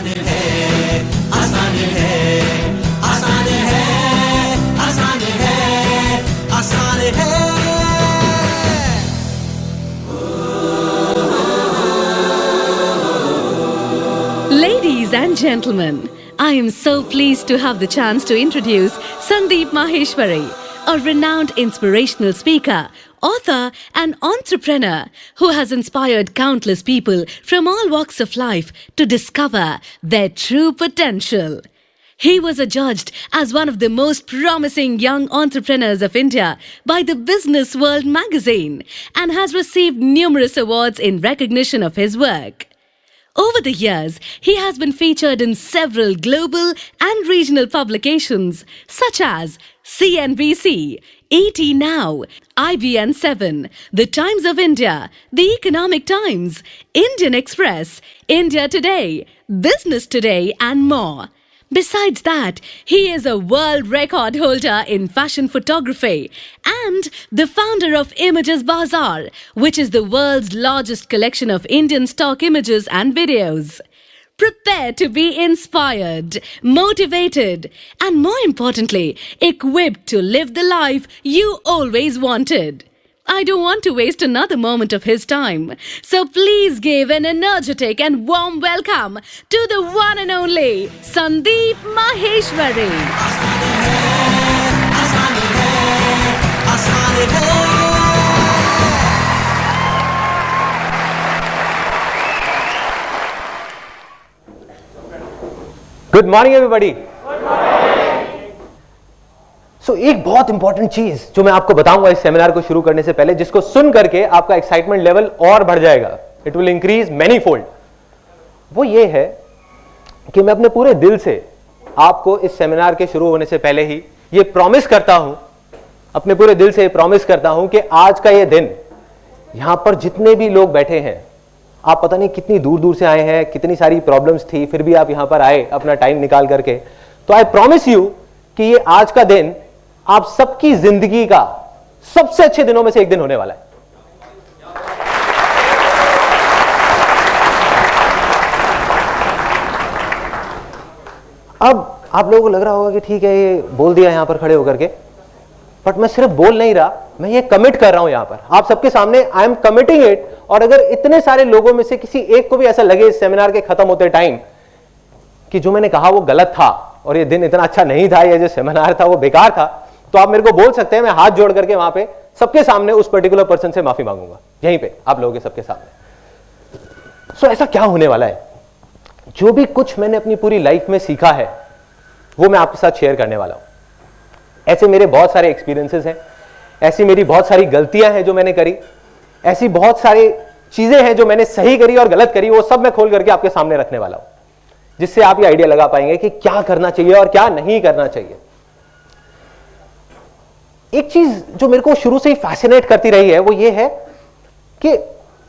आसान है, आसान है, आसान है, आसान है, आसान है। Ladies and gentlemen, I am so pleased to have the chance to introduce Sandeep Maheshwari, a renowned inspirational speaker, author and entrepreneur who has inspired countless people from all walks of life to discover their true potential. He was adjudged as one of the most promising young entrepreneurs of India by the Business World magazine and has received numerous awards in recognition of his work. Over the years, he has been featured in several global and regional publications such as CNBC, ET Now, IBN 7, The Times of India, The Economic Times, Indian Express, India Today, Business Today, and more. Besides that, he is a world record holder in fashion photography and the founder of Images Bazaar, which is the world's largest collection of Indian stock images and videos. Prepare to be inspired, motivated, and more importantly, equipped to live the life you always wanted. I don't want to waste another moment of his time. So please give an energetic and warm welcome to the one and only Sandeep Maheshwari. Good morning everybody. So एक बहुत important चीज जो मैं आपको बताऊंगा इस seminar को शुरू करने से पहले, जिसको सुन करके आपका एक्साइटमेंट लेवल और बढ़ जाएगा, it will increase many fold, वो ये है कि मैं अपने पूरे दिल से आपको इस सेमिनार के शुरू होने से पहले ही ये प्रॉमिस करता हूं, अपने पूरे दिल से प्रॉमिस करता हूं कि आज का ये दिन, यहां पर जितने भी लोग बैठे हैं, आप पता नहीं कितनी दूर दूर से आए हैं, कितनी सारी प्रॉब्लम्स थी, फिर भी आप यहां पर आए अपना टाइम निकाल करके, तो आई प्रॉमिस यू कि ये आज का दिन आप सबकी जिंदगी का सबसे अच्छे दिनों में से एक दिन होने वाला है। अब आप लोगों को लग रहा होगा कि ठीक है ये बोल दिया यहां पर खड़े होकर के, बट मैं सिर्फ बोल नहीं रहा, मैं ये कमिट कर रहा हूं यहां पर आप सबके सामने, आई एम कमिटिंग इट। और अगर इतने सारे लोगों में से किसी एक को भी ऐसा लगे इस सेमिनार के खत्म होते टाइम कि जो मैंने कहा वो गलत था और ये दिन इतना अच्छा नहीं था, ये जो सेमिनार था वो बेकार था, तो आप मेरे को बोल सकते हैं, मैं हाथ जोड़ करके वहां पे सबके सामने उस पर्टिकुलर पर्सन से माफी मांगूंगा, यहीं पे आप लोगों के सबके सामने। सो ऐसा क्या होने वाला है, जो भी कुछ मैंने अपनी पूरी लाइफ में सीखा है वो मैं आपके साथ शेयर करने वाला हूं। ऐसे मेरे बहुत सारे एक्सपीरियंसेस हैं, ऐसी मेरी बहुत सारी गलतियां हैं जो मैंने करी, ऐसी बहुत सारी चीजें हैं जो मैंने सही करी और गलत करी, वो सब मैं खोल करके आपके सामने रखने वाला हूं, जिससे आप ये आइडिया लगा पाएंगे कि क्या करना चाहिए और क्या नहीं करना चाहिए। एक चीज जो मेरे को शुरू से ही फैसिनेट करती रही है वो ये है कि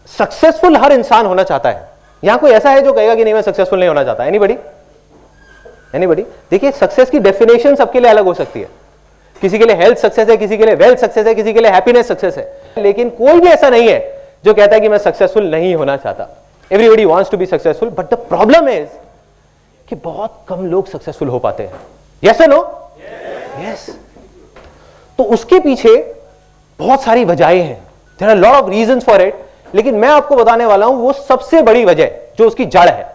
सक्सेसफुल हर इंसान होना चाहता है। यहां कोई ऐसा है जो कहेगा कि नहीं मैं सक्सेसफुल नहीं होना चाहता? एनीबॉडी? एनीबॉडी? देखिए, सक्सेस की डेफिनेशन सबके लिए अलग हो सकती है, किसी के लिए हेल्थ सक्सेस है, किसी के लिए वेल्थ सक्सेस है, किसी के लिए हैप्पीनेस सक्सेस है, लेकिन कोई भी ऐसा नहीं है जो कहता है कि मैं सक्सेसफुल नहीं होना चाहता। Everybody wants to be successful, but the problem is कि बहुत कम लोग सक्सेसफुल हो पाते हैं। यस और नो? यस। तो उसके पीछे बहुत सारी वजहें हैं, there are lot of reasons for it, लेकिन मैं आपको बताने वाला हूं वो सबसे बड़ी वजह जो उसकी जड़ है।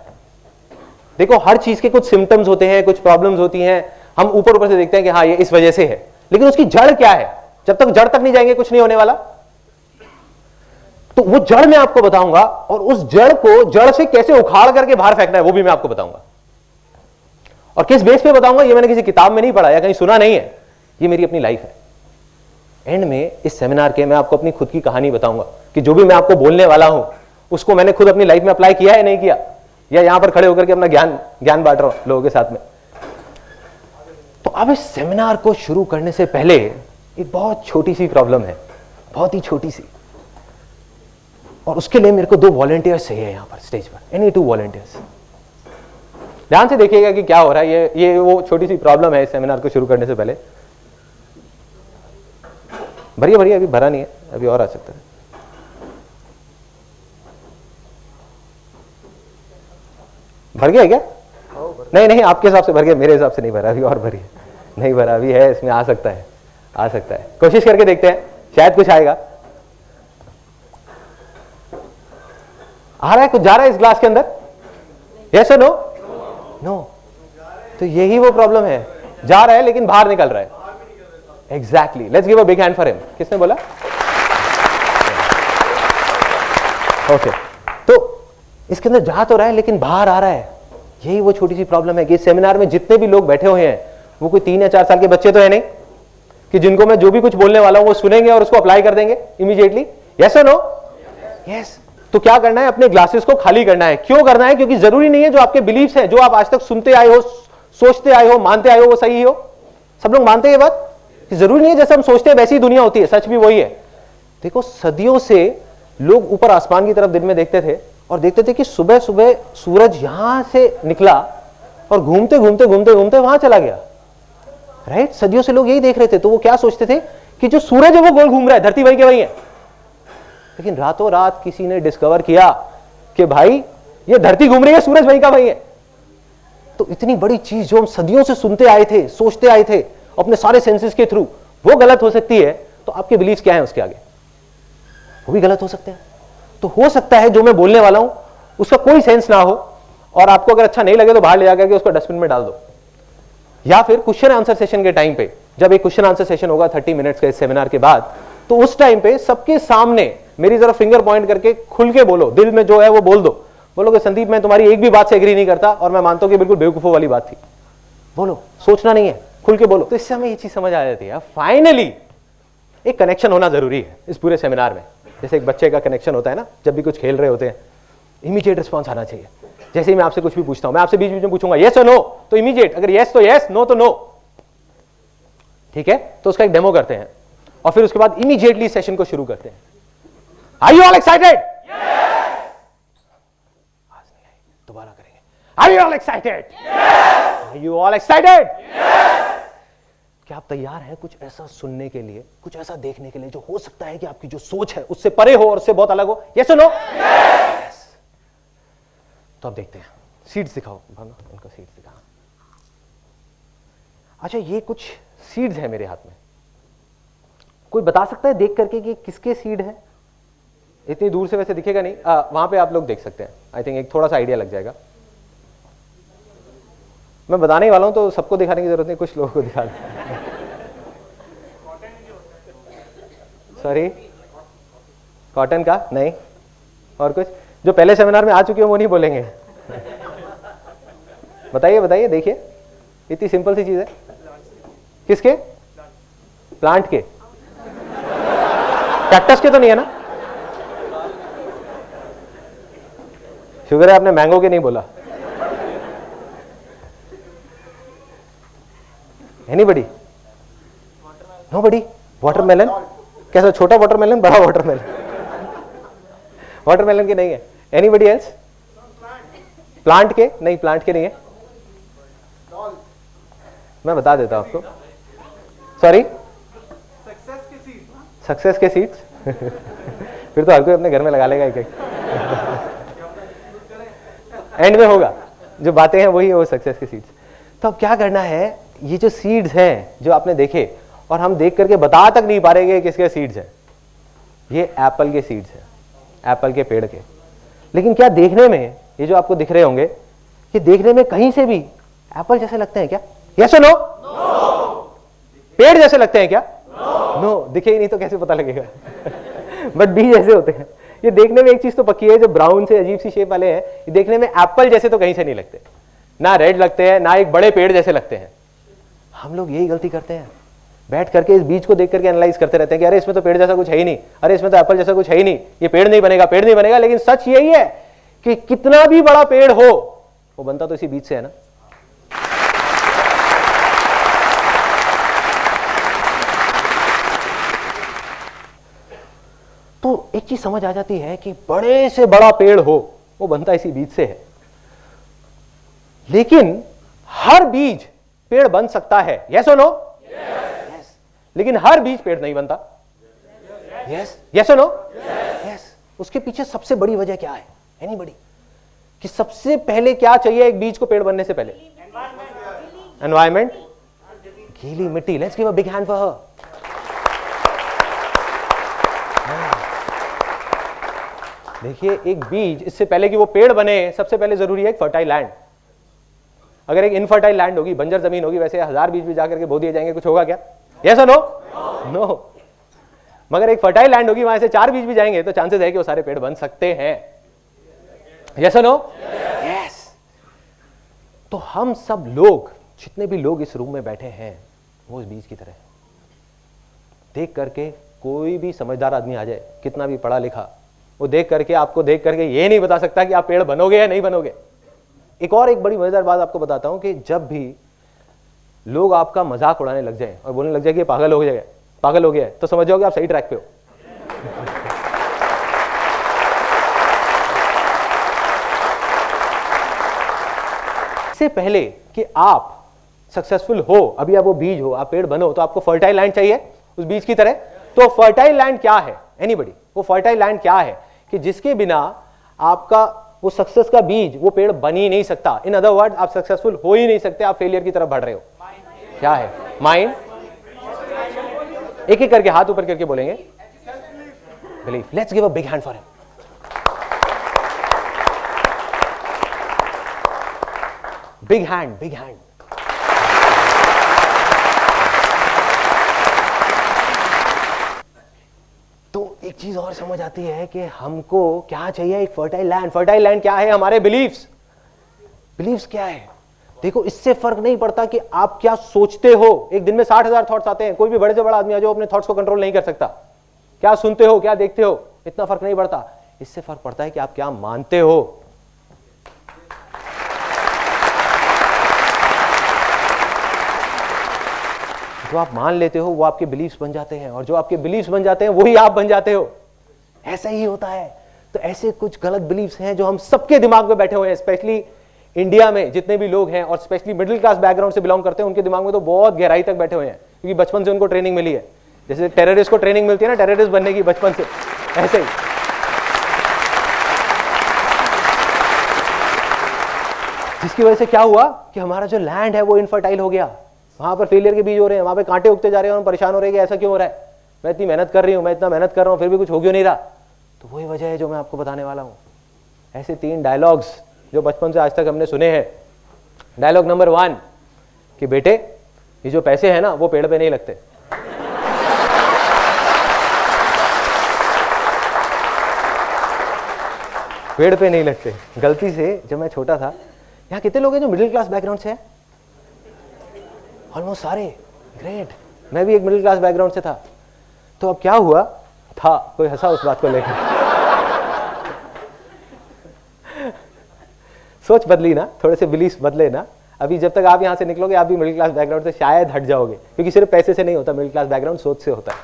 देखो, हर चीज के कुछ सिम्टम्स होते हैं, कुछ प्रॉब्लम्स होती हैं, हम ऊपर ऊपर से देखते हैं कि हाँ ये इस वजह से है, लेकिन उसकी जड़ क्या है? जब तक जड़ तक नहीं जाएंगे कुछ नहीं होने वाला। तो वो जड़ मैं आपको बताऊंगा, और उस जड़ को जड़ से कैसे उखाड़ करके बाहर फेंकना है वो भी मैं आपको बताऊंगा। और किस बेस पे बताऊंगा ये मैंने किसी किताब में नहीं पढ़ा या कहीं सुना नहीं है, ये मेरी अपनी लाइफ है। एंड में इस सेमिनार के मैं आपको अपनी खुद की कहानी बताऊंगा कि जो भी मैं आपको बोलने वाला हूं उसको मैंने खुद अपनी लाइफ में अप्लाई किया है नहीं किया, या यहां पर खड़े होकर के अपना ज्ञान बांट रहा हूं लोगों के साथ में। तो अब इस सेमिनार को शुरू करने से पहले एक बहुत छोटी सी प्रॉब्लम है, बहुत ही छोटी सी, और उसके लिए मेरे को 2 वॉलंटियर्स चाहिए यहां पर स्टेज पर, एनी 2 वॉलंटियर्स। ध्यान से देखिएगा कि क्या हो रहा है, ये वो छोटी सी प्रॉब्लम है इस सेमिनार को शुरू करने से पहले। भरिए भरिए, अभी भरा नहीं है, अभी और आ सकता है। भर गया क्या? नहीं नहीं, आपके हिसाब से भर गया, मेरे हिसाब से नहीं भरा अभी, और भरिए। नहीं भरा अभी है, इसमें आ सकता है, आ सकता है, कोशिश करके देखते हैं, शायद कुछ आएगा। आ रहा है कुछ, जा रहा है इस ग्लास के अंदर? यस और नो? नो। तो यही वो प्रॉब्लम है, जा रहा है लेकिन बाहर निकल रहा है। Exactly, let's give a big hand for him. किसने बोला? ओके, तो इसके अंदर जा तो रहा है लेकिन बाहर आ रहा है। यही वो छोटी सी प्रॉब्लम है कि इस सेमिनार में जितने भी लोग बैठे हुए हैं वो कोई 3 या 4 साल के बच्चे तो है नहीं कि जिनको मैं जो भी कुछ बोलने वाला हूं वो सुनेंगे और उसको अप्लाई कर देंगे इमीडिएटली। यस और नो? यस। तो क्या करना है? अपने ग्लासेस को खाली करना है। क्यों करना है? क्योंकि जरूरी नहीं है जो आपके बिलीफ्स हैं, जो आप आज तक सुनते आए हो, सोचते आए हो, मानते आए हो, वो सही हो। सब लोग मानते हैं ये बात कि जरूरी नहीं है जैसे हम सोचते हैं वैसी ही दुनिया होती है। सच भी वही है। देखो, सदियों से लोग ऊपर आसमान की तरफ दिन में देखते थे और देखते थे कि सुबह सुबह सूरज यहां से निकला और घूमते घूमते घूमते घूमते वहां चला गया। राइट? सदियों से लोग यही देख रहे थे। तो वो क्या सोचते थे कि जो सूरज है वो गोल घूम रहा है, धरती वही के वही है। लेकिन रातों रात किसी ने डिस्कवर किया कि भाई ये धरती घूम रही है, सूरज वही का वही है। तो इतनी बड़ी चीज जो हम सदियों से सुनते आए थे, सोचते आए थे अपने सारे सेंसेस के थ्रू, वो गलत हो सकती है। तो आपके बिलीफ क्या है उसके आगे? वो भी गलत हो सकते हैं। तो हो सकता है जो मैं बोलने वाला हूं उसका कोई सेंस ना हो और आपको अगर अच्छा नहीं लगे तो बाहर ले जाकर के उसको डस्टबिन में डाल दो। या फिर क्वेश्चन आंसर सेशन के टाइम पे, जब एक क्वेश्चन आंसर सेशन होगा 30 मिनट्स के इस सेमिनार के बाद, तो उस टाइम पे सबके सामने मेरी जरा फिंगर पॉइंट करके खुल के बोलो, दिल में जो है वो बोल दो। बोलोगे संदीप मैं तुम्हारी एक भी बात से एग्री नहीं करता और मैं मानता हूं कि बिल्कुल बेवकूफों वाली बात थी। बोलो, सोचना नहीं है, खुल के बोलो। तो इससे हमें ये चीज समझ आ जाती है फाइनली एक कनेक्शन होना जरूरी है इस पूरे सेमिनार में। जैसे एक बच्चे का कनेक्शन होता है ना, जब भी कुछ खेल रहे होते हैं, इमीडिएट रिस्पॉन्स आना चाहिए। जैसे ही मैं आपसे कुछ भी पूछता हूं, मैं आपसे बीच बीच में पूछूंगा यस और नो, तो इमीडिएट, अगर यस तो यस, नो तो नो। ठीक है? तो उसका एक डेमो करते हैं और फिर उसके बाद इमीडिएटली सेशन को शुरू करते हैं। Are you all excited? दोबारा करेंगे। Are you all excited? Are you all excited? क्या आप तैयार हैं कुछ ऐसा सुनने के लिए, कुछ ऐसा देखने के लिए जो हो सकता है कि आपकी जो सोच है उससे परे हो और उससे बहुत अलग हो? यस और नो? यस। तो अब देखते हैं, सीड्स दिखाओ उनका, सीड्स दिखा। अच्छा, ये कुछ सीड्स है मेरे हाथ में। कोई बता सकता है देख करके कि किसके सीड है? इतनी दूर से वैसे दिखेगा नहीं, वहां पे आप लोग देख सकते हैं। आई थिंक एक थोड़ा सा आइडिया लग जाएगा। मैं बताने ही वाला हूं तो सबको दिखाने की जरूरत नहीं, कुछ लोगों को दिखा दें। सॉरी, कॉटन का नहीं, और कुछ जो पहले सेमिनार में आ चुके हैं वो नहीं बोलेंगे। बताइए बताइए, देखिए इतनी सिंपल सी चीज है। किसके? प्लांट के? कैक्टस के तो नहीं है ना? शुगर है आपने मैंगो के नहीं बोला। एनीबडी? नोबडी? वाटरमेलन? कैसा, छोटा वाटरमेलन, बड़ा वाटरमेलन? वाटरमेलन के नहीं है। Anybody else? प्लांट के? नहीं, प्लांट के नहीं है। मैं बता देता हूं आपको। सॉरी, सक्सेस के सीड्स। फिर तो हर कोई अपने घर में लगा लेगा एक एक। एंड में होगा, जो बातें हैं वही है वो सक्सेस के सीड्स। तो अब क्या करना है, ये जो सीड्स हैं जो आपने देखे और हम देख करके बता तक नहीं पा रहे कि किसके सीड्स हैं, ये एप्पल के सीड्स हैं, एप्पल के पेड़ के। लेकिन क्या देखने में ये जो आपको दिख रहे होंगे, ये देखने में कहीं से भी एप्पल जैसे लगते हैं क्या? यस और नो? पेड़ जैसे लगते हैं क्या? नो। दिखे ही नहीं तो कैसे पता लगेगा? बट बीज जैसे होते हैं। ये देखने में एक चीज तो पक्की है, जो ब्राउन से अजीब सी शेप वाले हैं, ये देखने में एप्पल जैसे तो कहीं से नहीं लगते, ना रेड लगते हैं, ना एक बड़े पेड़ जैसे लगते हैं। हम लोग यही गलती करते हैं, बैठ करके इस बीज को देख करके एनालाइज करते रहते हैं कि अरे इसमें तो पेड़ जैसा कुछ है ही नहीं, अरे इसमें तो एप्पल जैसा कुछ है ही नहीं, ये पेड़ नहीं बनेगा, पेड़ नहीं बनेगा। लेकिन सच यही है कि कितना भी बड़ा पेड़ हो वो बनता तो इसी बीज से है ना। तो एक चीज समझ आ जाती है कि बड़े से बड़ा पेड़ हो वो बनता इसी बीज से है। लेकिन हर बीज पेड़ बन सकता है। यस और नो? यस। लेकिन हर बीज पेड़ नहीं बनता। यस। यस और नो? यस। उसके पीछे सबसे बड़ी वजह क्या है? एनीबडी? कि सबसे पहले क्या चाहिए एक बीज को पेड़ बनने से पहले? एनवायरमेंट, गीली मिट्टी। Let's give a big hand for her. देखिए एक बीज, इससे पहले कि वो पेड़ बने, सबसे पहले जरूरी है एक फर्टाइल लैंड। अगर एक इनफर्टाइल लैंड होगी, बंजर जमीन होगी, वैसे 1000 बीज भी जाकर के बो दिए जाएंगे, कुछ होगा क्या? यस और नो? नो। मगर एक फर्टाइल लैंड होगी, वहां से 4 बीज भी जाएंगे तो चांसेस है कि वो सारे पेड़ बन सकते हैं। यस और नो? यस। तो हम सब लोग, जितने भी लोग इस रूम में बैठे हैं, वो इस बीज की तरह देख करके, कोई भी समझदार आदमी आ जाए, कितना भी पढ़ा लिखा, वो देख करके, आपको देख करके ये नहीं बता सकता कि आप पेड़ बनोगे या नहीं बनोगे। एक बड़ी मजेदार बात आपको बताता हूं कि जब भी लोग आपका मजाक उड़ाने लग जाए और बोलने लग जाए कि पागल हो गया है, तो समझ जाओगे आप सही ट्रैक पे हो। इससे पहले कि आप सक्सेसफुल हो, अभी आप वो बीज हो, आप पेड़ बनो, तो आपको फर्टाइल लैंड चाहिए उस बीज की तरह। तो फर्टाइल लैंड क्या है? एनीबॉडी? वो फर्टाइल लैंड क्या है कि जिसके बिना आपका वो सक्सेस का बीज, वो पेड़ बन ही नहीं सकता। इन अदर वर्ड, आप सक्सेसफुल हो ही नहीं सकते, आप फेलियर की तरफ बढ़ रहे हो। क्या है? माइंड। एक एक करके हाथ ऊपर करके बोलेंगे, belief. Let's give a big hand for him. Big hand, big hand. तो एक चीज और समझ आती है कि हमको क्या चाहिए? एक फर्टाइल लैंड। फर्टाइल लैंड क्या है? हमारे बिलीफ्स। बिलीफ्स क्या है? देखो, इससे फर्क नहीं पड़ता कि आप क्या सोचते हो। एक दिन में 60,000 थॉट्स आते हैं। कोई भी बड़े से बड़ा आदमी आ जाओ, अपने थॉट्स को कंट्रोल नहीं कर सकता। क्या सुनते हो, क्या देखते हो, इतना फर्क नहीं पड़ता। इससे फर्क पड़ता है कि आप क्या मानते हो। जो आप मान लेते हो वो आपके बिलीफ्स बन जाते हैं, और जो आपके बिलीफ्स बन जाते हैं वही आप बन जाते हो। ऐसा ही होता है। तो ऐसे कुछ गलत बिलीफ्स हैं जो हम सबके दिमाग में बैठे हुए हैं, स्पेशली इंडिया में जितने भी लोग हैं, और स्पेशली मिडिल क्लास बैकग्राउंड से बिलोंग करते हैं, उनके दिमाग में तो बहुत गहराई तक बैठे हुए हैं, क्योंकि बचपन से उनको ट्रेनिंग मिली है। जैसे टेररिस्ट को ट्रेनिंग मिलती है ना टेररिस्ट बनने की बचपन से, ऐसे ही। जिसकी वजह से क्या हुआ कि हमारा जो लैंड है वो इनफर्टाइल हो गया। वहां पर फेलियर के बीज हो रहे हैं, वहां पे कांटे उगते जा रहे हैं, और हम परेशान हो रहे हैं कि ऐसा क्यों हो रहा है, मैं इतनी मेहनत कर रही हूं, मैं इतना मेहनत कर रहा हूं, फिर भी कुछ हो क्यों नहीं रहा। तो वही वजह है जो मैं आपको बताने वाला हूं। ऐसे 3 डायलॉग्स जो बचपन से आज तक हमने सुने हैं। डायलॉग नंबर 1 कि बेटे, ये जो पैसे हैं ना, वो पेड़ पे नहीं लगते। पेड़ पे नहीं लगते। गलती से जब मैं छोटा था, यहाँ कितने लोग हैं जो मिडिल क्लास बैकग्राउंड से हैं? ऑलमोस्ट सारे। ग्रेट। मैं भी एक मिडिल क्लास बैकग्राउंड से था। तो अब क्या हुआ था, कोई हंसा उस बात को लेकर। सोच बदली ना, थोड़े से बिलीफ बदले ना। अभी जब तक आप यहां से निकलोगे, आप भी मिडिल क्लास बैकग्राउंड से शायद हट जाओगे, क्योंकि सिर्फ पैसे से नहीं होता मिडिल क्लास बैकग्राउंड, सोच से होता है।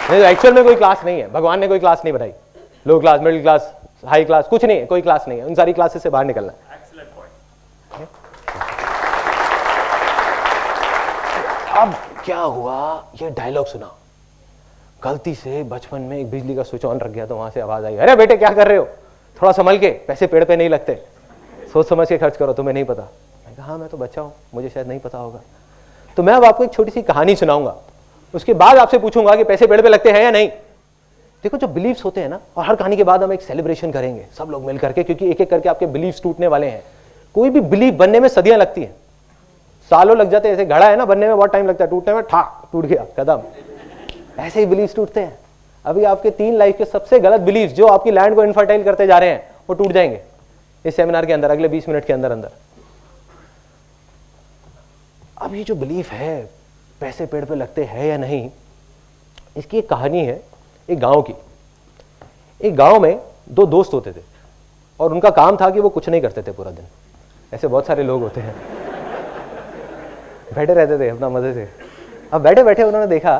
नहीं, एक्चुअल में कोई क्लास नहीं है। भगवान ने कोई क्लास नहीं बनाई। Low class, middle class, high class, कुछ नहीं है, कोई क्लास नहीं है। उन सारी क्लासेस से बाहर निकलना। अब क्या हुआ, ये डायलॉग सुना, गलती से बचपन में एक बिजली का स्विच ऑन रख गया, तो वहां से आवाज आई, अरे बेटे क्या कर रहे हो, थोड़ा संभल के, पैसे पेड़ पे नहीं लगते, सोच समझ के खर्च करो, तुम्हें नहीं पता। मैं कहा हाँ, मैं तो बच्चा हूं, मुझे शायद नहीं पता होगा। तो मैं अब आपको एक छोटी सी कहानी सुनाऊंगा, उसके बाद आपसे पूछूंगा कि पैसे पेड़ पे लगते हैं या नहीं। देखो, जो बिलीफ्स होते हैं ना, और हर कहानी के बाद हम एक सेलिब्रेशन करेंगे सब लोग मिल करके, क्योंकि एक एक करके आपके बिलीफ्स टूटने वाले हैं। कोई भी बिलीफ बनने में सदियां लगती हैं, सालों लग जाते हैं। ऐसे घड़ा है ना, बनने में बहुत टाइम लगता है, टूटने में ठाक टूट गया कदम। ऐसे ही बिलीफ टूटते हैं। अभी आपके 3 लाइफ के सबसे गलत बिलीफ जो आपकी लैंड को इनफर्टाइल करते जा रहे हैं, वो टूट जाएंगे इस सेमिनार के अंदर, अगले 20 मिनट के अंदर अंदर। अब ये जो बिलीफ है पैसे पेड़ पे लगते हैं या नहीं, इसकी एक कहानी है एक गांव की। एक गांव में 2 दोस्त होते थे, और उनका काम था कि वो कुछ नहीं करते थे पूरा दिन। ऐसे बहुत सारे लोग होते हैं, बैठे रहते थे अपना मजे से। अब बैठे बैठे उन्होंने देखा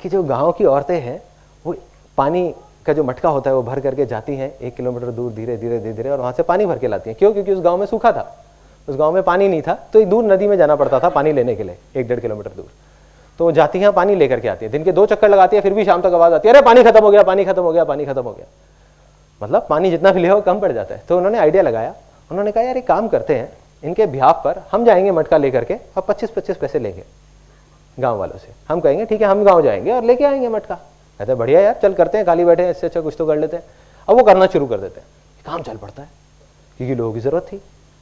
कि जो गांव की औरतें हैं, वो पानी का जो मटका होता है वो भर करके जाती हैं 1 किलोमीटर दूर, धीरे धीरे धीरे धीरे, और वहां से पानी भर के लाती हैं। क्यों? क्योंकि उस गांव में सूखा था, उस गांव में पानी नहीं था, तो एक दूर नदी में जाना पड़ता था पानी लेने के लिए, 1-1.5 किलोमीटर दूर। तो वो जाती हैं, पानी लेकर के आती है, दिन के 2 चक्कर लगाती है, फिर भी शाम तक आवाज आती है, अरे पानी खत्म हो गया, पानी खत्म हो गया, पानी खत्म हो गया। मतलब पानी जितना भी ले हो कम पड़ जाता है। तो उन्होंने आइडिया लगाया, उन्होंने कहा यार एक काम करते हैं, इनके बिहाफ पर हम जाएंगे मटका लेकर के और 25-25 पैसे लेंगे गांव वालों से। हम कहेंगे ठीक है हम गांव जाएंगे और लेके आएंगे मटका। कहते हैं बढ़िया यार, चल करते हैं, खाली बैठे हैं, इससे अच्छा कुछ तो कर लेते हैं। अब वो करना शुरू कर देते हैं, काम चल पड़ता है क्योंकि लोगों की जरूरत थी।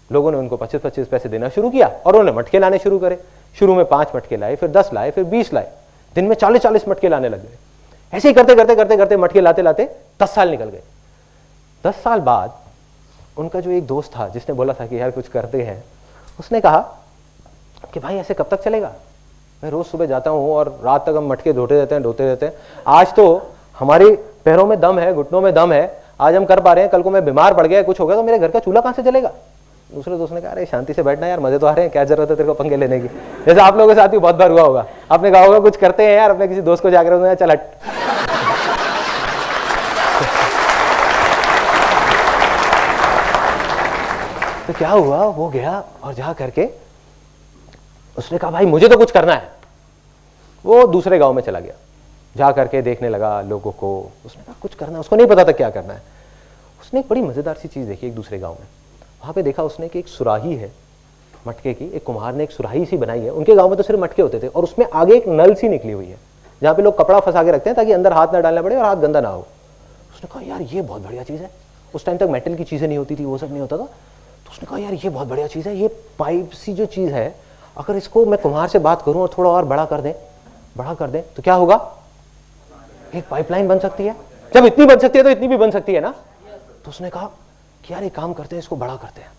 लोगों ने उनको 25-25 पैसे देना शुरू किया और उन्होंने मटके लाने शुरू करे। शुरू में 5 मटके लाए, फिर 10 लाए, फिर 20 लाए, दिन में 40-40 मटके लाने लग गए। ऐसे ही करते करते करते करते मटके लाते लाते 10 साल निकल गए। 10 साल बाद उनका जो एक दोस्त था जिसने बोला था कि यार कुछ करते हैं, उसने कहा कि भाई ऐसे कब तक चलेगा, मैं रोज सुबह जाता हूँ और रात तक हम मटके ढोते रहते हैं। आज तो हमारे पैरों में दम है, घुटनों में दम है, आज हम कर पा रहे हैं, कल को मैं बीमार पड़ गया, कुछ हो गया तो मेरे घर का चूल्हा कहाँ से चलेगा। दूसरे दोस्त ने कहा अरे शांति से बैठना यार, मजे तो आ रहे हैं, क्या जरूरत है तेरे को पंगे लेने की। जैसे आप लोगों के साथ भी बहुत बार हुआ होगा, आपने कहा होगा कुछ करते हैं यार, अपने किसी दोस्त को जाकर चल हट। तो क्या हुआ, वो गया और जा करके उसने कहा भाई मुझे तो कुछ करना है। वो दूसरे गांव में चला गया, जा करके देखने लगा लोगों को। उसने कहा कुछ करना है, उसको नहीं पता था क्या करना है। उसने एक बड़ी मजेदार सी चीज देखी एक दूसरे गांव में। वहां पे देखा उसने कि एक सुराही है मटके की, एक कुम्हार ने एक सुराही सी बनाई है। उनके गांव में तो सिर्फ मटके होते थे और उसमें आगे एक नल सी निकली हुई है जहां पे लोग कपड़ा फंसा के रखते हैं ताकि अंदर हाथ ना डालना पड़े और हाथ गंदा ना हो। उसने कहा यार ये बहुत बढ़िया चीज है। उस टाइम तक मेटल की चीजें नहीं होती थी, वो सब नहीं होता था। तो उसने कहा यार ये बहुत बढ़िया चीज है, ये पाइप सी जो चीज है, अगर इसको मैं कुम्हार से बात करूं और थोड़ा और बड़ा कर दें तो क्या होगा, एक पाइपलाइन बन सकती है। जब इतनी बन सकती है तो इतनी भी बन सकती है ना। तो उसने कहा कि यार एक काम करते हैं, इसको बड़ा करते हैं।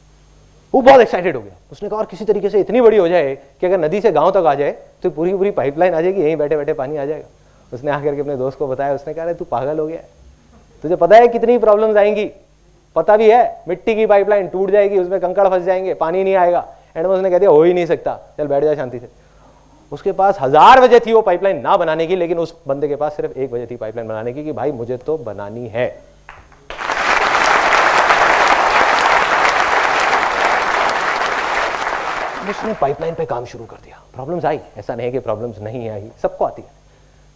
वो बहुत एक्साइटेड हो गया। उसने कहा और किसी तरीके से इतनी बड़ी हो जाए कि अगर नदी से गांव तक आ जाए तो पूरी पूरी पाइपलाइन आ जाएगी, यहीं बैठे बैठे पानी आ जाएगा। उसने आकर के अपने दोस्त को बताया। उसने कहा अरे तू पागल हो गया है, तुझे पता है कितनी प्रॉब्लम्स आएंगी, पता भी है, मिट्टी की पाइपलाइन टूट जाएगी, उसमें कंकड़ फंस जाएंगे, पानी नहीं आएगा। एंड में उसने कह दिया हो ही नहीं सकता, चल बैठ जा शांति से। उसके पास 1000 वजह थी वो पाइपलाइन ना बनाने की, लेकिन उस बंदे के पास सिर्फ एक वजह थी पाइपलाइन बनाने की कि भाई मुझे तो बनानी है। उसने पाइपलाइन पे काम शुरू कर दिया। प्रॉब्लम्स आई, ऐसा नहीं है कि प्रॉब्लम्स नहीं आई, सबको आती है।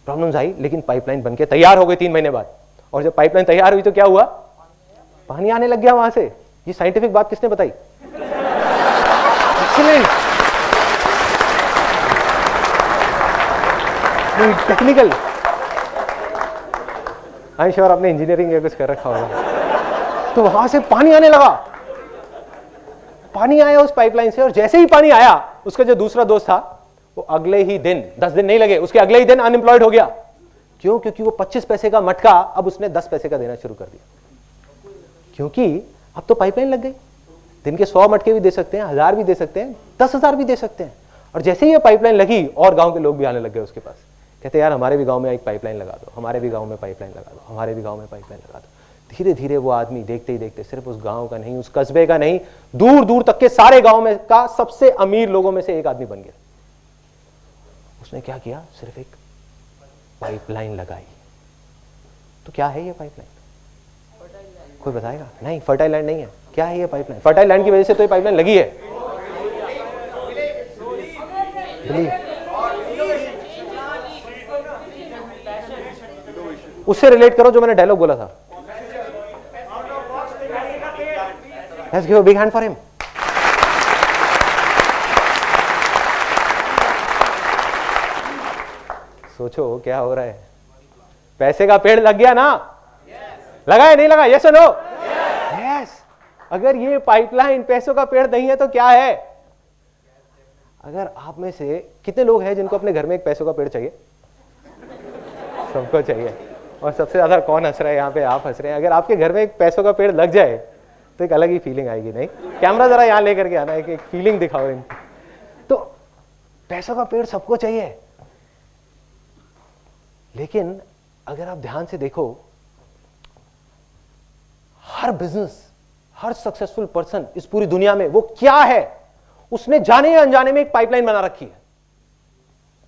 प्रॉब्लम्स आई लेकिन पाइपलाइन बनके तैयार हो गई 3 महीने बाद। और जब पाइपलाइन तैयार हुई तो क्या हुआ, पानी आने लग गया वहां से। ये साइंटिफिक बात किसने बताई? Excellent, technical. I am sure आपने इंजीनियरिंग या कुछ कर रखा होगा। तो वहां से पानी आने लगा, पानी आया उस पाइपलाइन से। और जैसे ही पानी आया, उसका जो दूसरा दोस्त था वो अगले ही दिन, 10 दिन नहीं लगे, उसके अगले ही दिन अनएम्प्लॉयड हो गया। क्यों? क्योंकि वो 25 पैसे का मटका अब उसने 10 पैसे का देना शुरू कर दिया। क्योंकि अब तो पाइपलाइन लग गई। दिन के 100 मटके भी दे सकते हैं, 1000 भी दे सकते हैं, 10,000 भी दे सकते हैं। और जैसे ही ये पाइपलाइन लगी और गांव के लोग भी आने लग गए उसके पास। कहते यार हमारे भी गांव में एक पाइपलाइन लगा दो, हमारे भी गांव में पाइपलाइन लगा दो, हमारे भी गांव में पाइपलाइन लगा दो। धीरे धीरे वो आदमी देखते ही देखते सिर्फ उस गांव का नहीं, उस कस्बे का नहीं, दूर दूर तक के सारे गांव में का सबसे अमीर लोगों में से एक आदमी बन गया। उसने क्या किया, सिर्फ एक पाइपलाइन लगाई। तो क्या है ये पाइपलाइन? कोई बताएगा? नहीं, फर्टाइल लैंड नहीं है। क्या है ये पाइपलाइन? फर्टाइल लैंड की वजह से तो ये पाइपलाइन लगी है। उससे रिलेट करो जो मैंने डायलॉग बोला था। Let's give a big hand for him. सोचो क्या हो रहा है। पैसे का पेड़ लग गया ना? लगा है नहीं लगा? यस और नो? यस। अगर ये पाइपलाइन पैसों का पेड़ नहीं है तो क्या है? अगर आप में से कितने लोग हैं जिनको अपने घर में एक पैसों का पेड़ चाहिए? सबको चाहिए। और सबसे ज्यादा कौन हंस रहा है यहाँ पे? आप हंस रहे हैं। अगर आपके घर में एक पैसों का पेड़ लग जाए तो एक अलग ही फीलिंग आएगी। नहीं, कैमरा जरा यहाँ लेकर के आना, एक फीलिंग दिखाओ इनको। तो पैसों का पेड़ सबको चाहिए, लेकिन अगर आप ध्यान से देखो, हर बिजनेस, हर सक्सेसफुल पर्सन इस पूरी दुनिया में वो क्या है, उसने जाने या अनजाने में एक पाइपलाइन बना रखी है।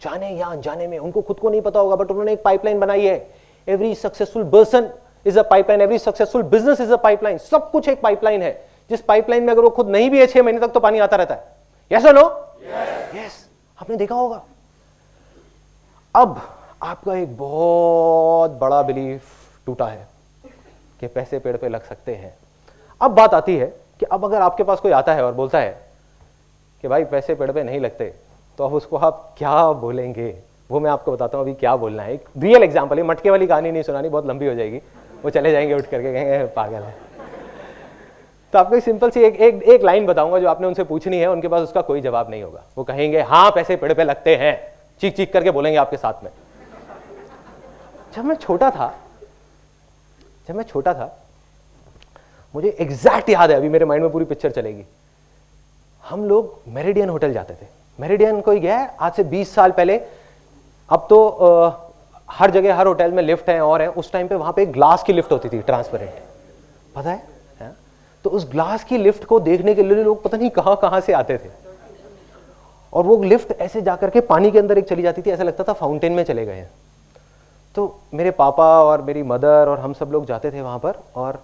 जाने या अनजाने में, उनको खुद को नहीं पता होगा, बट उन्होंने एक पाइपलाइन बनाई है। Every successful person is a pipeline, every successful business is a pipeline. सब कुछ एक पाइपलाइन है, जिस पाइपलाइन में अगर वो खुद नहीं भी है 6 महीने तक तो पानी आता रहता है। यस और नो? यस। आपने देखा होगा। अब आपका एक बहुत बड़ा बिलीफ टूटा है कि पैसे पेड़ पे लग सकते हैं। अब बात आती है कि अब अगर आपके पास कोई आता है और बोलता है कि भाई पैसे पेड़ पे नहीं लगते, तो अब उसको आप क्या बोलेंगे? वो मैं आपको बताता हूँ अभी क्या बोलना है। एक रियल एग्जांपल है, मटके वाली कहानी नहीं सुनानी, बहुत लंबी हो जाएगी, वो चले जाएंगे उठ करके, कहेंगे पागल है। तो आपको सिंपल सी एक लाइन बताऊंगा जो आपने उनसे पूछनी है, उनके पास उसका कोई जवाब नहीं होगा। वो कहेंगे हाँ पैसे पेड़ पे लगते हैं, चीख चीख करके बोलेंगे आपके साथ में। जब मैं छोटा था मुझे एग्जैक्ट याद है, अभी मेरे माइंड में पूरी पिक्चर चलेगी। हम लोग मेरिडियन होटल जाते थे। मेरिडियन कोई गया है आज से 20 साल पहले, अब तो हर जगह हर होटल में लिफ्ट हैं और हैं। उस टाइम पे वहां पे ग्लास की लिफ्ट होती थी, ट्रांसपेरेंट, पता है? तो उस ग्लास की लिफ्ट को देखने के लिए लोग पता नहीं कहां कहां से आते थे, और वो लिफ्ट ऐसे जाकर के पानी के अंदर एक चली जाती थी, ऐसा लगता था फाउंटेन में चले गए हैं। तो मेरे पापा और मेरी मदर और हम सब लोग जाते थे वहां पर, और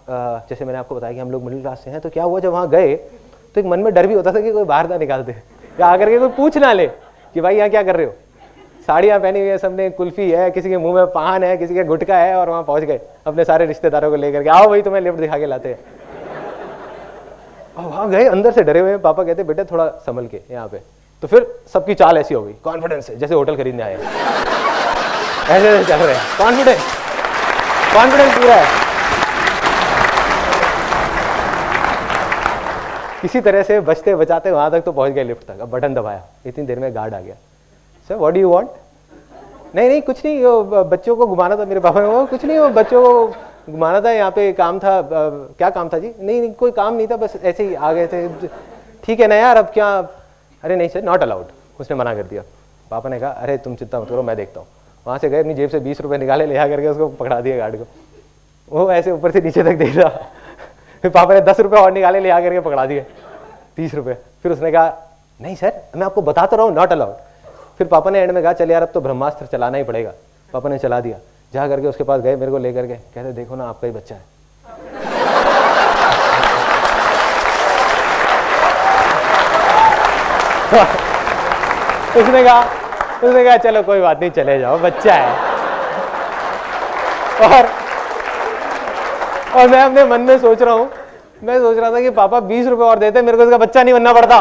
जैसे मैंने आपको बताया कि हम लोग मिडिल क्लास से हैं, तो क्या हुआ जब वहां गए तो एक मन में डर भी होता था कि कोई बाहर ना निकाल दे, या आकर के कोई पूछ ना ले कि भाई यहाँ क्या कर रहे हो। साड़ियाँ पहनी हुई है सबने, कुल्फी है, किसी के मुंह में पान है, किसी के गुटखा है, और वहां पहुंच गए अपने सारे रिश्तेदारों को लेकर के, आओ भाई तुम्हें लिफ्ट दिखा के लाते हैं। और वहां गए अंदर से डरे हुए, पापा कहते बेटे थोड़ा संभल के यहाँ पे। तो फिर सबकी चाल ऐसी हो गई, कॉन्फिडेंस है जैसे होटल खरीदने आए ऐसे चल रहे हैं, कॉन्फिडेंस पूरा है। किसी तरह से बचते बचाते वहां तक तो पहुंच गए लिफ्ट तक। अब बटन दबाया, इतनी देर में गार्ड आ गया। Sir what do you want? नहीं कुछ नहीं, वो बच्चों को घुमाना था। मेरे पापा ने, वो कुछ नहीं, वो बच्चों को घुमाना था, यहाँ पे काम था। क्या काम था जी? नहीं कोई काम नहीं था, बस ऐसे ही आ गए थे। ठीक है ना यार, अब क्या? अरे नहीं सर, नॉट अलाउड, उसने मना कर दिया। पापा ने कहा अरे तुम चिंता मत करो, मैं देखता हूँ। वहां से गए, अपनी जेब से 20 रुपए निकाले, ले आ करके उसको पकड़ा दिया गार्ड को। वो ऐसे ऊपर से नीचे तक देख रहा। फिर पापा ने 10 रुपए और निकाले, ले आ करके पकड़ा दिए 30 रुपए। फिर उसने कहा नहीं सर, मैं आपको बताता रहा हूँ, नॉट अलाउड। फिर पापा ने एंड में कहा चल यार अब तो ब्रह्मास्त्र चलाना ही पड़ेगा। पापा ने चला दिया। जा करके उसके पास गए, मेरे को लेकर के कहते देखो ना आपका ही बच्चा है। उसने कहा चलो कोई बात नहीं, चले जाओ, बच्चा है। और मैं अपने मन में सोच रहा था कि पापा 20 रुपए और देते, मेरे को इसका बच्चा नहीं बनना पड़ता।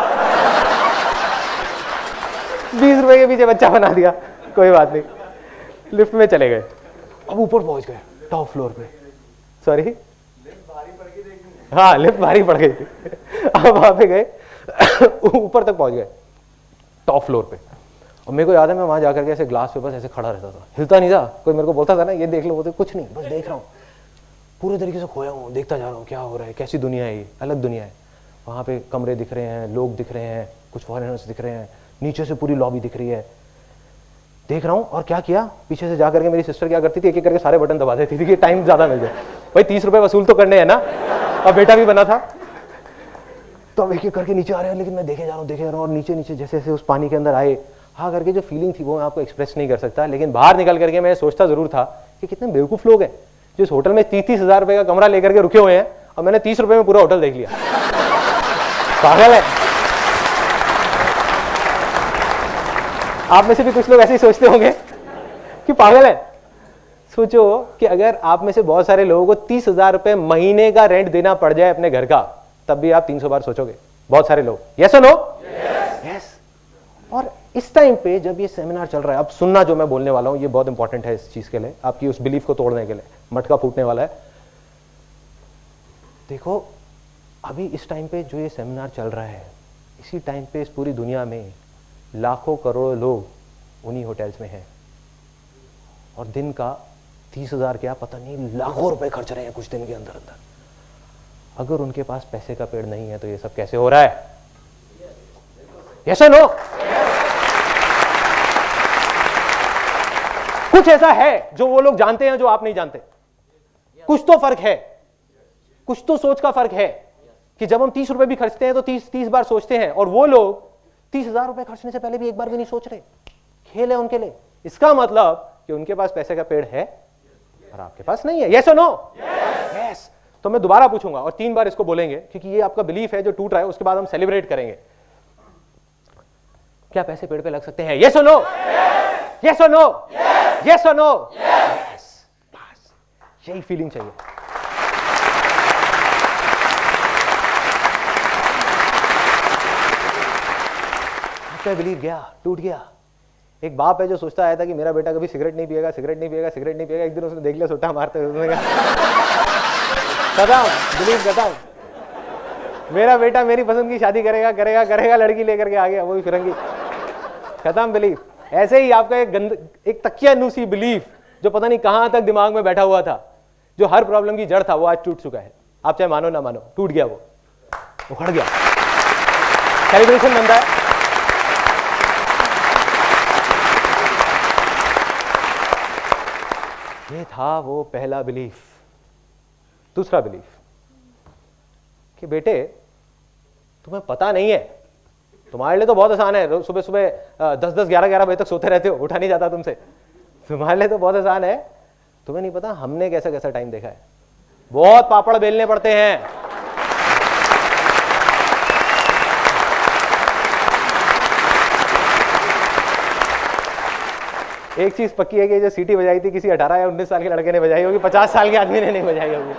20 रुपए के पीछे बच्चा बना दिया, कोई बात नहीं। लिफ्ट में चले गए, अब ऊपर पहुंच गए, टॉप फ्लोर पे। सॉरी, हाँ लिफ्ट भारी पड़ गई थी। अब वहां पे गए, ऊपर तक पहुंच गए, टॉप फ्लोर पे। और मेरे को याद है मैं वहां जाकर के ऐसे ग्लास पे बस ऐसे खड़ा रहता था, हिलता नहीं था। कोई मेरे को बोलता था ना ये देख लो, बोलते कुछ नहीं, बस देख रहा हूँ, पूरे तरीके से खोया हूँ, देखता जा रहा हूँ क्या हो रहा है, कैसी दुनिया है ये, अलग दुनिया है। वहां पे कमरे दिख रहे हैं, लोग दिख रहे हैं, कुछ फॉरेनर्स दिख रहे हैं, नीचे से पूरी लॉबी दिख रही है, देख रहा हूँ। और क्या किया, पीछे से जाकर के मेरी सिस्टर क्या करती थी, एक एक करके सारे बटन दबा देती थी कि टाइम ज्यादा मिल जाए। भाई 30 रुपए वसूल तो करने हैं ना, और बेटा भी बना था। तो अब एक एक करके नीचे आ रहे हैं, लेकिन मैं देखे जा रहा हूँ, और नीचे नीचे जैसे जैसे उस पानी के अंदर आए, हाँ करके जो फीलिंग थी वो मैं आपको एक्सप्रेस नहीं कर सकता। लेकिन बाहर निकल करके मैं सोचता जरूर था कि कितने बेवकूफ लोग हैं जो इस होटल में 30-30 हजार रुपए का कमरा लेकर के रुके हुए हैं, और मैंने 30 रुपए में पूरा होटल देख लिया। पागल है। आप में से भी कुछ लोग ऐसे ही सोचते होंगे कि पागल है। सोचो कि अगर आप में से बहुत सारे लोगों को 30,000 रुपए महीने का रेंट देना पड़ जाए अपने घर का, तब भी आप 300 बार सोचोगे। बहुत सारे लोग, यस और नो? यस। और इस टाइम पे जब ये सेमिनार चल रहा है, अब सुनना जो मैं बोलने वाला हूं, ये बहुत इंपॉर्टेंट है इस चीज के लिए, आपकी उस बिलीफ को तोड़ने के लिए, मटका फूटने वाला है। देखो अभी इस टाइम पे जो ये सेमिनार चल रहा है, इसी टाइम पे इस पूरी दुनिया में लाखों करोड़ों लोग उन्हीं होटल्स में हैं, और दिन का 30,000 क्या पता नहीं लाखों रुपए खर्च रहे हैं कुछ दिन के अंदर अंदर। अगर उनके पास पैसे का पेड़ नहीं है तो ये सब कैसे हो रहा है? यस और नो? कुछ ऐसा है जो वो लोग जानते हैं जो आप नहीं जानते। कुछ तो फर्क है, कुछ तो सोच का फर्क है कि जब हम 30 रुपए भी खर्चते हैं तो 30 बार सोचते हैं, और वो लोग 30,000 रुपए खर्चने से पहले भी एक बार भी नहीं सोच रहे। खेल है उनके लिए। इसका मतलब कि उनके पास पैसे का पेड़ है और आपके पास नहीं है। यस और नो? यस। तो मैं दोबारा पूछूंगा और 3 बार इसको बोलेंगे, क्योंकि ये आपका बिलीफ है जो टूट रहा है। उसके बाद हम सेलिब्रेट करेंगे। क्या पैसे पेड़ पे लग सकते हैं? यस और नो? यस और नो? यस और नो? यस। बस यही फीलिंग चाहिए। आपका बिलीव गया, टूट गया। एक बाप है जो सोचता आया था कि मेरा बेटा कभी सिगरेट नहीं पिएगा, सिगरेट नहीं पिएगा, सिगरेट नहीं पिएगा। एक दिन उसने देख लिया सुट्टा मारते हुए, उसने कहा खत्म, बिलीव खत्म। मेरा बेटा मेरी पसंद की शादी करेगा करेगा करेगा, लड़की लेकर के आ गया, वो भी फिरंगी, खत्म बिलीव। ऐसे ही आपका एक तकियानुसी बिलीफ जो पता नहीं कहां तक दिमाग में बैठा हुआ था, जो हर प्रॉब्लम की जड़ था, वो आज टूट चुका है। आप चाहे मानो ना मानो, टूट गया, वो उखड़ गया। सेलिब्रेशन बनता है। ये था वो पहला बिलीफ। दूसरा बिलीफ कि बेटे तुम्हें पता नहीं है, तुम्हारे लिए तो बहुत आसान है, सुबह सुबह 10-10, 11-11 बजे तक सोते रहते हो, उठा नहीं जाता तुमसे, तुम्हारे लिए तो बहुत आसान है। तुम्हें नहीं पता हमने कैसा कैसा टाइम देखा है, बहुत पापड़ बेलने पड़ते हैं। एक चीज पक्की है कि जो सीटी बजाई थी किसी 18 या 19 साल के लड़के ने बजाई होगी, 50 साल के आदमी ने नहीं बजाई होगी।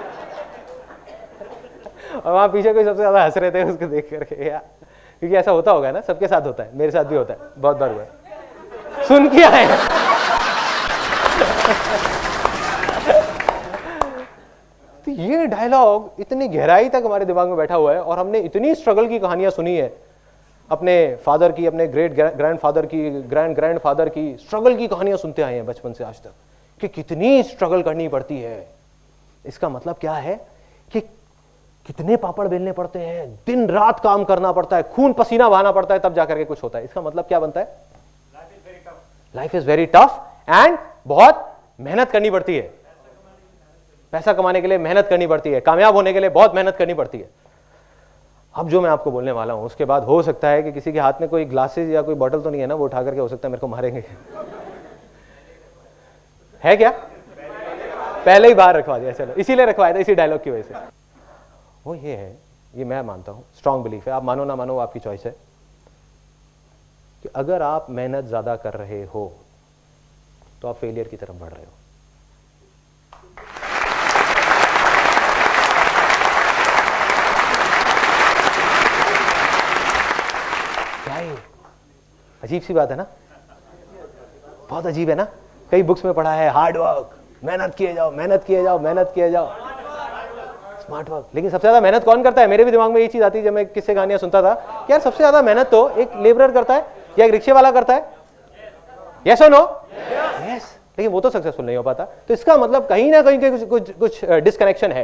और वहां पीछे कोई सबसे ज्यादा हंस रहे थे उसको देख करके यार, क्योंकि ऐसा होता होगा ना, सबके साथ होता है, मेरे साथ भी होता है, बहुत बार हुआ है, सुन किया है। तो ये डायलॉग इतनी गहराई तक हमारे दिमाग में बैठा हुआ है, और हमने इतनी स्ट्रगल की कहानियां सुनी है, अपने फादर की, अपने ग्रेट ग्रैंडफादर की, ग्रैंडफादर की स्ट्रगल की कहानियां सुनते आए हैं बचपन से आज तक, कि कितनी स्ट्रगल करनी पड़ती है। इसका मतलब क्या है कि कितने पापड़ बेलने पड़ते हैं, दिन रात काम करना पड़ता है, खून पसीना बहाना पड़ता है, तब जाकर के कुछ होता है। इसका मतलब क्या बनता है? Life is very tough and बहुत मेहनत करनी पड़ती है। पैसा कमाने के लिए मेहनत करनी पड़ती है, कामयाब होने के लिए बहुत मेहनत करनी पड़ती है। अब जो मैं आपको बोलने वाला हूं उसके बाद हो सकता है कि किसी के हाथ में कोई ग्लासेस या कोई बॉटल तो नहीं है ना, वो उठा करके हो सकता है मेरे को मारेंगे। है क्या? पहले ही बाहर रखवा दिया, चलो इसीलिए रखवाया था, इसी डायलॉग की वजह से। वो ये है, ये मैं मानता हूं, स्ट्रांग बिलीफ है, आप मानो ना मानो आपकी चॉइस है, कि अगर आप मेहनत ज्यादा कर रहे हो तो आप फेलियर की तरफ बढ़ रहे हो। अजीब सी बात है ना, बहुत अजीब है ना। कई बुक्स में पढ़ा है हार्ड वर्क, मेहनत किए जाओ, मेहनत किए जाओ, मेहनत किए जाओ, स्मार्ट वर्क। लेकिन सबसे ज्यादा मेहनत कौन करता है? मेरे भी दिमाग में ये चीज आती है जब मैं किससे कहानियां सुनता था कि यार सबसे ज्यादा मेहनत तो एक लेबरर करता है या एक रिक्शे वाला करता है। यस और नो? यस। लेकिन वो तो सक्सेसफुल नहीं हो पाता। तो इसका मतलब कहीं ना कहीं कुछ डिसकनेक्शन है,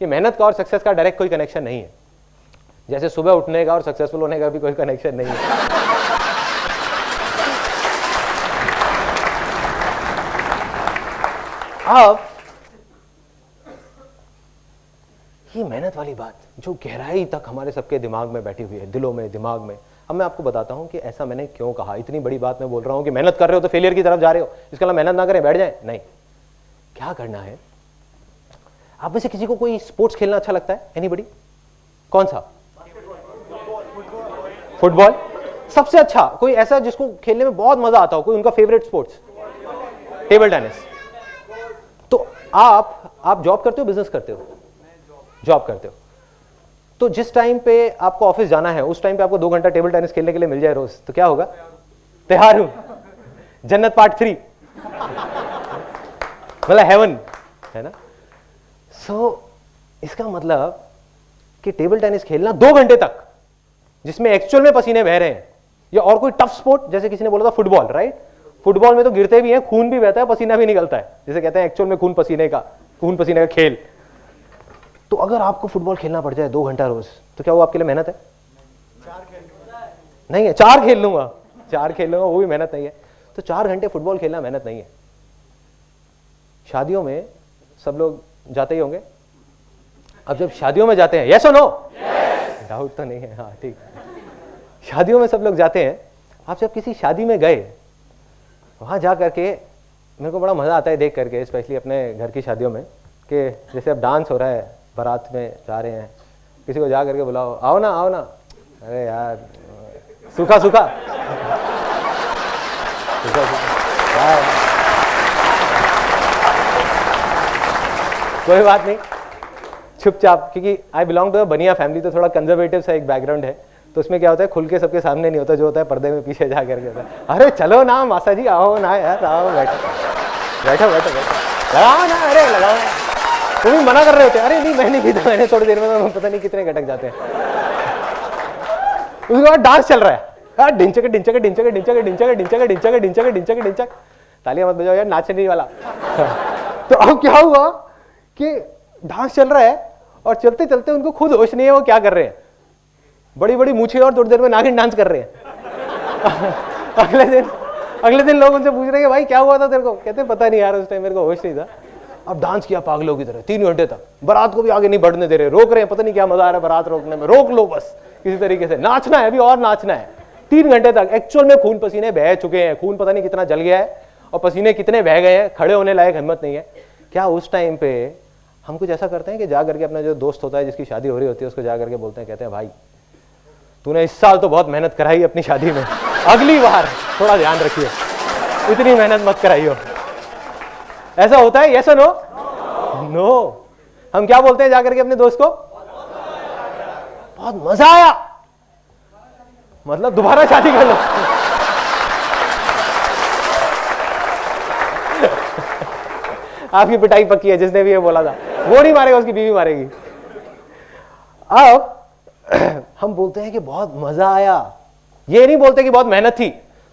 कि मेहनत का और सक्सेस का डायरेक्ट कोई कनेक्शन नहीं है। जैसे सुबह उठने का और सक्सेसफुल होने का भी कोई कनेक्शन नहीं है। अब ये मेहनत वाली बात जो गहराई तक हमारे सबके दिमाग में बैठी हुई है, दिलों में, दिमाग में। अब मैं आपको बताता हूं कि ऐसा मैंने क्यों कहा। इतनी बड़ी बात मैं बोल रहा हूं कि मेहनत कर रहे हो तो फेलियर की तरफ जा रहे हो, इसका मतलब मेहनत ना करें बैठ जाए, नहीं। क्या करना है? आप में से किसी को कोई स्पोर्ट्स खेलना अच्छा लगता है? एनीबॉडी? कौन सा? फुटबॉल। सबसे अच्छा कोई ऐसा जिसको खेलने में बहुत मजा आता हो, कोई उनका फेवरेट स्पोर्ट्स? Table tennis. तो आप जॉब करते हो, बिजनेस करते हो? जॉब करते हो। तो जिस टाइम पे आपको ऑफिस जाना है उस टाइम पे आपको 2 घंटा टेबल टेनिस खेलने के लिए मिल जाए रोज, तो क्या होगा? तैयार हूं, जन्नत पार्ट 3, मतलब हेवन, है ना। इसका मतलब कि टेबल टेनिस खेलना 2 घंटे तक, जिसमें एक्चुअल में पसीने बह रहे हैं, या और कोई टफ स्पोर्ट, जैसे किसी ने बोला था फुटबॉल, राइट? फुटबॉल में तो गिरते भी हैं, खून भी बहता है, पसीना भी निकलता है, जिसे कहते हैं एक्चुअल में खून पसीने का खेल। तो अगर आपको फुटबॉल खेलना पड़ जाए 2 घंटा रोज, तो क्या वो आपके लिए मेहनत है? नहीं है। 4 खेल लूंगा, वो भी मेहनत नहीं है। तो 4 घंटे फुटबॉल खेलना मेहनत नहीं है। शादियों में सब लोग जाते ही होंगे। अब जब शादियों में जाते हैं, यस और नो? डाउट तो नहीं है, हाँ ठीक। शादियों में सब लोग जाते हैं। आप जब किसी शादी में गए, वहां जा करके मेरे को बड़ा मजा आता है देख करके, स्पेशली अपने घर की शादियों में, कि जैसे अब डांस हो रहा है, बारात में जा रहे हैं, किसी को जा करके बुलाओ, आओ ना आओ ना, अरे यार सूखा सूखा कोई बात नहीं, चुपचाप, क्योंकि आई बिलोंग टू बनिया फैमिली, तो थोड़ा कंजर्वेटिव सा एक बैकग्राउंड है, तो उसमें क्या होता है, खुल के सबके सामने नहीं होता, जो होता है पर्दे में पीछे जा करके होता है, अरे चलो ना मासा जी, आओ ना यार, आओ बैठो बैठो बैठो बैठो, लगाओ ना, अरे लगाओ ना। तुम भी मना कर रहे होते, अरे नहीं मैं नहीं पीता, मैंने थोड़ी देर में पता नहीं कितने घटक जाते हैं। उसके बाद डांस चल रहा है, ढिंचक ढिंचक ढिंचक ढिंचक ढिंचक ढिंचक ढिंचक ढिंचक ढिंचक ढिंचक। तालियां मत बजाओ यार, नाचने नहीं वाला। तो अब क्या हुआ कि डांस चल रहा है और चलते चलते उनको खुद होश नहीं है वो क्या कर रहे हैं, बड़ी बड़ी मूछें और थोड़ी देर में नागिन डांस कर रहे हैं। अगले दिन लोग उनसे पूछ रहे हैं भाई क्या हुआ था तेरे को, कहते पता नहीं यार उस टाइम मेरे को होश नहीं था। अब डांस किया पागलों की तरह 3 घंटे तक, बारात को भी आगे नहीं बढ़ने दे रहे, रोक रहे हैं, पता नहीं क्या मजा आ रहा है बारात रोकने में, रोक लो बस किसी तरीके से, नाचना है अभी और नाचना है। 3 घंटे तक एक्चुअल में खून पसीने बह चुके हैं, खून पता नहीं कितना जल गया है और पसीने कितने बह गए हैं, खड़े होने लायक हिम्मत नहीं है। क्या उस टाइम पे हम कुछ ऐसा करते हैं कि जा करके अपना जो दोस्त होता है जिसकी शादी हो रही होती है उसको जा करके बोलते हैं, कहते हैं भाई तूने इस साल तो बहुत मेहनत कराई अपनी शादी में, अगली बार थोड़ा ध्यान रखिए, इतनी मेहनत मत कराइयो। ऐसा होता है? यस और नो? नो। हम क्या बोलते हैं जाकर के अपने दोस्त को, बहुत मजा आया, मतलब दोबारा शादी कर लो। आपकी पिटाई पक्की है, जिसने भी ये बोला था वो नहीं मारेगा, उसकी बीवी मारेगी। अब हम बोलते हैं कि बहुत मजा आया, ये नहीं बोलते कि बहुत मेहनत थी।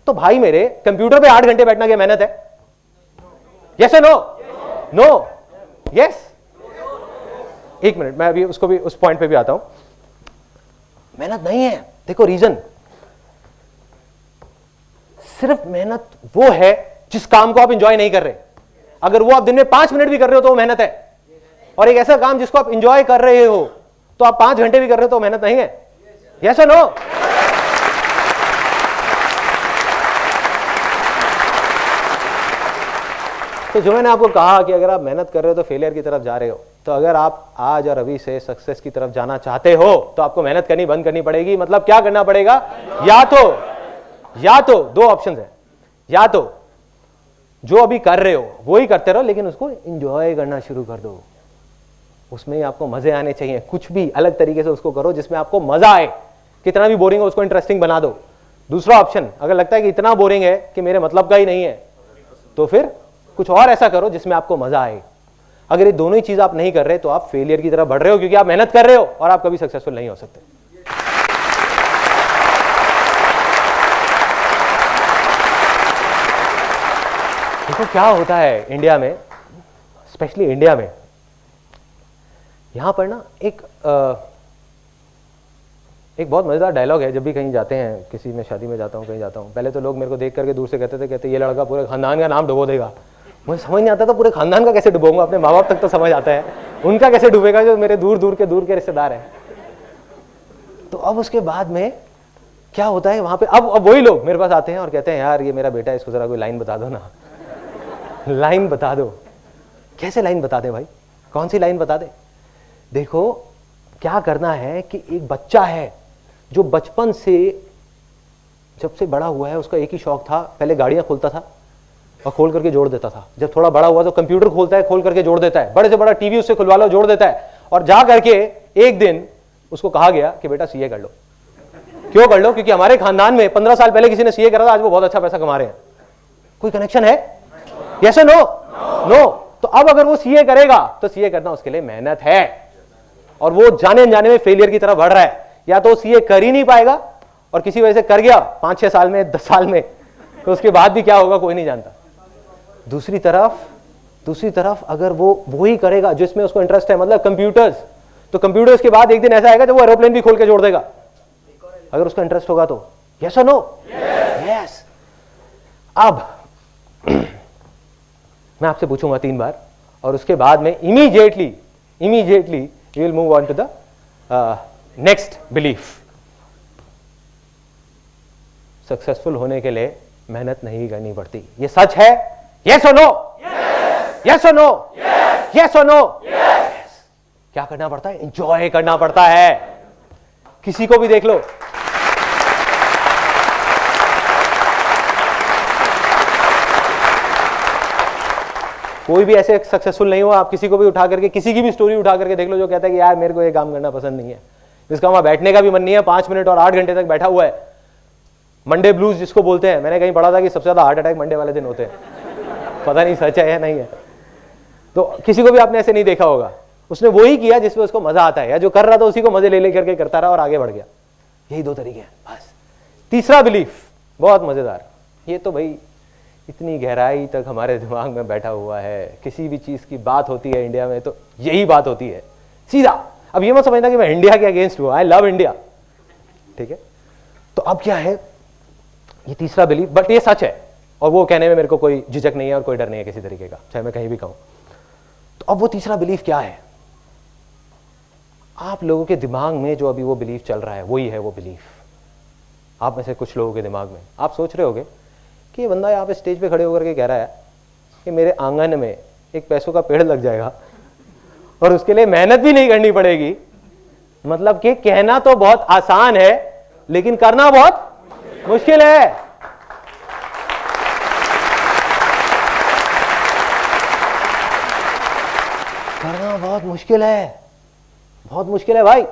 तो भाई मेरे कंप्यूटर पे 8 घंटे बैठना क्या मेहनत है? Yes no? नो? यस? एक मिनट, मैं अभी उसको भी उस पॉइंट पे भी आता हूं। मेहनत नहीं है, देखो रीजन, सिर्फ मेहनत वो है जिस काम को आप एंजॉय नहीं कर रहे। अगर वो आप दिन में 5 मिनट भी कर रहे हो तो वो मेहनत है, और एक ऐसा काम जिसको आप एंजॉय कर रहे हो तो आप 5 घंटे भी कर रहे हो तो मेहनत नहीं है। यस और नो? तो जो मैंने आपको कहा कि अगर आप मेहनत कर रहे हो तो फेलियर की तरफ जा रहे हो, तो अगर आप आज और अभी से सक्सेस की तरफ जाना चाहते हो तो आपको मेहनत करनी बंद करनी पड़ेगी। मतलब क्या करना पड़ेगा? या तो 2 ऑप्शन है, या तो जो अभी कर रहे हो वो ही करते रहो, लेकिन उसको एंजॉय करना शुरू कर दो, उसमें ही आपको मजे आने चाहिए। कुछ भी अलग तरीके से उसको करो जिसमें आपको मजा आए, कितना भी बोरिंग हो उसको इंटरेस्टिंग बना दो। दूसरा ऑप्शन, अगर लगता है कि इतना बोरिंग है कि मेरे मतलब का ही नहीं है, तो फिर कुछ और ऐसा करो जिसमें आपको मजा आए। अगर ये दोनों ही चीज आप नहीं कर रहे तो आप फेलियर की तरफ बढ़ रहे हो, क्योंकि आप मेहनत कर रहे हो और आप कभी सक्सेसफुल नहीं हो सकते। देखो क्या होता है इंडिया में, स्पेशली इंडिया में, यहां पर ना एक बहुत मजेदार डायलॉग है। जब भी कहीं जाते हैं, किसी में शादी में जाता हूं, कहीं जाता हूं, पहले तो लोग मेरे को देख करके दूर से कहते ये लड़का पूरे खानदान का नाम डुबो देगा। मुझे समझ नहीं आता था पूरे खानदान का कैसे डुबोऊंगा, अपने माँ बाप तक तो समझ आता है, उनका कैसे डूबेगा जो मेरे दूर के रिश्तेदार हैं। तो अब उसके बाद में क्या होता है वहां पे, अब वही लोग मेरे पास आते हैं और कहते हैं यार ये मेरा बेटा है, इसको जरा कोई लाइन बता दो ना, लाइन बता दो। कैसे लाइन बता दे भाई, कौन सी लाइन बता दे? देखो क्या करना है कि एक बच्चा है जो बचपन से जब से बड़ा हुआ है, उसका एक ही शौक था, पहले गाड़ियां खोलता था और खोल करके जोड़ देता था। जब थोड़ा बड़ा हुआ तो कंप्यूटर खोलता है, खोल करके जोड़ देता है, बड़े से बड़ा टीवी उससे खुलवा लो, जोड़ देता है। और जा करके एक दिन उसको कहा गया कि बेटा सीए कर लो। क्यों कर लो? क्योंकि हमारे खानदान में 15 साल पहले किसी ने सीए करा था, आज वो बहुत अच्छा पैसा कमा रहे हैं। कोई कनेक्शन है? यस और नो? नो। तो अब अगर वो सीए करेगा तो सीए करना उसके लिए मेहनत है, और वो जाने अनजाने में फेलियर की तरफ बढ़ रहा है। या तो सीए कर ही नहीं पाएगा, और किसी वजह से कर गया 5-6 साल में, 10 साल में, तो उसके बाद भी क्या होगा कोई नहीं जानता। दूसरी तरफ अगर वो ही करेगा जिसमें उसको इंटरेस्ट है, मतलब कंप्यूटर्स, तो कंप्यूटर्स के बाद एक दिन ऐसा आएगा जब वो एरोप्लेन भी खोल के जोड़ देगा, अगर उसका इंटरेस्ट होगा तो। यस और नो? यस। अब मैं आपसे पूछूंगा 3 बार, और उसके बाद में immediately you will move on to the next belief. Successful होने के लिए मेहनत नहीं करनी पड़ती, ये सच है? यस और नो? यस और नो? यस और नो? क्या करना पड़ता है? एंजॉय करना पड़ता है। किसी को भी देख लो, कोई भी ऐसे सक्सेसफुल नहीं हुआ, आप किसी को भी उठा करके, किसी की भी स्टोरी उठा करके देख लो जो कहता है कि यार मेरे को ये काम करना पसंद नहीं है, जिसका वहां बैठने का भी मन नहीं है, 5 मिनट और 8 घंटे तक बैठा हुआ है। मंडे ब्लूज जिसको बोलते हैं, मैंने कहीं पढ़ा था कि सबसे ज्यादा हार्ट अटैक मंडे वाले दिन होते हैं। पता नहीं सच है या नहीं है, तो किसी को भी आपने ऐसे नहीं देखा होगा। उसने वही किया जिसमें उसको मजा आता है, या जो कर रहा था उसी को मजे ले लेकर के करता रहा और आगे बढ़ गया। यही 2 तरीके हैं बस। तीसरा बिलीफ बहुत मजेदार, ये तो भाई इतनी गहराई तक हमारे दिमाग में बैठा हुआ है, किसी भी चीज की बात होती है इंडिया में तो यही बात होती है सीधा। अब ये मत समझना कि मैं इंडिया के अगेंस्ट हूं, आई लव इंडिया, ठीक है। तो अब क्या है, ये तीसरा बिलीफ, बट ये सच है और वो कहने में मेरे को कोई झिझक नहीं है और कोई डर नहीं है किसी तरीके का, चाहे मैं कहीं भी कहूं। तो अब वो तीसरा बिलीफ क्या है, आप लोगों के दिमाग में जो अभी वो बिलीफ चल रहा है वही है वो बिलीफ। आप में से कुछ लोगों के दिमाग में आप सोच रहे होगे कि ये बंदा यहाँ पे स्टेज पे खड़े होकर के कह रहा है कि मेरे आंगन में एक पैसों का पेड़ लग जाएगा और उसके लिए मेहनत भी नहीं करनी पड़ेगी। मतलब कि कहना तो बहुत आसान है लेकिन करना बहुत मुश्किल है। करना बहुत मुश्किल है, बहुत मुश्किल है भाई।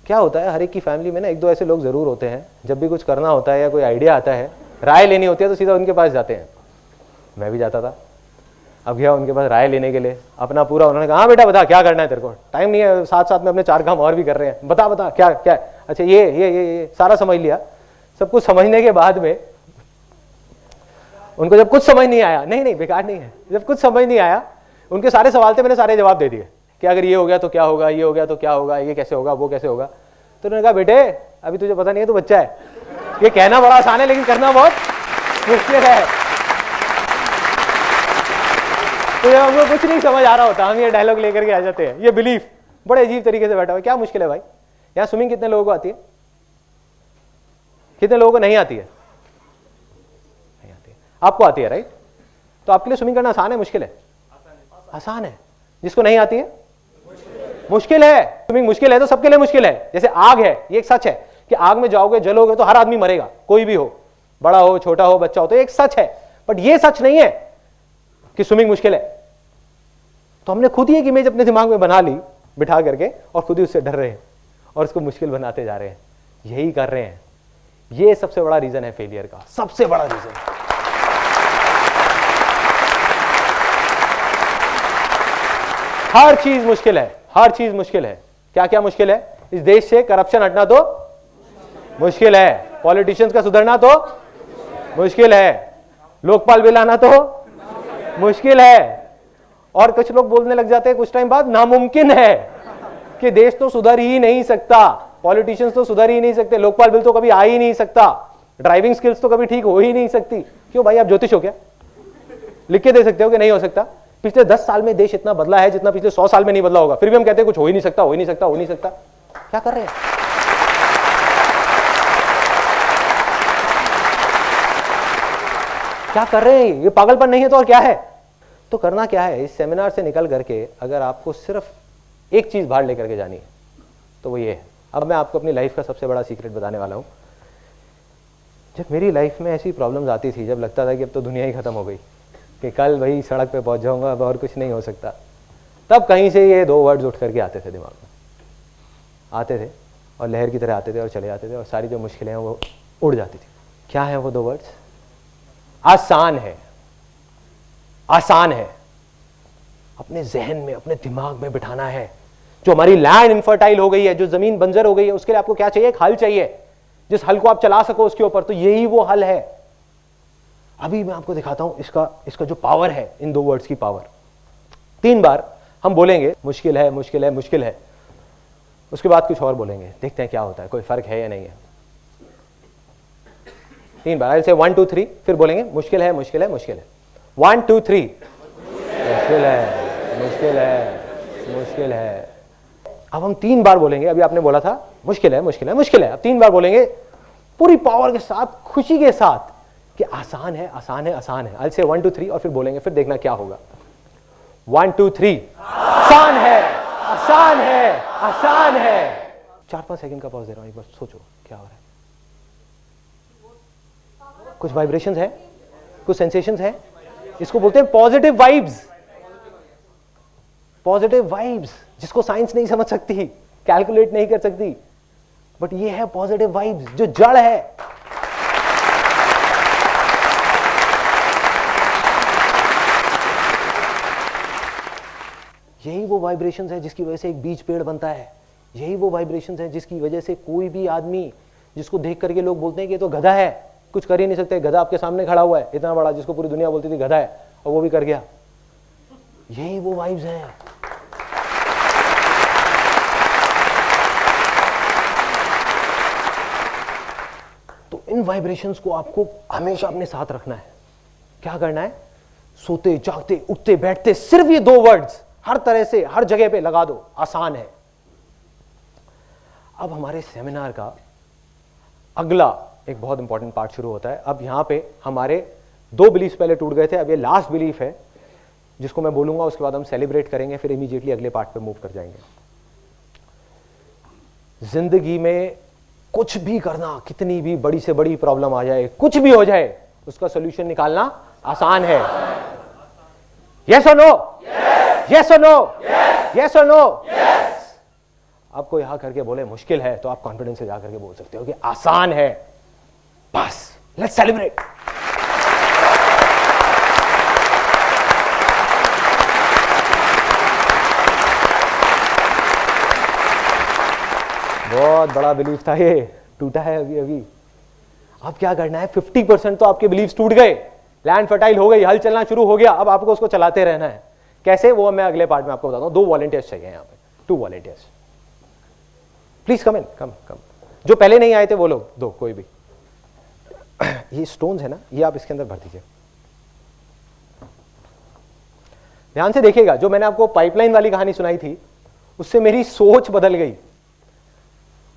क्या होता है, हर एक की फैमिली में ना 1-2 ऐसे लोग जरूर होते हैं, जब भी कुछ करना होता है या कोई आइडिया आता है, राय लेनी होती है तो सीधा उनके पास जाते हैं। मैं भी जाता था, अब गया उनके पास राय लेने के लिए, अपना पूरा, उन्होंने कहा हाँ बेटा बता क्या करना है, तेरे को टाइम नहीं है, साथ साथ में अपने 4 काम और भी कर रहे हैं, बता बता क्या क्या। अच्छा ये सारा समझ लिया। सब कुछ समझने के बाद में उनको जब कुछ समझ नहीं आया, नहीं बेकार नहीं है, जब कुछ समझ नहीं आया, उनके सारे सवाल थे, मैंने सारे जवाब दे दिए कि अगर ये हो गया तो क्या होगा, ये हो गया तो क्या होगा, ये कैसे होगा, वो कैसे होगा। तो उन्होंने कहा बेटे अभी तुझे पता नहीं है, तू बच्चा है, ये कहना बड़ा आसान है लेकिन करना बहुत मुश्किल है। तो जब हमको कुछ नहीं समझ आ रहा होता, हम ये डायलॉग लेकर के आ जाते हैं। ये बिलीफ बड़े अजीब तरीके से बैठा हुआ है। क्या मुश्किल है भाई, यहाँ स्विमिंग कितने लोगों को आती है, कितने लोगों को नहीं आती है? नहीं आती है। आपको आती है राइट? तो आपके लिए स्विमिंग करना आसान है मुश्किल है? आसान है। जिसको नहीं आती है मुश्किल है। स्विमिंग मुश्किल है तो सबके लिए मुश्किल है। जैसे आग है, ये एक सच है कि आग में जाओगे जलोगे तो हर आदमी मरेगा, कोई भी हो, बड़ा हो छोटा हो बच्चा हो, तो एक सच है। बट ये सच नहीं है कि स्विमिंग मुश्किल है। तो हमने खुद ही एक इमेज अपने दिमाग में बना ली बिठा करके और खुद ही उससे डर रहे हैं और उसको मुश्किल बनाते जा रहे हैं। यही कर रहे हैं। ये सबसे बड़ा रीजन है फेलियर का, सबसे बड़ा रीजन। हर चीज मुश्किल है, हर चीज मुश्किल है। क्या क्या मुश्किल है? इस देश से करप्शन हटना तो मुश्किल है, पॉलिटिशियंस का सुधरना तो मुश्किल है, लोकपाल बिल आना तो मुश्किल है। और कुछ लोग बोलने लग जाते हैं कुछ टाइम बाद नामुमकिन है कि देश तो सुधर ही नहीं सकता, पॉलिटिशियंस तो सुधर ही नहीं सकते, लोकपाल बिल तो कभी आ ही नहीं सकता, ड्राइविंग स्किल्स तो कभी ठीक हो ही नहीं सकती। क्यों भाई, आप ज्योतिष हो क्या? लिख के दे सकते हो कि नहीं हो सकता? पिछले 10 साल में देश इतना बदला है जितना पिछले 100 साल में नहीं बदला होगा, फिर भी हम कहते हैं कुछ हो ही नहीं सकता, हो ही नहीं सकता, हो नहीं सकता। क्या कर रहे हैं? क्या कर रहे हैं? ये पागलपन नहीं है तो और क्या है? तो करना क्या है, इस सेमिनार से निकल करके अगर आपको सिर्फ एक चीज बाहर लेकर के जानी है तो वो ये है। अब मैं आपको अपनी लाइफ का सबसे बड़ा सीक्रेट बताने वाला हूं। जब मेरी लाइफ में ऐसी प्रॉब्लम्स आती थी, जब लगता था कि अब तो दुनिया ही खत्म हो गई, कि कल वही सड़क पे पहुंच जाऊंगा, अब और कुछ नहीं हो सकता, तब कहीं से ये 2 वर्ड्स उठ करके आते थे दिमाग में, आते थे और लहर की तरह आते थे और चले जाते थे और सारी जो मुश्किलें हैं वो उड़ जाती थी। क्या है वो 2 वर्ड्स? आसान है। आसान है। अपने जहन में, अपने दिमाग में बिठाना है। जो हमारी लैंड इनफर्टाइल हो गई है, जो जमीन बंजर हो गई है, उसके लिए आपको क्या चाहिए? एक हल चाहिए, जिस हल को आप चला सको उसके ऊपर। तो यही वो हल है। अभी मैं आपको दिखाता हूं इसका जो पावर है, इन 2 वर्ड्स की पावर। 3 बार हम बोलेंगे मुश्किल है, मुश्किल है, मुश्किल है, उसके बाद कुछ और बोलेंगे, देखते हैं क्या होता है, कोई फर्क है या नहीं है। 3 बार से 1 2 3, फिर बोलेंगे मुश्किल है, मुश्किल है, मुश्किल है। 1 2 3, मुश्किल है, मुश्किल है, मुश्किल है। अब हम 3 बार बोलेंगे। अभी आपने बोला था मुश्किल है, मुश्किल है, मुश्किल है। अब 3 बार बोलेंगे पूरी पावर के साथ, खुशी के साथ कि आसान है, आसान है, आसान है। से 1 2 3 और फिर बोलेंगे, फिर देखना क्या होगा। 1 2 3, आसान है, आसान है, आसान है। 4-5 सेकंड का पॉज दे रहा हूं, एक बार सोचो क्या हो रहा है। कुछ वाइब्रेशंस है, कुछ सेंसेशंस है। इसको बोलते हैं पॉजिटिव वाइब्स। पॉजिटिव वाइब्स जिसको साइंस नहीं समझ सकती, कैलकुलेट नहीं कर सकती, बट ये है पॉजिटिव वाइब्स, जो जड़ है। यही वो वाइब्रेशंस है जिसकी वजह से एक बीज पेड़ बनता है। यही वो वाइब्रेशंस है जिसकी वजह से कोई भी आदमी जिसको देख करके लोग बोलते हैं कि ये तो गधा है, कुछ कर ही नहीं सकते। गधा आपके सामने खड़ा हुआ है इतना बड़ा, जिसको पूरी दुनिया बोलती थी गधा है, और वो भी कर गया। यही वो वाइब्स हैं। तो इन वाइब्रेशंस को आपको हमेशा अपने साथ रखना है। क्या करना है? सोते जागते उठते बैठते सिर्फ ये दो वर्ड्स हर तरह से हर जगह पे लगा दो, आसान है। अब हमारे सेमिनार का अगला एक बहुत इंपॉर्टेंट पार्ट शुरू होता है। अब यहां पे हमारे दो बिलीफ पहले टूट गए थे, अब ये लास्ट बिलीफ है जिसको मैं बोलूंगा, उसके बाद हम सेलिब्रेट करेंगे, फिर इमीडिएटली अगले पार्ट पे मूव कर जाएंगे। जिंदगी में कुछ भी करना, कितनी भी बड़ी से बड़ी प्रॉब्लम आ जाए, कुछ भी हो जाए, उसका सोल्यूशन निकालना आसान है। यस और नो? यस और नो? यस और नो? आपको यहां करके बोले मुश्किल है, तो आप कॉन्फिडेंस से जाकर के बोल सकते हो कि आसान है। बस लेट्स सेलिब्रेट। बहुत बड़ा बिलीफ था, ये टूटा है अभी अभी। अब क्या करना है? 50% तो आपके बिलीव्स टूट गए, लैंड फर्टाइल हो गई, हल चलना शुरू हो गया। अब आपको उसको चलाते रहना है। कैसे? वो मैं अगले पार्ट में आपको बताता हूं। 2 वॉलंटियर्स चाहिए यहां पे, 2 वॉलंटियर्स। प्लीज कम इन, कम। जो पहले नहीं आए थे वो लोग दो, कोई भी। ये स्टोन्स है ना, ये आप इसके अंदर भर दीजिए। ध्यान से देखिएगा, जो मैंने आपको पाइपलाइन वाली कहानी सुनाई थी, उससे मेरी सोच बदल गई।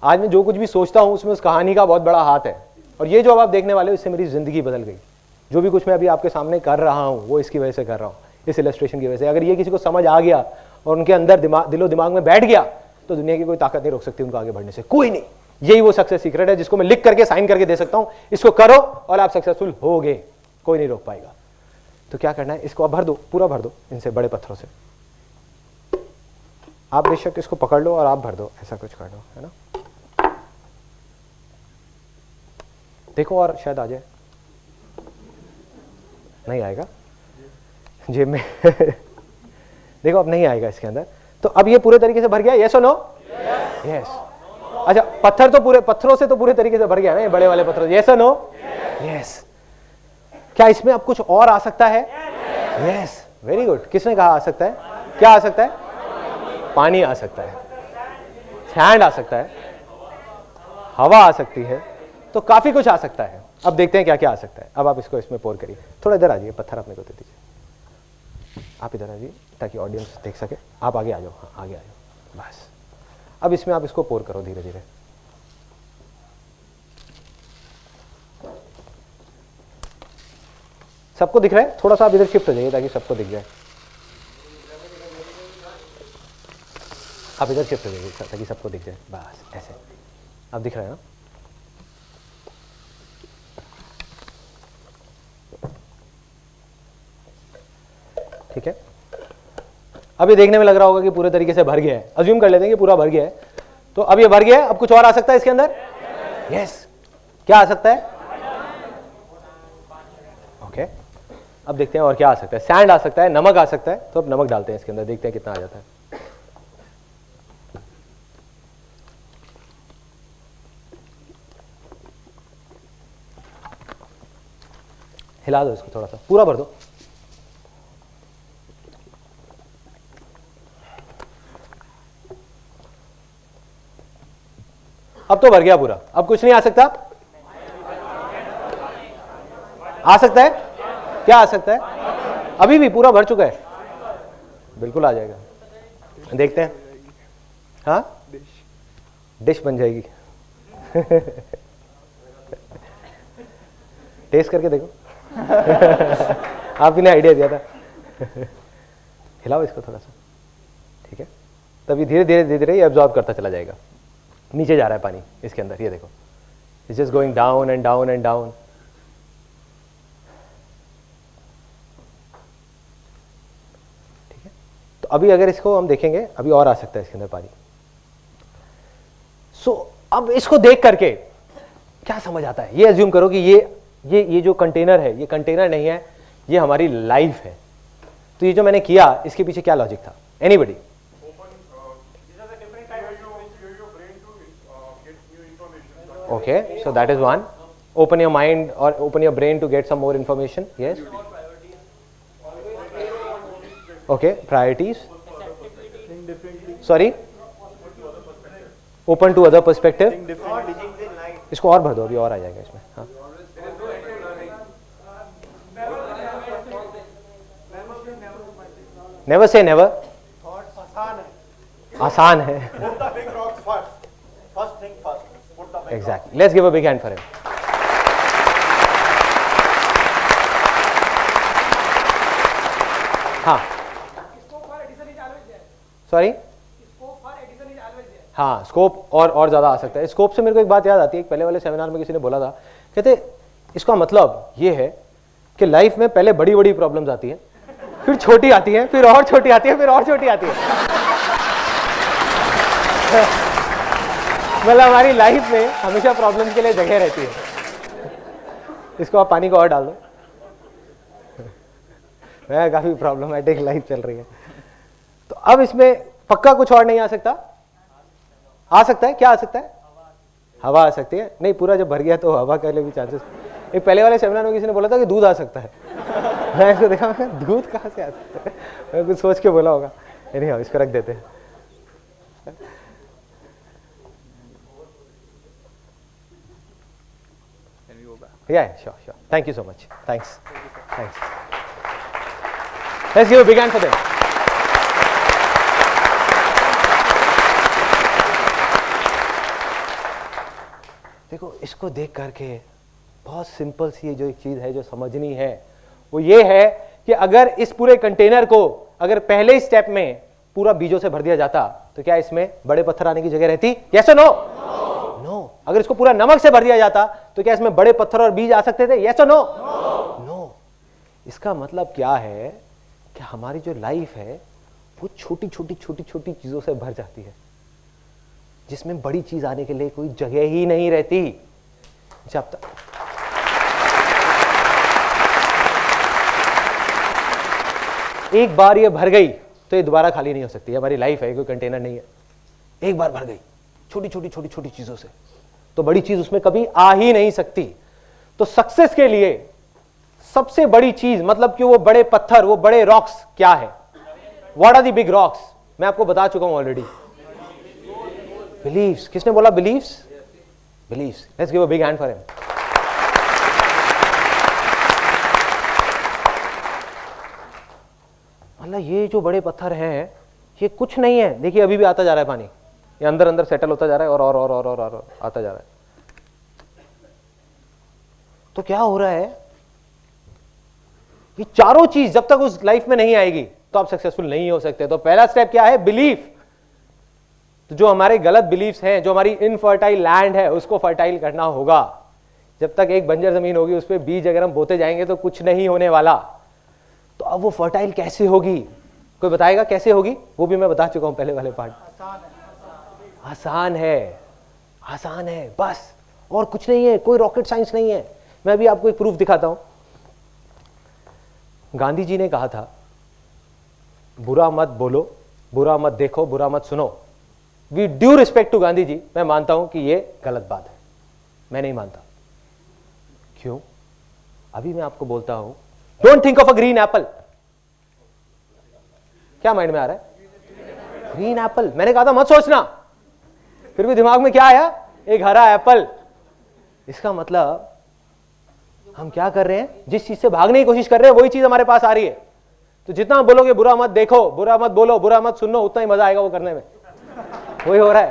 आज मैं जो कुछ भी सोचता हूं उसमें उस कहानी का बहुत बड़ा हाथ है। और ये जो अब आप देखने वाले हो, इससे मेरी जिंदगी बदल गई। जो भी कुछ मैं अभी आपके सामने कर रहा हूं वो इसकी वजह से कर रहा हूं, इस इलस्ट्रेशन की वजह से। अगर ये किसी को समझ आ गया और उनके अंदर दिलो दिमाग में बैठ गया, तो दुनिया की कोई ताकत नहीं रोक सकती उनको आगे बढ़ने से, कोई नहीं। यही वो सक्सेस सीक्रेट है जिसको मैं लिख करके साइन करके दे सकता हूं। इसको करो और आप सक्सेसफुल होगे, कोई नहीं रोक पाएगा। तो क्या करना है? इसको आप भर दो, पूरा भर दो इनसे, बड़े पत्थरों से। आप बेशक इसको पकड़ लो और आप भर दो, ऐसा कुछ कर दो, है ना। देखो और शायद आ जाए। नहीं आएगा जेब में। देखो अब नहीं आएगा इसके अंदर। तो अब ये पूरे तरीके से भर गया, यस और नो? यस। अच्छा, पत्थर तो पूरे, पत्थरों से तो पूरे तरीके से भर गया ना, ये बड़े वाले पत्थर, यस और नो? यस। क्या इसमें अब कुछ और आ सकता है? Yes, very good. किसने कहा आ सकता है? क्या आ सकता है? पानी आ सकता है, सैंड आ सकता है, हवा आ सकती है, तो काफी कुछ आ सकता है। अब देखते हैं क्या क्या आ सकता है। अब आप इसको इसमें पोर करिए। थोड़ा इधर आ जाइए, पत्थर अपने को दे दीजिए। आप इधर आ जाइए ताकि ऑडियंस देख सके। आप आगे आ जाओ, हाँ आगे आ जाओ, बस। अब इसमें आप इसको पोर करो धीरे धीरे। सबको दिख रहा है? थोड़ा सा आप इधर शिफ्ट हो जाइए ताकि सबको दिख जाए। आप इधर शिफ्ट हो जाइए ताकि सबको दिख जाए, बस ऐसे। अब दिख रहा है ना? ठीक है। अब ये देखने में लग रहा होगा कि पूरे तरीके से भर गया है। अज्यूम कर लेते हैं कि पूरा भर गया है। तो अब ये भर गया है। अब कुछ और आ सकता है इसके अंदर? यस। क्या आ सकता है? ओके। अब देखते हैं और क्या आ सकता है। सैंड आ सकता है, नमक आ सकता है। तो अब नमक डालते हैं इसके अंदर, देखते हैं कितना आ जाता है। हिला दो इसको, थोड़ा सा पूरा भर दो। अब तो भर गया पूरा, अब कुछ नहीं आ सकता? आ सकता है? क्या आ सकता है? अभी भी पूरा भर चुका है, बिल्कुल आ जाएगा। देखते हैं। हाँ, डिश बन जाएगी। टेस्ट करके देखो। आपने आइडिया दिया था। हिलाओ इसको थोड़ा सा, ठीक है। तभी धीरे धीरे धीरे धीरे ये एब्जॉर्ब करता चला जाएगा। नीचे जा रहा है पानी इसके अंदर, ये देखो, it's just going down and down and down. ठीक है। तो अभी अगर इसको हम देखेंगे, अभी और आ सकता है इसके अंदर पानी। सो अब इसको देख करके क्या समझ आता है? ये अज्यूम करो कि ये जो कंटेनर है, ये कंटेनर नहीं है, ये हमारी लाइफ है। तो ये जो मैंने किया, इसके पीछे क्या लॉजिक था? Anybody? Okay, so that is one. Open your mind or open your brain to get some more information. Yes. Okay, priorities. Sorry. Open to other perspective. इसको और भर दो, अभी और आ जाएगा इसमें. हाँ. Never say never. आसान है. Exactly. Let's give a big hand for him. हाँ. Sorry? हाँ, स्कोप और ज्यादा आ सकता है। स्कोप से मेरे को एक बात याद आती है, पहले वाले सेमिनार में किसी ने बोला था, कहते इसका मतलब ये है कि लाइफ में पहले बड़ी बड़ी प्रॉब्लम्स आती है, फिर छोटी आती है, फिर और छोटी आती है, फिर और छोटी आती है। मतलब हमारी लाइफ में हमेशा प्रॉब्लम के लिए जगह रहती है। इसको आप पानी को और डाल दो। मैं काफी प्रॉब्लमेटिक लाइफ चल रही है। तो अब इसमें पक्का कुछ और नहीं आ सकता? आ सकता है। क्या आ सकता है? हवा आ सकती है। नहीं, पूरा जब भर गया तो हवा के लिए भी चांसेस। एक पहले वाले सेमिनार में किसी ने बोला था कि दूध आ सकता है। मैं इसको देखा, दूध कहाँ से आ सकता है? मैं कुछ सोच के बोला होगा। नहीं, इसको रख देते हैं। Yeah, sure. Thank you so much. Thanks. Let's give a big hand for them. देखो, इसको देख करके बहुत सिंपल सी जो एक चीज है जो समझनी है, वो ये है कि अगर इस पूरे कंटेनर को अगर पहले ही स्टेप में पूरा बीजों से भर दिया जाता तो क्या इसमें बड़े पत्थर आने की जगह रहती? यस और नो? नो। अगर इसको पूरा नमक से भर दिया जाता तो क्या इसमें बड़े पत्थर और बीज आ सकते थे? यस और नो? नो। इसका मतलब क्या है कि हमारी जो लाइफ है वो छोटी छोटी चीजों से भर जाती है, जिसमें बड़ी चीज आने के लिए कोई जगह ही नहीं रहती। जब तक एक बार ये भर गई तो ये दोबारा खाली नहीं हो सकती। हमारी लाइफ है, कोई कंटेनर नहीं है। एक बार भर गई छोटी छोटी चीजों से, तो बड़ी चीज उसमें कभी आ ही नहीं सकती। तो सक्सेस के लिए सबसे बड़ी चीज, मतलब कि वो बड़े पत्थर, वो बड़े रॉक्स क्या है? What are the big rocks? मैं आपको बता चुका हूं ऑलरेडी। बिलीव्स। किसने बोला believes? Believes. Let's give a big hand for him. मतलब ये जो बड़े पत्थर हैं ये कुछ नहीं है। देखिए अभी भी आता जा रहा है पानी, ये अंदर अंदर सेटल होता जा रहा है और आता जा रहा है। तो क्या हो रहा है? ये चारों चीज जब तक उस लाइफ में नहीं आएगी तो आप सक्सेसफुल नहीं हो सकते। तो पहला स्टेप क्या है? बिलीफ। तो जो हमारे गलत बिलीफ्स हैं, जो हमारी इनफर्टाइल लैंड है, उसको फर्टाइल करना होगा। जब तक एक बंजर जमीन होगी उस पर बीज अगर हम बोते जाएंगे तो कुछ नहीं होने वाला। तो अब वो फर्टाइल कैसे होगी? कोई बताएगा कैसे होगी? वो भी मैं बता चुका हूं पहले वाले पार्ट। आसान है, आसान है बस, और कुछ नहीं है, कोई रॉकेट साइंस नहीं है। मैं अभी आपको एक प्रूफ दिखाता हूं। गांधी जी ने कहा था, बुरा मत बोलो, बुरा मत देखो, बुरा मत सुनो। We due respect to Gandhi ji, मैं मानता हूं कि यह गलत बात है। मैं नहीं मानता। क्यों? अभी मैं आपको बोलता हूं, don't think of a green Apple. क्या माइंड में आ रहा है? Green Apple. मैंने कहा था मत सोचना, फिर भी दिमाग में क्या आया? एक हरा एप्पल। इसका मतलब हम क्या कर रहे हैं? जिस चीज से भागने की कोशिश कर रहे हैं वही चीज हमारे पास आ रही है। तो जितना बोलोगे बुरा मत देखो, बुरा मत बोलो, बुरा मत सुनो, उतना ही मजा आएगा वो करने में। वही हो रहा है।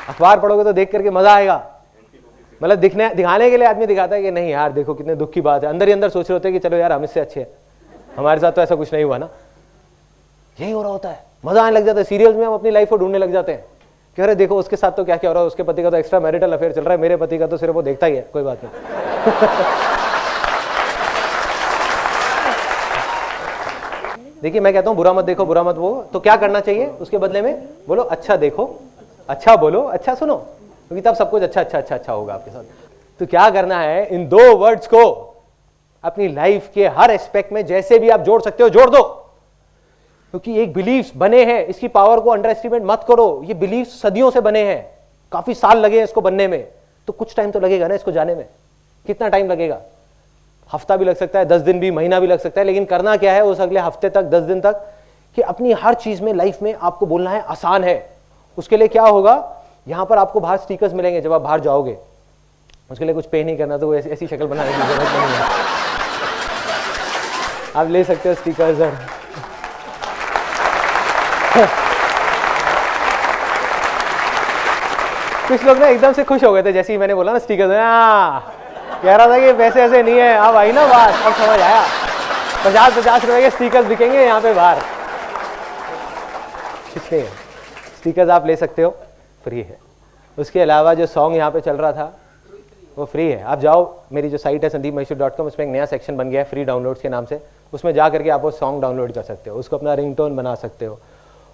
अखबार पढ़ोगे तो देख करके मजा आएगा। मतलब दिखाने के लिए आदमी दिखाता है कि नहीं यार देखो कितने दुख की बात है, अंदर ही अंदर सोच रहे होते हैं कि चलो यार हम इससे अच्छे हैं, हमारे साथ तो ऐसा कुछ नहीं हुआ ना। यही हो रहा होता है, मजा आने लग जाता है। सीरियल्स में हम अपनी लाइफ को ढूंढने लग जाते हैं कि अरे देखो उसके साथ तो क्या क्या हो रहा है, उसके पति का तो एक्स्ट्रा मैरिटल अफेयर चल रहा है, मेरे पति का तो सिर्फ वो देखता ही है, कोई बात नहीं। देखिए मैं कहता हूं बुरा मत देखो, बुरा मत वो, तो क्या करना चाहिए उसके बदले में? बोलो अच्छा देखो, अच्छा बोलो, अच्छा सुनो, क्योंकि तब सब कुछ अच्छा अच्छा अच्छा अच्छा होगा आपके साथ। तो क्या करना है, इन 2 वर्ड्स को अपनी लाइफ के हर एस्पेक्ट में जैसे भी आप जोड़ सकते हो जोड़ दो, क्योंकि एक बिलीफ बने हैं, इसकी पावर को अंडर एस्टिमेट मत करो। ये बिलीफ सदियों से बने हैं, काफी साल लगे हैं इसको बनने में, तो कुछ टाइम तो लगेगा ना इसको जाने में। कितना टाइम लगेगा? हफ्ता भी लग सकता है, 10 दिन भी, महीना भी लग सकता है, लेकिन करना क्या है उस अगले हफ्ते तक, 10 दिन तक, कि अपनी हर चीज में लाइफ में आपको बोलना है आसान है। उसके लिए क्या होगा, यहां पर आपको बाहर स्टिकर्स मिलेंगे जब आप बाहर जाओगे, उसके लिए कुछ पे नहीं करना, तो ऐसी शक्ल बनाने की जरूरत नहीं है, आप ले सकते हो स्टिकर्स। और कुछ लोग ना एकदम से खुश हो गए थे जैसे ही मैंने बोला ना स्टिकर्स, कह रहा था कि पैसे ऐसे नहीं है। अब आई ना बात, अब समझ आया, 50-50 रुपए के स्टिकर्स बिकेंगे यहाँ पे बाहर। कितने स्टिकर्स आप ले सकते हो, फ्री है। उसके अलावा जो सॉन्ग यहाँ पे चल रहा था वो फ्री है। आप जाओ, मेरी जो साइट है sandeepmaheshwari.com, उसमें एक नया सेक्शन बन गया है फ्री डाउनलोड्स के नाम से, उसमें जा करके आप वो सॉन्ग डाउनलोड कर सकते हो, उसको अपना रिंगटोन बना सकते हो,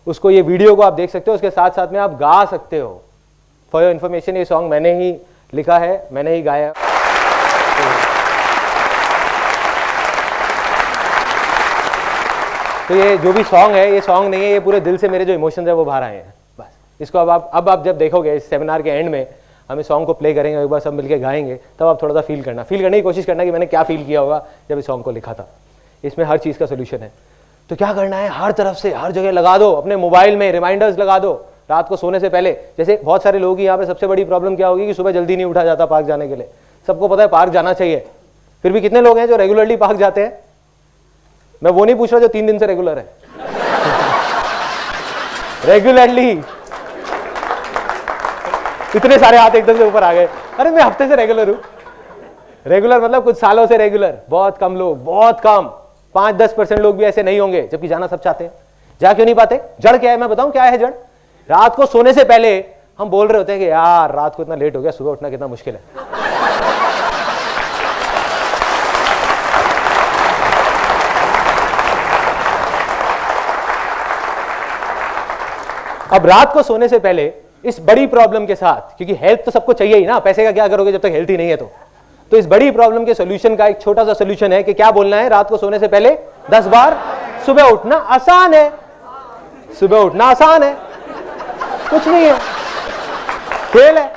उसको, ये वीडियो को आप देख सकते हो, उसके साथ साथ में आप गा सकते हो। फॉर योर इन्फॉर्मेशन, ये सॉन्ग मैंने ही लिखा है, मैंने ही गाया। तो ये जो भी सॉन्ग है, ये सॉन्ग नहीं है, ये पूरे दिल से मेरे जो इमोशंस है वो बाहर आए हैं बस। इसको अब आप जब देखोगे इस सेमिनार के एंड में, हम इस सॉन्ग को प्ले करेंगे, एक बार सब मिलके गाएंगे, तब आप थोड़ा सा फील करने की कोशिश करना कि मैंने क्या फील किया होगा जब इस सॉन्ग को लिखा था। इसमें हर चीज़ का सोल्यूशन है। तो क्या करना है, हर तरफ से हर जगह लगा दो, अपने मोबाइल में रिमाइंडर्स लगा दो रात को सोने से पहले। जैसे बहुत सारे लोग यहाँ पे सबसे बड़ी प्रॉब्लम क्या होगी कि सुबह जल्दी नहीं उठा जाता पार्क जाने के लिए। सबको पता है पार्क जाना चाहिए, फिर भी कितने लोग हैं जो रेगुलरली पार्क जाते हैं? मैं वो नहीं पूछ रहा जो 3 दिन से रेगुलर है, रेगुलरली। इतने सारे हाथ एकदम से ऊपर आ गए, अरे मैं हफ्ते से रेगुलर हूं। रेगुलर मतलब कुछ सालों से रेगुलर, बहुत कम लोग, बहुत कम, 5-10% लोग भी ऐसे नहीं होंगे, जबकि जाना सब चाहते हैं। जा क्यों नहीं पाते? जड़ क्या है, मैं बताऊं क्या है जड़? रात को सोने से पहले हम बोल रहे होते हैं कि यार रात को इतना लेट हो गया, सुबह उठना कितना मुश्किल है। अब रात को सोने से पहले इस बड़ी प्रॉब्लम के साथ, क्योंकि हेल्थ तो सबको चाहिए ही ना, पैसे का क्या करोगे जब तक हेल्थ ही नहीं है। तो इस बड़ी प्रॉब्लम के सॉल्यूशन का एक छोटा सा सॉल्यूशन है कि क्या बोलना है, रात को सोने से पहले 10 बार सुबह उठना आसान है। सुबह उठना आसान है, कुछ नहीं है, खेल है।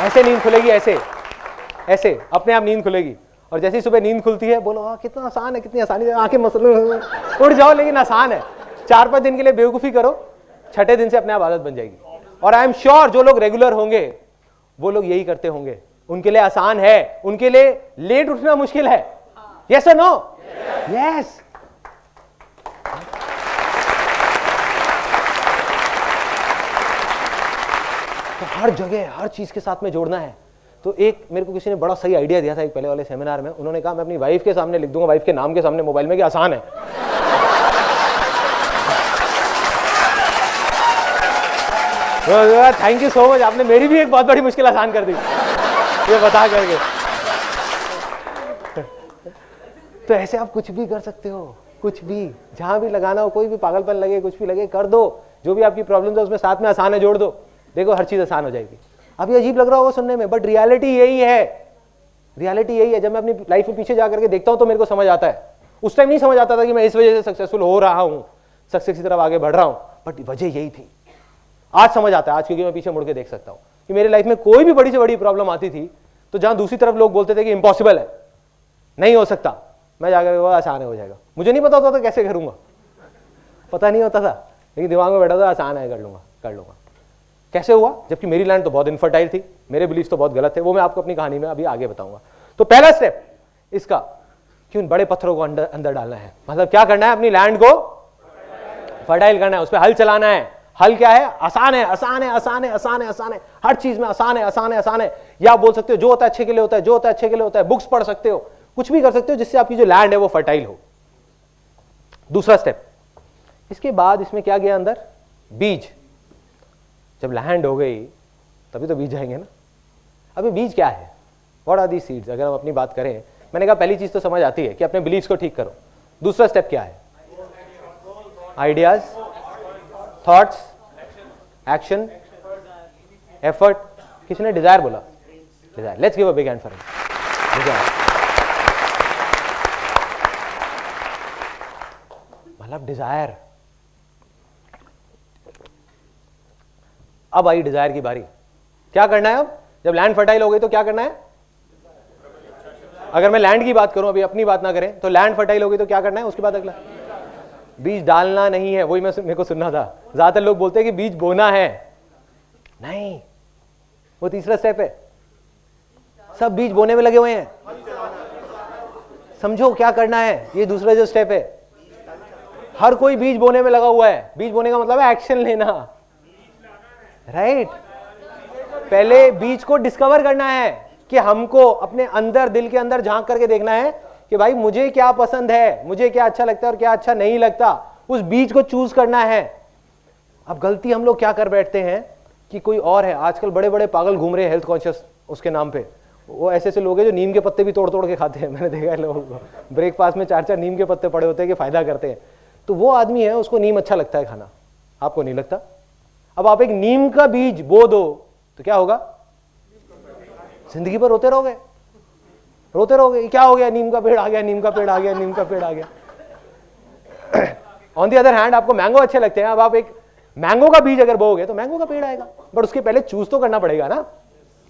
ऐसे नींद खुलेगी, ऐसे ऐसे अपने आप नींद खुलेगी। और जैसे ही सुबह नींद खुलती है, बोलो हाँ कितना आसान है, कितनी आसानी से आंखें मसल उठ जाओ, लेकिन आसान है। 4-5 दिन के लिए बेवकूफी करो, 6ठे दिन से अपने आप आदत बन जाएगी। और आई एम श्योर जो लोग रेगुलर होंगे वो लोग यही करते होंगे, उनके लिए आसान है, उनके लिए लेट उठना मुश्किल है। यस और नो? यस। तो हर जगह हर चीज के साथ में जोड़ना है। तो एक मेरे को किसी ने बड़ा सही आइडिया दिया था एक पहले वाले सेमिनार में, उन्होंने कहा मैं अपनी वाइफ के सामने लिख दूंगा, वाइफ के नाम के सामने मोबाइल में, कि आसान है। थैंक यू सो मच, आपने मेरी भी एक बहुत बड़ी मुश्किल आसान कर दी ये बता करके। तो ऐसे आप कुछ भी कर सकते हो, कुछ भी, जहां भी लगाना हो, कोई भी पागलपन लगे, कुछ भी लगे, कर दो। जो भी आपकी प्रॉब्लम है उसमें साथ में आसान है जोड़ दो, देखो हर चीज आसान हो जाएगी। अभी अजीब लग रहा होगा सुनने में, बट रियलिटी यही है। रियलिटी यही है। जब मैं अपनी लाइफ में पीछे जाकर के देखता हूं तो मेरे को समझ आता है। उस टाइम नहीं समझ आता था कि मैं इस वजह से सक्सेसफुल हो रहा हूं, सक्सेस की तरफ आगे बढ़ रहा हूं, बट वजह यही थी। आज समझ आता है, आज क्योंकि मैं पीछे मुड़ के देख सकता हूं कि मेरी लाइफ में कोई भी बड़ी से बड़ी प्रॉब्लम आती थी तो जहां दूसरी तरफ लोग बोलते थे कि इम्पॉसिबल है, नहीं हो सकता, मैं जाकर वो आसान हो जाएगा। मुझे नहीं पता होता था कैसे करूंगा, पता नहीं होता था, लेकिन दिमाग में बैठा था आसान है, कर लूंगा कर लूंगा। कैसे हुआ? जबकि मेरी लैंड तो बहुत इनफर्टाइल थी, मेरे बिलीफ तो बहुत गलत थे, वो मैं आपको अपनी कहानी में अभी आगे बताऊंगा। तो पहला स्टेप इसका कि उन बड़े पत्थरों को अंदर डालना है। मतलब क्या करना है, अपनी लैंड को फर्टाइल करना है, उस पर हल चलाना है। हल क्या है? आसान है, आसान है, आसान है, आसान है, आसान है, हर चीज में आसान है, आसान है, आसान है। या आप बोल सकते हो जो होता है अच्छे के लिए होता है, जो होता है अच्छे के लिए होता है। बुक्स पढ़ सकते हो, कुछ भी कर सकते हो जिससे आपकी जो लैंड है वो फर्टाइल हो। दूसरा स्टेप, इसके बाद इसमें क्या गया अंदर? बीज। जब लैंड हो गई तभी तो बीज जाएंगे ना। अभी बीज क्या है? What are the seeds? अगर हम अपनी बात करें, मैंने कहा पहली चीज तो समझ आती है कि अपने बिलीव्स को ठीक करो। दूसरा स्टेप क्या है? Ideas, thoughts, action, effort. किसने डिजायर बोला? Desire. Let's give a big hand for him. Desire मतलब डिजायर। अब आई डिजायर की बारी। क्या करना है अब? जब लैंड फर्टाइल हो गई तो क्या करना है? अगर मैं लैंड की बात करूं, अभी अपनी बात ना करें, तो लैंड फर्टाइल हो गई तो क्या करना है? उसके बाद अगला बीज डालना नहीं है। वही मेरे को सुनना था। ज्यादातर लोग बोलते हैं कि बीज बोना है, नहीं, वो तीसरा स्टेप है। सब बीज बोने में लगे हुए हैं। समझो क्या करना है। ये दूसरा जो स्टेप है, हर कोई बीज बोने में लगा हुआ है। बीज बोने का मतलब है एक्शन लेना, राइट? पहले बीज को डिस्कवर करना है कि हमको अपने अंदर, दिल के अंदर झांक करके देखना है कि भाई मुझे क्या पसंद है, मुझे क्या अच्छा लगता है और क्या अच्छा नहीं लगता। उस बीज को चूज करना है। अब गलती हम लोग क्या कर बैठते हैं कि कोई और है। आजकल बड़े बड़े पागल घूम रहे हैं हेल्थ कॉन्शियस उसके नाम पे। वो ऐसे ऐसे लोग हैं जो नीम के पत्ते भी तोड़ तोड़ के खाते हैं। मैंने देखा है लोगों को ब्रेकफास्ट में 4-4 नीम के पत्ते पड़े होते हैं कि फायदा करते हैं। तो वो आदमी है, उसको नीम अच्छा लगता है खाना, आपको नहीं लगता। अब आप एक नीम का बीज बो दो तो क्या होगा? जिंदगी भर रोते रहोगे, रोते रहोगे। क्या हो गया? नीम का पेड़ आ गया, नीम का पेड़ आ गया, नीम का पेड़ आ गया। ऑन दी अदर हैंड, आपको मैंगो अच्छे लगते हैं। अब आप एक मैंगो का बीज अगर बोओगे तो मैंगो का पेड़ आएगा। बट उसके पहले चूज तो करना पड़ेगा ना,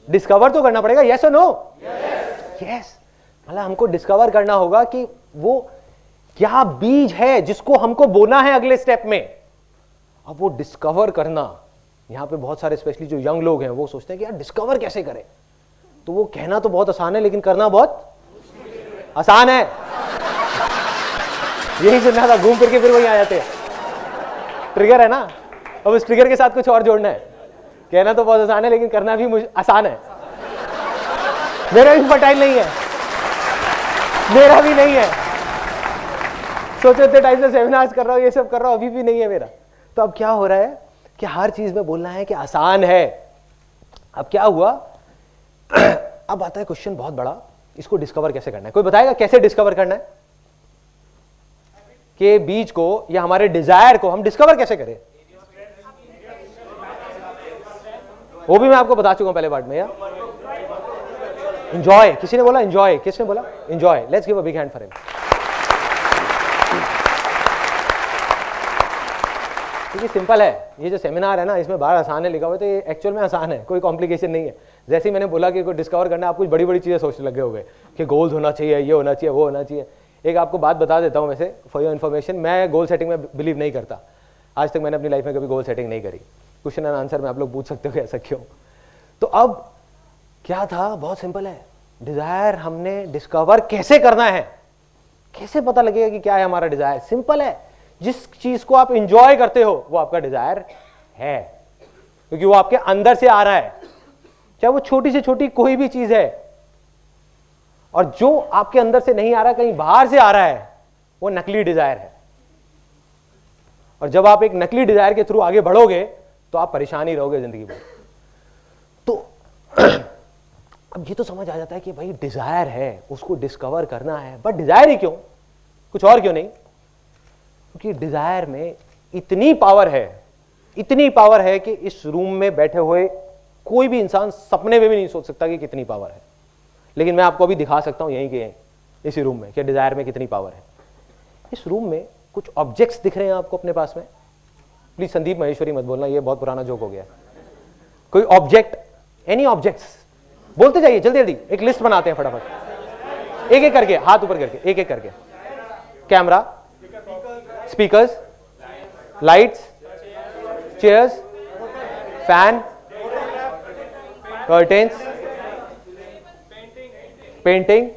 डिस्कवर तो करना पड़ेगा। यस और नो? यस। मतलब हमको डिस्कवर करना होगा कि वो क्या बीज है जिसको हमको बोना है अगले स्टेप में। अब वो डिस्कवर करना, यहां पे बहुत सारे स्पेशली जो यंग लोग हैं वो सोचते हैं कि यार डिस्कवर कैसे करें। तो वो कहना तो बहुत आसान है लेकिन करना बहुत आसान है। यही सुनना था, घूम फिर के फिर वही आ जाते हैं। ट्रिगर है ना, अब उस ट्रिगर के साथ कुछ और जोड़ना है। कहना तो बहुत आसान है लेकिन करना भी आसान है। मेरा भी फर्टाइल नहीं है, मेरा भी नहीं है। सोचो इतने टाइम से सेमिनार्स कर रहा हूं, ये सब कर रहा हूं, अभी भी नहीं है मेरा। तो अब क्या हो रहा है कि हर चीज में बोलना है कि आसान है। अब क्या हुआ? अब आता है क्वेश्चन बहुत बड़ा, इसको डिस्कवर कैसे करना है? कोई बताएगा कैसे डिस्कवर करना है कि बीज को या हमारे डिजायर को हम डिस्कवर कैसे करें? वो भी मैं आपको बता चुका हूं पहले पार्ट में। यार एंजॉय, किसी ने बोला एंजॉय? किसने बोला enjoy? Let's give a big hand for him. क्योंकि सिंपल है, ये जो सेमिनार है ना, इसमें बाहर आसान है लिखा हुआ है, तो ये एक्चुअल में आसान है, कोई कॉम्प्लिकेशन नहीं है। जैसे ही मैंने बोला कि कोई डिस्कवर करना है, आप कुछ बड़ी बड़ी चीजें सोचने लगे हो गए कि गोल्स होना चाहिए, ये होना चाहिए, वो होना चाहिए। एक आपको बात बता देता हूं वैसे फॉर योर इन्फॉर्मेशन, मैं गोल सेटिंग में बिलीव नहीं करता। आज तक मैंने अपनी लाइफ में कभी गोल सेटिंग नहीं करी। क्वेश्चन एंड आंसर में आप लोग पूछ सकते हो ऐसा क्यों। तो अब क्या था, बहुत सिंपल है। डिजायर हमने डिस्कवर कैसे करना है, कैसे पता लगेगा कि क्या है हमारा डिजायर? सिंपल है, जिस चीज को आप इंजॉय करते हो वो आपका डिजायर है, क्योंकि वो आपके अंदर से आ रहा है। चाहे वो छोटी से छोटी कोई भी चीज है, और जो आपके अंदर से नहीं आ रहा, कहीं बाहर से आ रहा है, वो नकली डिजायर है। और जब आप एक नकली डिजायर के थ्रू आगे बढ़ोगे तो आप परेशान ही रहोगे जिंदगी भर। तो अब ये तो समझ आ जाता है कि भाई डिजायर है, उसको डिस्कवर करना है। बट डिजायर ही क्यों, कुछ और क्यों नहीं? क्योंकि डिजायर में इतनी पावर है, इतनी पावर है कि इस रूम में बैठे हुए कोई भी इंसान सपने में भी नहीं सोच सकता कि कितनी पावर है। लेकिन मैं आपको अभी दिखा सकता हूं यहीं के इसी रूम में कि डिजायर में कितनी पावर है। इस रूम में कुछ ऑब्जेक्ट्स दिख रहे हैं आपको अपने पास में। प्लीज संदीप महेश्वरी मत बोलना, ये बहुत पुराना जोक हो गया। कोई ऑब्जेक्ट, एनी ऑब्जेक्ट्स, बोलते जाइए जल्दी जल्दी, एक लिस्ट बनाते हैं फटाफट, एक एक करके, हाथ ऊपर करके, एक एक करके। Camera, speakers, lights, chairs, fan, curtains, painting,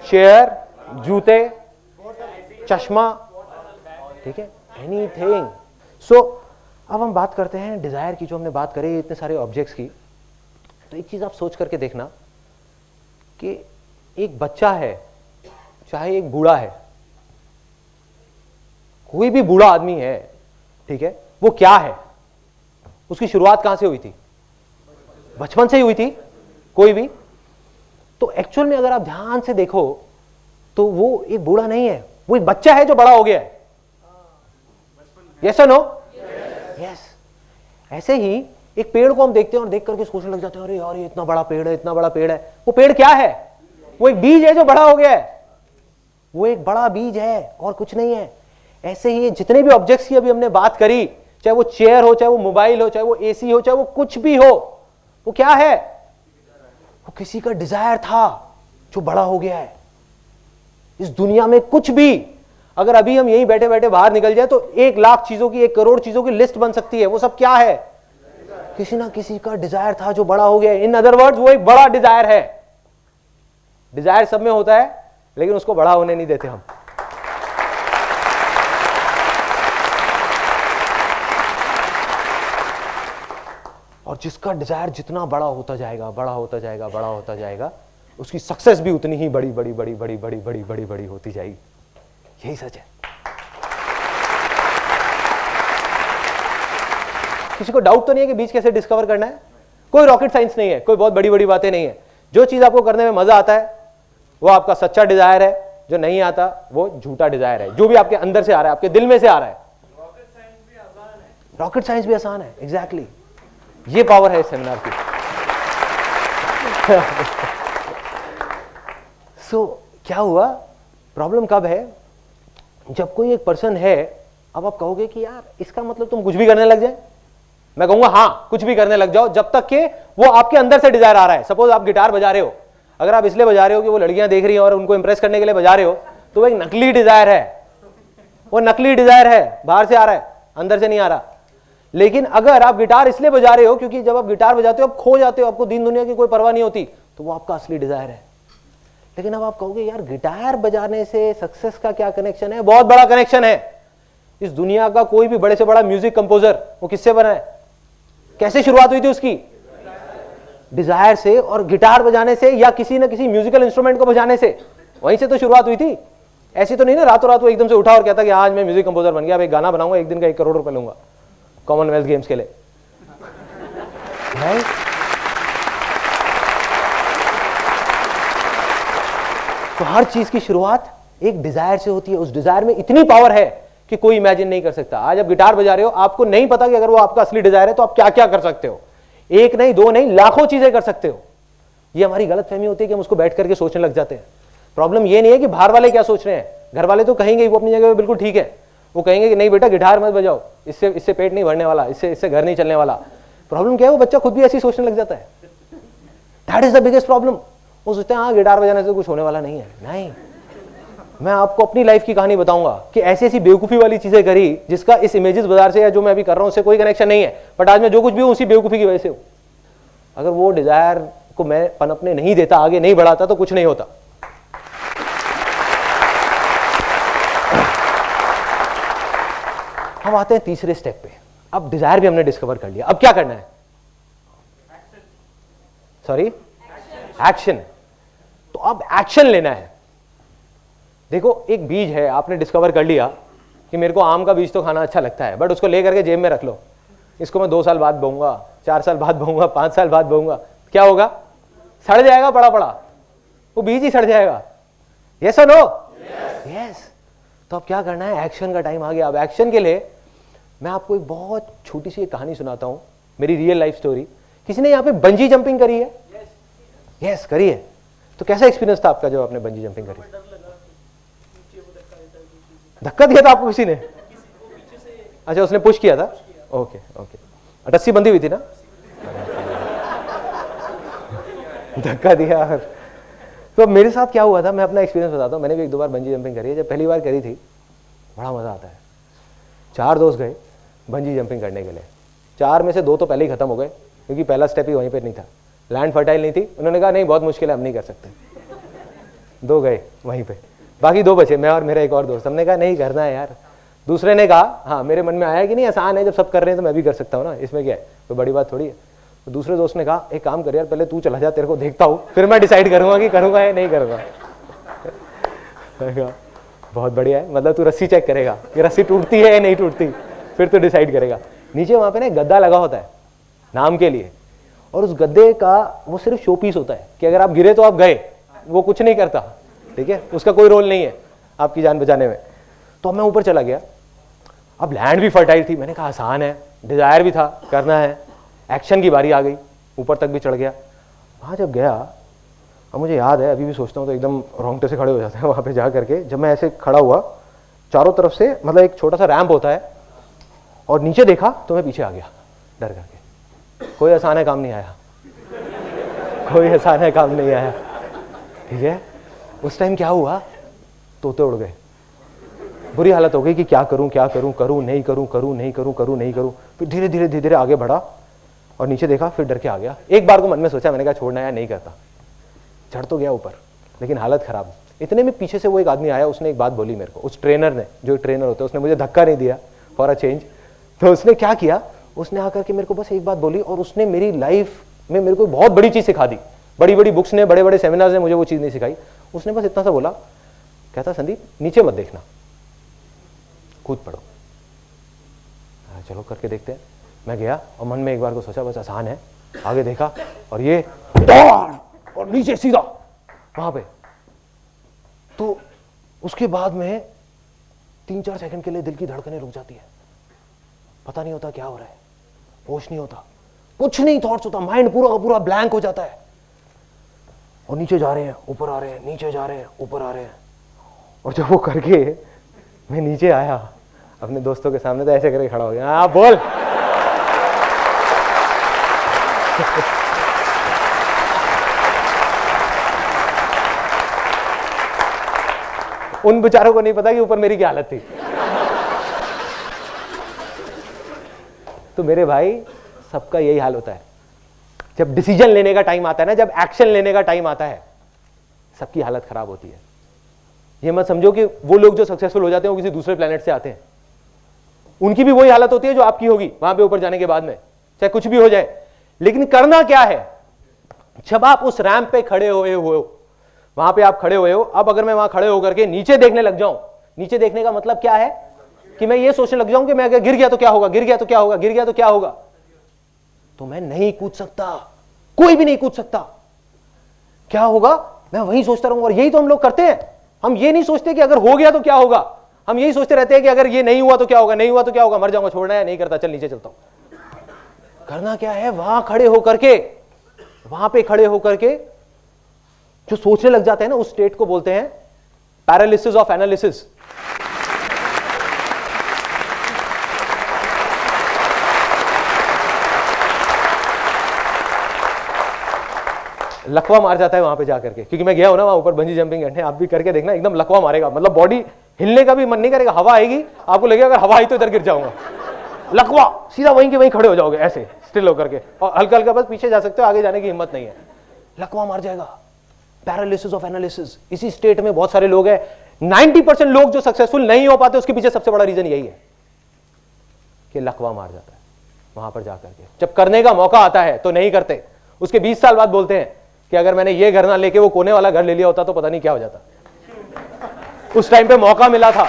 chair, जूते, चश्मा, ठीक है, एनीथिंग। सो अब हम बात करते हैं डिजायर की। जो हमने बात करी इतने सारे ऑब्जेक्ट्स की, तो एक चीज आप सोच करके देखना कि एक बच्चा है, चाहे एक बूढ़ा है, कोई भी बूढ़ा आदमी है, ठीक है, वो क्या है? उसकी शुरुआत कहां से हुई थी? बचपन से ही हुई थी। कोई भी तो एक्चुअल में अगर आप ध्यान से देखो तो वो एक बूढ़ा नहीं है, वो एक बच्चा है जो बड़ा हो गया है। यस और नो? यस। ऐसे ही एक पेड़ को हम देखते हैं और देख करके सोचने लग जाते हैं, अरे यार ये इतना बड़ा पेड़ है, इतना बड़ा पेड़ है। वो पेड़ क्या है? वो एक बीज है जो बड़ा हो गया है। वो एक बड़ा बीज है और कुछ नहीं है। ऐसे ही जितने भी ऑब्जेक्ट्स की अभी हमने बात करी, चाहे वो चेयर हो, चाहे वो मोबाइल हो, चाहे वो एसी हो, चाहे वो कुछ भी हो, वो क्या है? वो किसी का डिजायर था जो बड़ा हो गया है। इस दुनिया में कुछ भी, अगर अभी हम यहीं बैठे बैठे बाहर निकल जाए तो 1,00,000 चीजों की, 1 करोड़ चीजों की लिस्ट बन सकती है। वो सब क्या है? किसी ना किसी का डिजायर था जो बड़ा हो गया है। इन अदर वर्ड्स वो एक बड़ा डिजायर है। डिजायर सब में होता है लेकिन उसको बड़ा होने नहीं देते हम। और जिसका डिजायर जितना बड़ा होता जाएगा, बड़ा होता जाएगा, बड़ा होता जाएगा, उसकी सक्सेस भी उतनी ही बड़ी बड़ी बड़ी बड़ी बड़ी बड़ी बड़ी बड़ी होती जाएगी। यही सच है। किसी को डाउट तो नहीं है कि बीज कैसे डिस्कवर करना है? कोई रॉकेट साइंस नहीं है, कोई बहुत बड़ी बड़ी बातें नहीं है। जो चीज आपको करने में मजा आता है वो आपका सच्चा डिजायर है, जो नहीं आता वो झूठा डिजायर है, जो भी आपके अंदर से आ रहा है, आपके दिल में से आ रहा है। रॉकेट साइंस भी आसान है। एग्जैक्टली ये पावर है इस सेमिनार की। सो क्या हुआ? प्रॉब्लम कब है? जब कोई एक पर्सन है, अब आप कहोगे कि यार इसका मतलब तुम कुछ भी करने लग जाए। मैं कहूंगा हाँ, कुछ भी करने लग जाओ जब तक कि वो आपके अंदर से डिजायर आ रहा है। सपोज आप गिटार बजा रहे हो, अगर आप इसलिए बजा रहे हो कि वो लड़कियां देख रही हैं और उनको इंप्रेस करने के लिए बजा रहे हो, तो वो एक नकली डिजायर है। वो नकली डिजायर है, बाहर से आ रहा है, अंदर से नहीं आ रहा। लेकिन अगर आप गिटार इसलिए बजा रहे हो क्योंकि जब आप गिटार बजाते हो आप खो जाते हो, आपको दीन दुनिया की कोई परवाह नहीं होती, तो वो आपका असली डिजायर है। लेकिन अब आप कहोगे यार गिटार बजाने से सक्सेस का क्या कनेक्शन है? बहुत बड़ा कनेक्शन है। इस दुनिया का कोई भी बड़े से बड़ा म्यूजिक कंपोजर वो किससे बना है? कैसे शुरुआत हुई थी उसकी? डिजायर से, और गिटार बजाने से या किसी न किसी म्यूजिकल इंस्ट्रूमेंट को बजाने से, वहीं से तो शुरुआत हुई थी। ऐसी तो नहीं ना रातों रात वो एकदम से उठा और कहता कि आज मैं म्यूजिक कंपोजर बन गया, अब एक गाना बनाऊंगा, एक दिन का 1 करोड़ रुपए लूंगा कॉमनवेल्थ गेम्स के लिए। तो हर चीज की शुरुआत एक डिजायर से होती है। उस डिजायर में इतनी पावर है कि कोई इमेजिन नहीं कर सकता। आज आप गिटार बजा रहे हो, आपको नहीं पता कि अगर वो आपका असली डिजायर है तो आप क्या क्या कर सकते हो। 1 नहीं 2 नहीं, लाखों चीजें कर सकते हो। ये हमारी गलतफहमी होती है कि हम उसको बैठ करके सोचने लग जाते हैं। प्रॉब्लम ये नहीं है कि बाहर वाले क्या सोच रहे हैं, घर वाले तो कहेंगे वो अपनी जगह पे बिल्कुल ठीक है। वो कहेंगे कि नहीं बेटा गिटार मत बजाओ, इससे पेट नहीं भरने वाला, इससे घर नहीं चलने वाला। प्रॉब्लम क्या है? वो बच्चा खुद भी ऐसी सोचने लग जाता है। That is the biggest problem. वो सोचते हैं हाँ गिटार बजाने से कुछ होने वाला नहीं है। नहीं, मैं आपको अपनी लाइफ की कहानी बताऊंगा कि ऐसी ऐसी बेवकूफी वाली चीजें करी जिसका इस इमेजेस बाजार से या जो मैं अभी कर रहा हूं उससे कोई कनेक्शन नहीं है, बट आज मैं जो कुछ भी हूं उसी बेवकूफी की वजह से हूं। अगर वो डिजायर को मैं पनपने नहीं देता, आगे नहीं बढ़ाता, तो कुछ नहीं होता। हम आते हैं तीसरे स्टेप पे। अब डिजायर भी हमने डिस्कवर कर लिया, अब क्या करना है? Sorry, action. तो अब एक्शन लेना है। देखो एक बीज है, आपने डिस्कवर कर लिया कि मेरे को आम का बीज तो खाना अच्छा लगता है, बट उसको लेकर के जेब में रख लो। इसको मैं 2 साल बाद बोऊंगा, 4 साल बाद बोऊंगा, 5 साल बाद बोऊंगा, क्या होगा? सड़ जाएगा, पड़ा पड़ा वो बीज ही सड़ जाएगा। यस और नो? यस। तो अब क्या करना है? एक्शन का टाइम आ गया। अब एक्शन के लिए मैं आपको एक बहुत छोटी सी कहानी सुनाता हूं, मेरी रियल लाइफ स्टोरी। किसी ने यहाँ पे बंजी जंपिंग करी है? यस, करी है। तो कैसा एक्सपीरियंस था आपका जब आपने बंजी जंपिंग करी? धक्का दिया था आपको किसी ने? अच्छा, उसने पुश किया था। Okay okay. रस्सी बंधी हुई थी ना? धक्का दिया। तो मेरे साथ क्या हुआ था, मैं अपना एक्सपीरियंस बताता हूँ। मैंने भी 1-2 बार बंजी जंपिंग करी है। जब पहली बार करी थी बड़ा मजा आता है। 4 दोस्त गए बंजी जंपिंग करने के लिए। 4 में से 2 तो पहले ही खत्म हो गए क्योंकि पहला स्टेप ही वहीं पे नहीं था, लैंड फर्टाइल नहीं थी। उन्होंने कहा नहीं बहुत मुश्किल है, हम नहीं कर सकते। 2 गए वहीं पे, बाकी 2 बचे, मैं और मेरा एक और दोस्त। हमने कहा नहीं करना है यार। दूसरे ने कहा हाँ, मेरे मन में आया कि नहीं आसान है, जब सब कर रहे हैं तो मैं भी कर सकता हूँ ना, इसमें क्या है, कोई बड़ी बात थोड़ी है। तो दूसरे दोस्त ने कहा एक काम कर यार, पहले तू चला जा, तेरे को देखता हूँ, फिर मैं डिसाइड करूंगा कि करूंगा या नहीं करूंगा। बहुत बढ़िया है, मतलब तू रस्सी चेक करेगा कि रस्सी टूटती है या नहीं टूटती, फिर तो डिसाइड करेगा। नीचे वहां पे ना गद्दा लगा होता है नाम के लिए, और उस गद्दे का वो सिर्फ शो पीस होता है कि अगर आप गिरे तो आप गए, वो कुछ नहीं करता, ठीक है, उसका कोई रोल नहीं है आपकी जान बचाने में। तो मैं ऊपर चला गया, अब लैंड भी फर्टाइल थी, मैंने कहा आसान है, डिजायर भी था करना है, एक्शन की बारी आ गई, ऊपर तक भी चढ़ गया। वहाँ जब गया, अब मुझे याद है, अभी भी सोचता हूँ तो एकदम रोंगटे से खड़े हो जाते हैं वहाँ पे जा करके। जब मैं ऐसे खड़ा हुआ, चारों तरफ से मतलब एक छोटा सा रैंप होता है, और नीचे देखा तो मैं पीछे आ गया डर करके। कोई आसान है काम नहीं आया, कोई आसान है काम नहीं आया, ठीक है। उस टाइम क्या हुआ, तोते उड़ गए, बुरी हालत हो गई कि क्या करूं क्या करूं, करूं नहीं करूं, करूं नहीं करूं, करूं नहीं करूं। फिर धीरे धीरे धीरे धीरे आगे बढ़ा और नीचे देखा, फिर डर के आ गया। एक बार को मन में सोचा, मैंने कहा छोड़ना है, नहीं करता। चढ़ तो गया ऊपर, लेकिन हालत खराब। इतने में पीछे से वो एक आदमी आया, उसने एक बात बोली मेरे को, उस ट्रेनर ने, जो ट्रेनर होता है, उसने मुझे धक्का नहीं दिया फॉर अ चेंज। तो उसने क्या किया, उसने आकर के मेरे को बस एक बात बोली, और उसने मेरी लाइफ में मेरे को बहुत बड़ी चीज सिखा दी। बड़ी बड़ी बुक्स ने, बड़े बड़े सेमिनार्स ने मुझे वो चीज नहीं सिखाई। उसने बस इतना सा बोला, कहता संदीप नीचे मत देखना, कूद पड़ो। चलो करके देखते हैं। मैं गया और मन में एक बार को सोचा बस आसान है, आगे देखा और ये दौड़ और नीचे सीधा वहां पे। तो उसके बाद में 3-4 सेकंड के लिए दिल की धड़कनें रुक जाती है, पता नहीं होता क्या हो रहा है, होश नहीं होता, कुछ नहीं थॉट्स होता, माइंड पूरा का पूरा ब्लैंक हो जाता है। और नीचे जा रहे हैं, ऊपर आ रहे हैं, नीचे जा रहे हैं, ऊपर आ रहे हैं। और जब वो करके मैं नीचे आया अपने दोस्तों के सामने, तो ऐसे करके खड़ा हो गया, हाँ बोल। उन बेचारों को नहीं पता कि ऊपर मेरी क्या हालत थी। तो मेरे भाई, सबका यही हाल होता है जब डिसीजन लेने का टाइम आता है ना, जब एक्शन लेने का टाइम आता है, सबकी हालत खराब होती है। ये मत समझो कि वो लोग जो सक्सेसफुल हो जाते हैं वो किसी दूसरे प्लेनेट से आते हैं, उनकी भी वही हालत होती है जो आपकी होगी वहां पे ऊपर जाने के बाद में, चाहे कुछ भी हो जाए। लेकिन करना क्या है, जब आप उस रैंप पे खड़े हुए हो, वहां पे आप खड़े हुए हो, अब अगर मैं वहां खड़े होकर के नीचे देखने लग जाऊं, नीचे देखने का मतलब क्या है कि मैं ये सोचने लग जाऊं कि मैं अगर गिर गया तो क्या होगा, गिर गया तो क्या होगा, गिर गया तो क्या होगा, तो मैं नहीं कूद सकता, कोई भी नहीं कूद सकता। क्या होगा, मैं वही सोचता रहूंगा। और यही तो हम लोग करते हैं, हम ये नहीं सोचते कि अगर हो गया तो क्या होगा, हम यही सोचते रहते हैं कि अगर ये नहीं हुआ तो क्या होगा, नहीं हुआ तो क्या होगा, मर जाऊंगा, छोड़ना है, नहीं करता, चल नीचे चलता हूं। करना क्या है, वहां खड़े होकर के, वहां पे खड़े होकर के जो सोचने लग जाते हैं ना, उस स्टेट को बोलते हैं पैरालिसिस ऑफ एनालिसिस। लकवा मार जाता है वहां पे जाकर के, क्योंकि मैं गया हूं ना वहां ऊपर बंजी जंपिंग करने, आप भी करके देखना, एकदम लकवा मारेगा, मतलब बॉडी हिलने का भी मन नहीं करेगा, हवा आएगी, आपको लगेगा अगर हवा आई तो इधर गिर जाऊंगा, लकवा, सीधा वहीं के वहीं खड़े हो जाओगे ऐसे स्टिल होकर के, और हल्का हल्का बस पीछे जा सकते हो, आगे जाने की हिम्मत नहीं है, लकवा मार जाएगा। पैरालिसिस ऑफ एनालिसिस, इसी स्टेट में बहुत सारे लोग हैं। 90% लोग जो सक्सेसफुल नहीं हो पाते, उसके पीछे सबसे बड़ा रीजन यही है कि लकवा मार जाता है वहां पर जाकर के। जब करने का मौका आता है तो नहीं करते, उसके 20 साल बाद बोलते हैं कि अगर मैंने ये घर ना लेके वो कोने वाला घर ले लिया होता तो पता नहीं क्या हो जाता, उस टाइम पे मौका मिला था।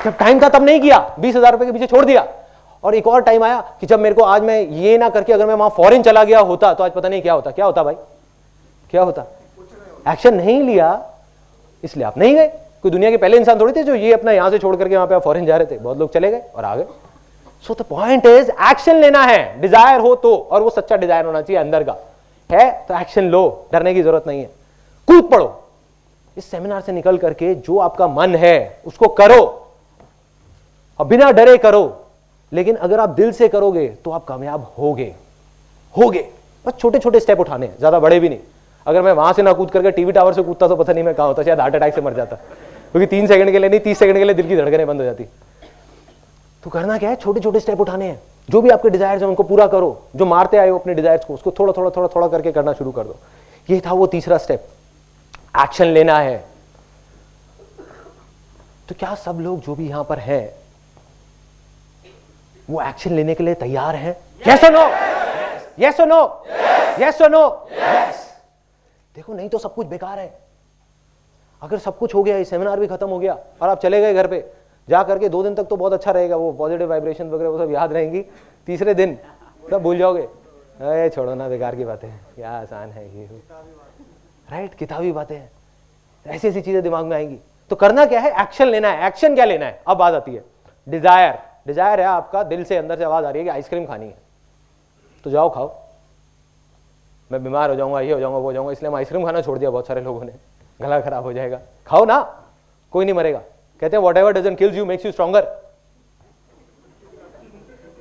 जब टाइम था तब नहीं किया, 20,000 रुपए के पीछे छोड़ दिया। और एक और टाइम आया कि जब मेरे को, आज मैं ये ना करके अगर मैं वहां फॉरेन चला गया होता तो आज पता नहीं क्या होता। क्या होता भाई, क्या होता? एक्शन नहीं लिया इसलिए आप नहीं गए। कोई दुनिया के पहले इंसान थोड़ी थे जो ये अपना यहां से छोड़ करके वहां पे आप फॉरेन जा रहे थे, बहुत लोग चले गए और आ गए। So the point is action लेना है, डिजायर हो तो, और वो सच्चा डिजायर होना चाहिए अंदर का है, तो एक्शन लो, डरने की जरूरत नहीं है, कूद पड़ो। इस सेमिनार से निकल करके जो आपका मन है उसको करो और बिना डरे करो, लेकिन अगर आप दिल से करोगे तो आप कामयाब होगे। बस छोटे छोटे स्टेप उठाने हैं, ज्यादा बड़े भी नहीं। अगर मैं वहां से ना कूद करके टीवी टावर से कूदता तो पता नहीं मैं कहां होता, शायद हार्ट अटैक से मर जाता, क्योंकि 3 सेकंड के लिए नहीं, 30 सेकंड के लिए दिल की धड़कनें बंद हो जाती। तो करना क्या है, छोटे छोटे स्टेप उठाने हैं। जो भी आपके डिजायर्स हैं उनको पूरा करो, जो मारते आए हो अपने डिजायर्स को, उसको थोड़ा थोड़ा थोड़ा थोड़ा करके करना शुरू कर दो। ये था वो तीसरा स्टेप, एक्शन लेना है। तो क्या सब लोग जो भी यहां पर हैं वो एक्शन लेने के लिए तैयार हैं? यस और नो, यस और नो, यस और नो, यस। देखो नहीं तो सब कुछ बेकार है। अगर सब कुछ हो गया, ये सेमिनार भी खत्म हो गया और आप चले गए घर पे, जा करके 2 दिन तक तो बहुत अच्छा रहेगा, वो पॉजिटिव वाइब्रेशन वगैरह वो सब याद रहेंगी। तीसरे दिन सब भूल जाओगे। अरे छोड़ो ना, बेकार की बातें हैं, क्या आसान है ये, राइट, किताबी बातें हैं, ऐसी ऐसी चीजें दिमाग में आएंगी। तो करना क्या है, एक्शन लेना है। एक्शन क्या लेना है, अब बात आती है डिजायर। डिजायर है आपका, दिल से अंदर से आवाज आ रही है कि आइसक्रीम खानी है, तो जाओ खाओ। मैं बीमार हो जाऊंगा, ये हो जाऊंगा, वो हो जाऊंगा, इसलिए हम आइसक्रीम खाना छोड़ दिया बहुत सारे लोगों ने, गला खराब हो जाएगा। खाओ ना, कोई नहीं मरेगा। कहते हैं whatever doesn't kills you makes you stronger.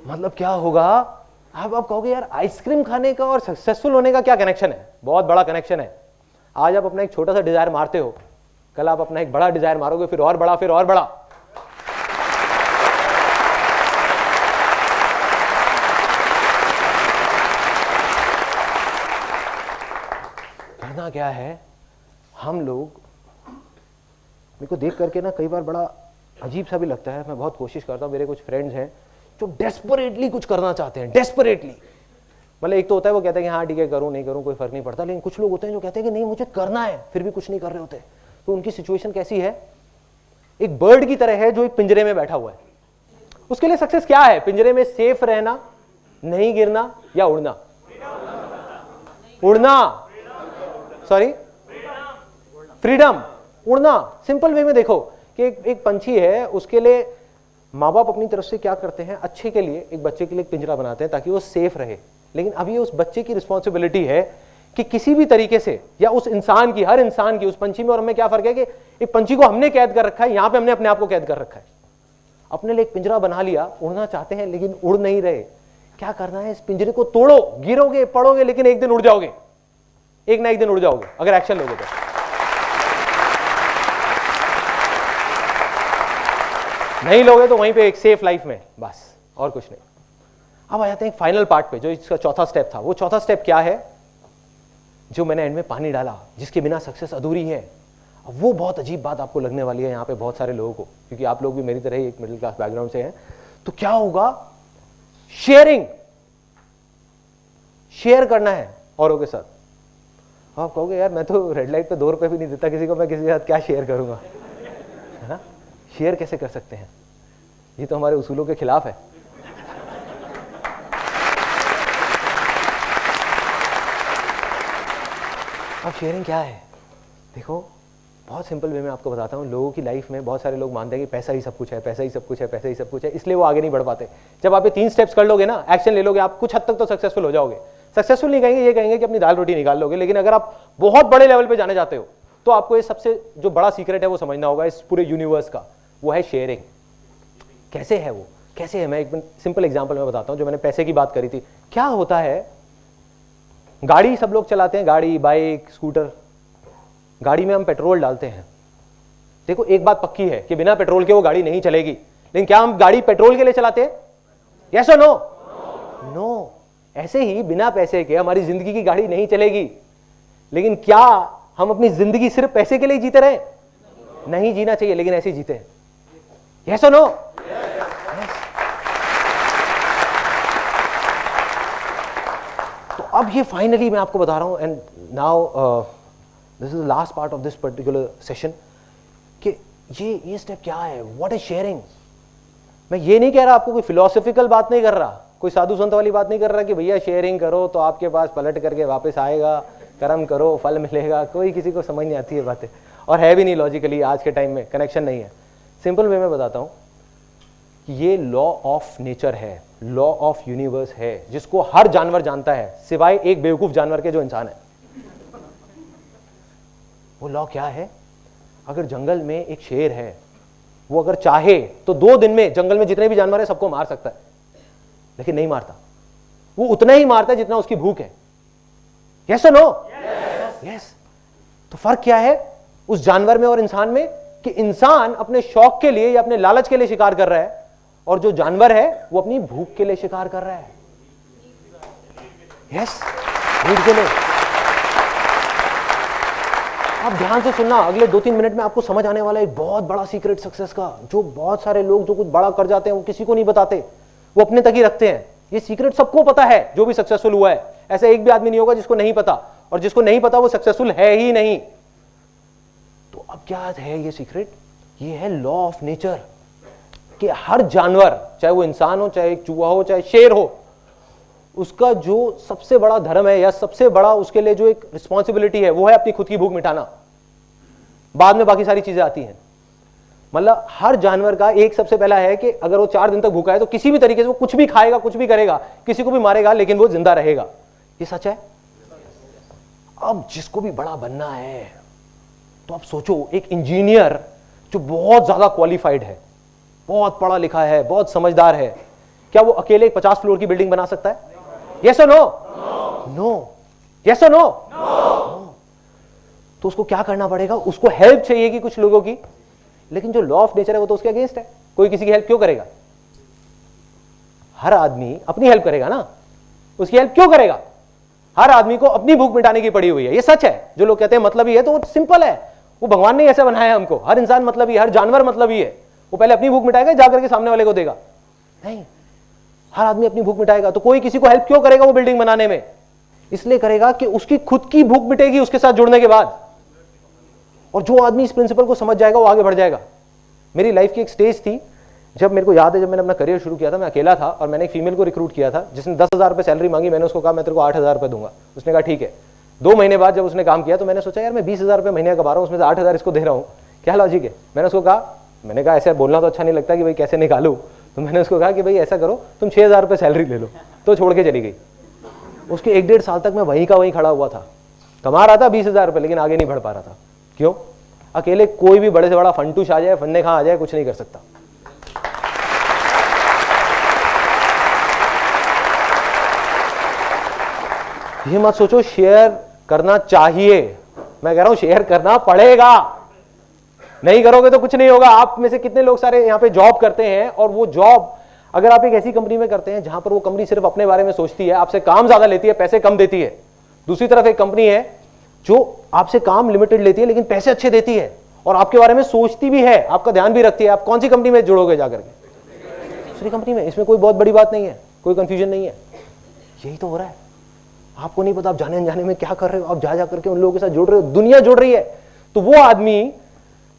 मतलब क्या होगा, आप कहोगे यार आइसक्रीम खाने का और सक्सेसफुल होने का क्या कनेक्शन है? बहुत बड़ा कनेक्शन है। आज आप अपना एक छोटा सा डिजायर मारते हो, कल आप अपना एक बड़ा डिजायर मारोगे, फिर और बड़ा, फिर और बड़ा। करना क्या है, हम लोग, मेरे को देख करके ना कई बार बड़ा अजीब सा भी लगता है। मैं बहुत कोशिश करता हूँ, मेरे कुछ फ्रेंड्स हैं जो डेस्परेटली कुछ करना चाहते हैं, डेस्परेटली। मतलब एक तो होता है वो कहता है कि हाँ ठीक है, करूँ नहीं करूँ कोई फर्क नहीं पड़ता, लेकिन कुछ लोग होते हैं जो कहते हैं कि नहीं मुझे करना है, फिर भी कुछ नहीं कर रहे होते। तो उनकी सिचुएशन कैसी है, एक बर्ड की तरह है जो एक पिंजरे में बैठा हुआ है। उसके लिए सक्सेस क्या है, पिंजरे में सेफ रहना, नहीं गिरना, या उड़ना? उड़ना, सॉरी, फ्रीडम, उड़ना। सिंपल वे में देखो कि एक पंछी है, उसके लिए माँ बाप अपनी तरफ से क्या करते हैं, अच्छे के लिए एक बच्चे के लिए एक पिंजरा बनाते हैं ताकि वो सेफ रहे। लेकिन अभी उस बच्चे की रिस्पॉन्सिबिलिटी है कि किसी भी तरीके से, या उस इंसान की, हर इंसान की, उस पंछी में और हमें क्या फर्क है कि एक पंछी को हमने कैद कर रखा है, यहां पे हमने अपने आप को कैद कर रखा है। अपने लिए एक पिंजरा बना लिया, उड़ना चाहते हैं लेकिन उड़ नहीं रहे। क्या करना है, इस पिंजरे को तोड़ो, गिरोगे पड़ोगे लेकिन एक दिन उड़ जाओगे, एक ना एक दिन उड़ जाओगे अगर एक्शन लोगे तो। नहीं लोगे तो वहीं पे एक सेफ लाइफ में, बस और कुछ नहीं। अब आ जाते हैं फाइनल पार्ट पे, जो इसका चौथा स्टेप था। वो चौथा स्टेप क्या है, जो मैंने एंड में पानी डाला, जिसके बिना सक्सेस अधूरी है। अब वो बहुत अजीब बात आपको लगने वाली है यहाँ पे बहुत सारे लोगों को, क्योंकि आप लोग भी मेरी तरह ही एक मिडिल क्लास बैकग्राउंड से हैं। तो क्या होगा, शेयरिंग, शेयर करना है औरों के साथ। आप कहोगे यार मैं तो रेड लाइट पे 2 रुपए भी नहीं देता किसी को, मैं किसी के साथ क्या शेयर करूंगा, है ना? शेयर कैसे कर सकते हैं, ये तो हमारे उसूलों के खिलाफ है। अब शेयरिंग क्या है, देखो बहुत सिंपल वे में आपको बताता हूँ। लोगों की लाइफ में बहुत सारे लोग मानते हैं कि पैसा ही सब कुछ है, पैसा ही सब कुछ है, पैसा ही सब कुछ है, इसलिए वो आगे नहीं बढ़ पाते। जब आप ये 3 स्टेप्स कर लोगे ना, एक्शन ले लोगे, आप कुछ हद तक तो सक्सेसफुल हो जाओगे। सक्सेसफुल नहीं कहेंगे, ये कहेंगे कि अपनी दाल रोटी निकाल लोगे। लेकिन अगर आप बहुत बड़े लेवल पे जाने जाते हो तो आपको ये सबसे जो बड़ा सीक्रेट है वो समझना होगा इस पूरे यूनिवर्स का, वो है शेयरिंग। कैसे है वो, कैसे है, मैं एक सिंपल एग्जांपल में बताता हूं। जो मैंने पैसे की बात करी थी, क्या होता है, गाड़ी सब लोग चलाते हैं, गाड़ी, बाइक, स्कूटर, गाड़ी में हम पेट्रोल डालते हैं। देखो एक बात पक्की है कि बिना पेट्रोल के वो गाड़ी नहीं चलेगी, लेकिन क्या हम गाड़ी पेट्रोल के लिए चलाते हैं? यस और नो? नो। ऐसे ही बिना पैसे के हमारी जिंदगी की गाड़ी नहीं चलेगी। लेकिन क्या हम अपनी जिंदगी सिर्फ पैसे के लिए जीते रहे? नहीं जीना चाहिए, लेकिन ऐसे ही जीते हैं। यस और नो? तो अब ये फाइनली मैं आपको बता रहा हूं, and now this is the last part of this particular session, कि ये स्टेप क्या है, व्हाट इज शेयरिंग। मैं ये नहीं कह रहा, आपको कोई फिलोसॉफिकल बात नहीं कर रहा, कोई साधु संत वाली बात नहीं कर रहा कि भैया शेयरिंग करो तो आपके पास पलट करके वापस आएगा, कर्म करो फल मिलेगा। कोई किसी को समझ नहीं आती है बातें, और है भी नहीं लॉजिकली, आज के टाइम में कनेक्शन नहीं है। सिंपल वे में बताता हूं कि ये लॉ ऑफ नेचर है, लॉ ऑफ यूनिवर्स है, जिसको हर जानवर जानता है सिवाय एक बेवकूफ जानवर के जो इंसान है। वो लॉ क्या है, अगर जंगल में एक शेर है, वो अगर चाहे तो 2 दिन में जंगल में जितने भी जानवर है सबको मार सकता है, लेकिन नहीं मारता। वो उतना ही मारता है जितना उसकी भूख है। यस और नो? यस। तो फर्क क्या है उस जानवर में और इंसान में, कि इंसान अपने शौक के लिए या अपने लालच के लिए शिकार कर रहा है, और जो जानवर है वो अपनी भूख के लिए शिकार कर रहा है। यस, भूख के लिए। आप ध्यान से सुनना, अगले 2-3 मिनट में आपको समझ आने वाला है एक बहुत बड़ा सीक्रेट सक्सेस का, जो बहुत सारे लोग जो कुछ बड़ा कर जाते हैं वो किसी को नहीं बताते, वो अपने तक ही रखते हैं। ये सीक्रेट सबको पता है जो भी सक्सेसफुल हुआ है, ऐसा एक भी आदमी नहीं होगा जिसको नहीं पता, और जिसको नहीं पता वो सक्सेसफुल है ही नहीं। तो अब क्या है ये सीक्रेट, ये है लॉ ऑफ नेचर, कि हर जानवर, चाहे वो इंसान हो, चाहे चूहा हो, चाहे शेर हो, उसका जो सबसे बड़ा धर्म है या सबसे बड़ा उसके लिए जो एक रिस्पॉन्सिबिलिटी है वो है अपनी खुद की भूख मिटाना, बाद में बाकी सारी चीजें आती हैं। मतलब हर जानवर का एक सबसे पहला है कि अगर वो 4 दिन तक भूखा है तो किसी भी तरीके से वो कुछ भी खाएगा, कुछ भी करेगा, किसी को भी मारेगा, लेकिन वो जिंदा रहेगा। ये सच है। अब जिसको भी बड़ा बनना है तो आप सोचो, एक इंजीनियर जो बहुत ज्यादा क्वालिफाइड है, बहुत पढ़ा लिखा है, बहुत समझदार है, क्या वो अकेले 50 फ्लोर की बिल्डिंग बना सकता है? यस और नो? नो। यस और नो? तो उसको क्या करना पड़ेगा? उसको हेल्प चाहिए कि कुछ लोगों की, लेकिन जो लॉ ऑफ नेचर है वो तो उसके अगेंस्ट है। कोई किसी की हेल्प क्यों करेगा? हर आदमी अपनी हेल्प करेगा ना, उसकी हेल्प क्यों करेगा? हर आदमी को अपनी भूख मिटाने की पड़ी हुई है। ये सच है। जो लोग कहते हैं मतलब ही है, तो वो सिंपल है, वो भगवान ने ऐसे बनाया है हमको। हर इंसान मतलब ही, हर जानवर मतलब ही है। वो पहले अपनी भूख मिटाएगा, जाकर के सामने वाले को देगा? नहीं, हर आदमी अपनी भूख मिटाएगा। तो कोई किसी को हेल्प क्यों करेगा वो बिल्डिंग बनाने में? इसलिए करेगा कि उसकी खुद की भूख मिटेगी उसके साथ जुड़ने के बाद। और जो आदमी इस प्रिंसिपल को समझ जाएगा वो आगे बढ़ जाएगा। मेरी लाइफ की एक स्टेज थी, जब मेरे को याद है, जब मैंने अपना करियर शुरू किया था, मैं अकेला था और मैंने एक फीमेल को रिक्रूट किया था जिसने 10,000 रुपये सैलरी मांगी। मैंने उसको कहा मैं तेरे को 8,000 रुपये दूंगा। उसने कहा ठीक है। 2 महीने बाद जब उसने काम किया तो मैंने सोचा यार मैं 20,000 रुपये महीने कमा रहा हूँ, उसमें से 8,000 इसको दे रहा हूँ, क्या लॉजिक है? मैंने उसको कहा ऐसे बोलना तो अच्छा नहीं लगता कि भाई कैसे निकालूं, तो मैंने उसको कहा कि भाई ऐसा करो, तुम 6,000 रुपये सैलरी ले लो। तो छोड़ के चली गई। उसके 1-1.5 साल तक मैं वहीं का वहीं खड़ा हुआ था, कमा रहा था 20,000 रुपये, लेकिन आगे नहीं बढ़ पा रहा था। क्यों? अकेले कोई भी बड़े से बड़ा फंटूश आ जाए, फन्ने खा आ जाए, कुछ नहीं कर सकता। ये मत सोचो शेयर करना चाहिए, मैं कह रहा हूं शेयर करना पड़ेगा। नहीं करोगे तो कुछ नहीं होगा। आप में से कितने लोग सारे यहां पे जॉब करते हैं, और वो जॉब अगर आप एक ऐसी कंपनी में करते हैं जहां पर वो कंपनी सिर्फ अपने बारे में सोचती है, आपसे काम ज्यादा लेती है, पैसे कम देती है। दूसरी तरफ एक कंपनी है जो आपसे काम लिमिटेड लेती है लेकिन पैसे अच्छे देती है और आपके बारे में सोचती भी है, आपका ध्यान भी रखती है। आप कौन सी कंपनी में जुड़ोगे जाकर के? दूसरी कंपनी में। इसमें कोई बहुत बड़ी बात नहीं है, कोई कंफ्यूजन नहीं है। यही तो हो रहा है। आपको नहीं पता आप जाने अनजाने में क्या कर रहे हो, आप जा करके उन लोगों के साथ जुड़ रहे हो, दुनिया जुड़ रही है। तो वो आदमी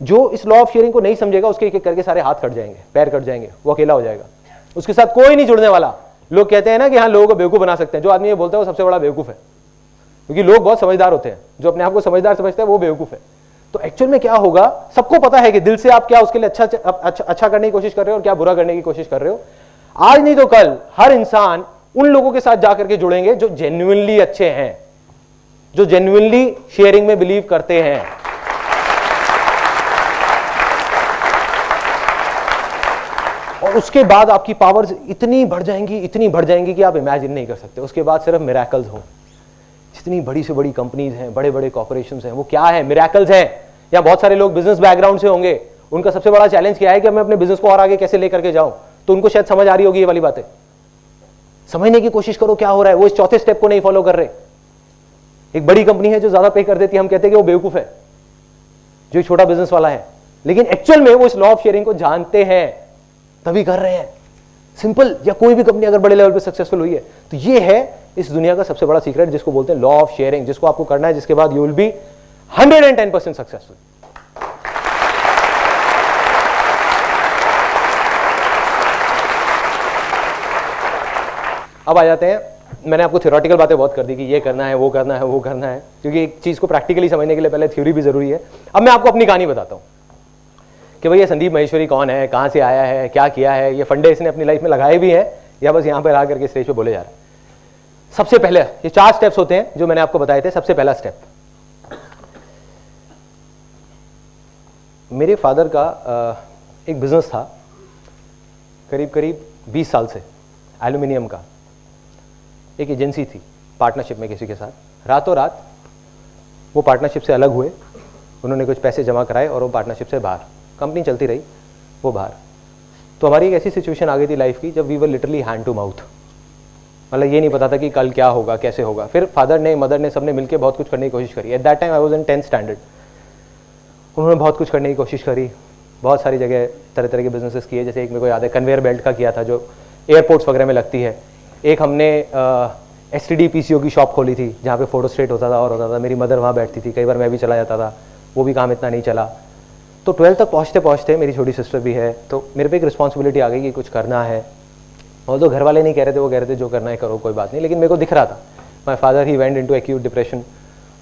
जो इस लॉ ऑफ शेयरिंग को नहीं समझेगा, उसके एक एक करके सारे हाथ कट जाएंगे, पैर कट जाएंगे, वो अकेला हो जाएगा, उसके साथ कोई नहीं जुड़ने वाला। लोग कहते हैं ना कि हाँ लोगों को बेवकूफ बना सकते हैं। जो आदमी ये बोलता है वो सबसे बड़ा बेवकूफ है, क्योंकि लोग बहुत समझदार होते हैं। जो अपने आप को समझदार समझते हैं वो बेवकूफ है। तो एक्चुअल में क्या होगा, सबको पता है कि दिल से आप क्या उसके लिए अच्छा करने की कोशिश कर रहे हो और क्या बुरा करने की कोशिश कर रहे हो। आज नहीं तो कल हर इंसान उन लोगों के साथ जाकर के जुड़ेंगे जो जेन्युइनली अच्छे हैं, जो जेन्युइनली शेयरिंग में बिलीव करते हैं। और उसके बाद आपकी पावर्स इतनी बढ़ जाएंगी कि आप इमेजिन नहीं कर सकते। उसके बाद सिर्फ मिरेकल्स हो। जितनी बड़ी से बड़ी कंपनीज हैं, बड़े बड़े कॉर्पोरेशंस हैं, वो क्या है? मिरेकल्स हैं। या बहुत सारे लोग बिजनेस बैकग्राउंड से होंगे, उनका सबसे बड़ा चैलेंज क्या है कि मैं अपने बिजनेस को और आगे कैसे लेकर के जाऊं। तो उनको शायद समझ आ रही होगी ये वाली बातें। समझने की कोशिश करो क्या हो रहा है। वो इस चौथे स्टेप को नहीं फॉलो कर रहे। एक बड़ी कंपनी है जो ज्यादा पे कर देती है, हम कहते हैं कि वो बेवकूफ है, जो एक छोटा बिजनेस वाला है, लेकिन एक्चुअल में वो इस लॉ ऑफ शेयरिंग को जानते हैं तभी कर रहे हैं। सिंपल। या कोई भी कंपनी अगर बड़े लेवल पे सक्सेसफुल हुई है तो ये है इस दुनिया का सबसे बड़ा सीक्रेट, जिसको बोलते हैं लॉ ऑफ शेयरिंग, जिसको आपको करना है, जिसके बाद यू विल बी 110% सक्सेसफुल। अब आ जाते हैं, मैंने आपको थ्योरेटिकल बातें बहुत कर दी कि ये करना है, वो करना है, वो करना है, क्योंकि एक चीज को प्रैक्टिकली समझने के लिए पहले थ्योरी भी जरूरी है। अब मैं आपको अपनी कहानी बताता हूं कि भाई ये संदीप माहेश्वरी कौन है, कहां से आया है, क्या किया है, ये फंडे इसने अपनी लाइफ में लगाए भी हैं या बस यहां पर आ करके स्टेज पे बोले जा रहे हैं। सबसे पहले ये 4 स्टेप्स होते हैं जो मैंने आपको बताए थे। सबसे पहला स्टेप, मेरे फादर का एक बिजनेस था करीब 20 साल से, एल्यूमिनियम का। एक एजेंसी थी पार्टनरशिप में किसी के साथ। रातों रात वो पार्टनरशिप से अलग हुए, उन्होंने कुछ पैसे जमा कराए और वो पार्टनरशिप से बाहर, कंपनी चलती रही, वो बाहर। तो हमारी एक ऐसी सिचुएशन आ गई थी लाइफ की जब we were literally hand to mouth. मतलब ये नहीं पता था कि कल क्या होगा, कैसे होगा। फिर फादर ने, मदर ने, सबने मिलकर बहुत कुछ करने की कोशिश करी। At that time I was in 10th standard. उन्होंने बहुत कुछ करने की कोशिश करी, बहुत सारी जगह तरह तरह के बिजनेसेस किए। जैसे एक मेरे को याद है कन्वेयर बेल्ट का किया था जो एयरपोर्ट्स वगैरह में लगती है। एक हमने STD PCO की शॉप खोली थी जहाँ पे फोटो स्टेट होता था और होता था। मेरी मदर वहाँ बैठती थी, कई बार मैं भी चला जाता था, वो भी काम इतना नहीं चला। तो 12th तक पहुँचते पहुँचते, मेरी छोटी सिस्टर भी है, तो मेरे पे एक रिस्पॉन्सिबिलिटी आ गई कि कुछ करना है। और तो घर वाले नहीं कह रहे थे, वो कह रहे थे जो करना है करो, कोई बात नहीं, लेकिन मेरे को दिख रहा था। My father he went into acute depression.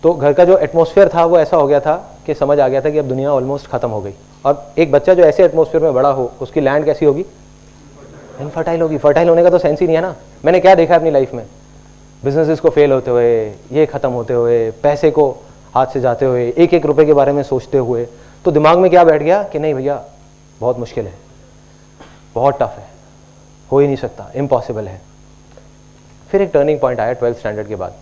तो घर का जो एटमॉस्फेयर था वो ऐसा हो गया था कि समझ आ गया था कि अब दुनिया ऑलमोस्ट खत्म हो गई। और एक बच्चा जो ऐसे एटमॉस्फेयर में बड़ा हो, उसकी लैंड कैसी होगी? इनफर्टाइल होगी। फर्टाइल होने का तो सेंस ही नहीं है ना। मैंने क्या देखा अपनी लाइफ में, बिजनेसेस को फेल होते हुए, ये खत्म होते हुए, पैसे को हाथ से जाते हुए, एक एक रुपए के बारे में सोचते हुए, तो दिमाग में क्या बैठ गया कि नहीं भैया बहुत मुश्किल है, बहुत टफ है, हो ही नहीं सकता, इम्पॉसिबल है। फिर एक टर्निंग पॉइंट आया 12th स्टैंडर्ड के बाद।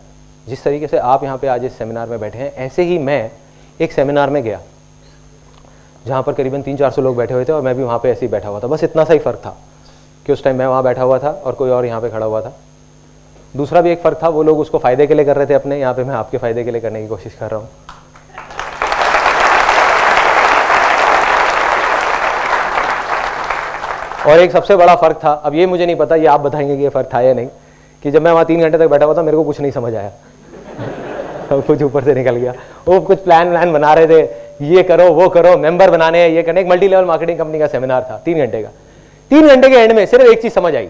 जिस तरीके से आप यहाँ पे आज इस सेमिनार में बैठे हैं, ऐसे ही मैं एक सेमिनार में गया जहाँ पर करीबन 300-400 लोग बैठे हुए थे और मैं भी वहाँ पे ऐसे ही बैठा हुआ था। बस इतना सा ही फ़र्क था कि उस टाइम मैं वहाँ बैठा हुआ था और कोई और यहाँ पे खड़ा हुआ था। दूसरा भी एक फ़र्क था, वो लोग उसको फ़ायदे के लिए कर रहे थे अपने, यहाँ पे मैं आपके फ़ायदे के लिए करने की कोशिश कर रहा हूँ। और एक सबसे बड़ा फ़र्क था, अब ये मुझे नहीं पता, ये आप बताएंगे कि ये फ़र्क था या नहीं, कि जब मैं वहाँ 3 घंटे तक बैठा हुआ था मेरे को कुछ नहीं समझ आया। कुछ ऊपर से निकल गया। वो कुछ प्लान बना रहे थे, ये करो वो करो, मेंबर बनाने हैं, ये करने। एक मल्टी लेवल मार्केटिंग कंपनी का सेमिनार था 3 घंटे का। 3 घंटे के एंड में सिर्फ एक चीज़ समझ आई,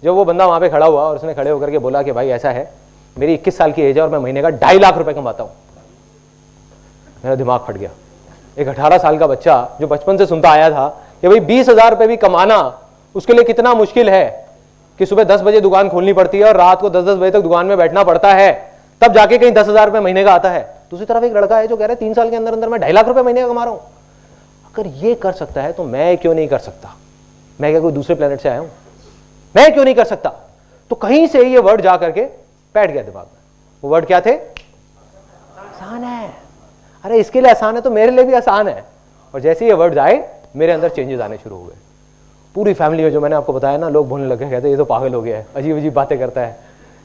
जब वो बंदा वहाँ पे खड़ा हुआ और उसने खड़े होकर के बोला कि भाई ऐसा है, मेरी 21 साल की एज है और मैं महीने का 2.5 लाख रुपए कमाता हूँ। मेरा दिमाग फट गया। एक 18 साल का बच्चा जो बचपन से सुनता आया था कि भाई 20,000 रुपए भी कमाना उसके लिए कितना मुश्किल है, कि सुबह 10 बजे दुकान खोलनी पड़ती है और रात को 10-10 बजे तक दुकान में बैठना पड़ता है, तब जाके कहीं 10,000 रुपए महीने का आता है। दूसरी तरफ एक लड़का है जो कह रहा है 3 साल के अंदर अंदर मैं 2.5 लाख रुपए महीने का कमा रहा हूं। अगर ये कर सकता है तो मैं क्यों नहीं कर सकता? मैं क्या कोई दूसरे प्लेनेट से आया हूं? मैं क्यों नहीं कर सकता? तो कहीं से ये वर्ड जा करके बैठ गया दिमाग में। वो वर्ड क्या थे? आसान है। अरे इसके लिए आसान है तो मेरे लिए भी आसान है। और जैसे ये वर्ड आए मेरे अंदर चेंजेस आने शुरू हो गए। पूरी फैमिली में, जो मैंने आपको बताया ना, लोग बोलने लगे, कहते ये तो पागल हो गया है, अजीब अजीब बातें करता है,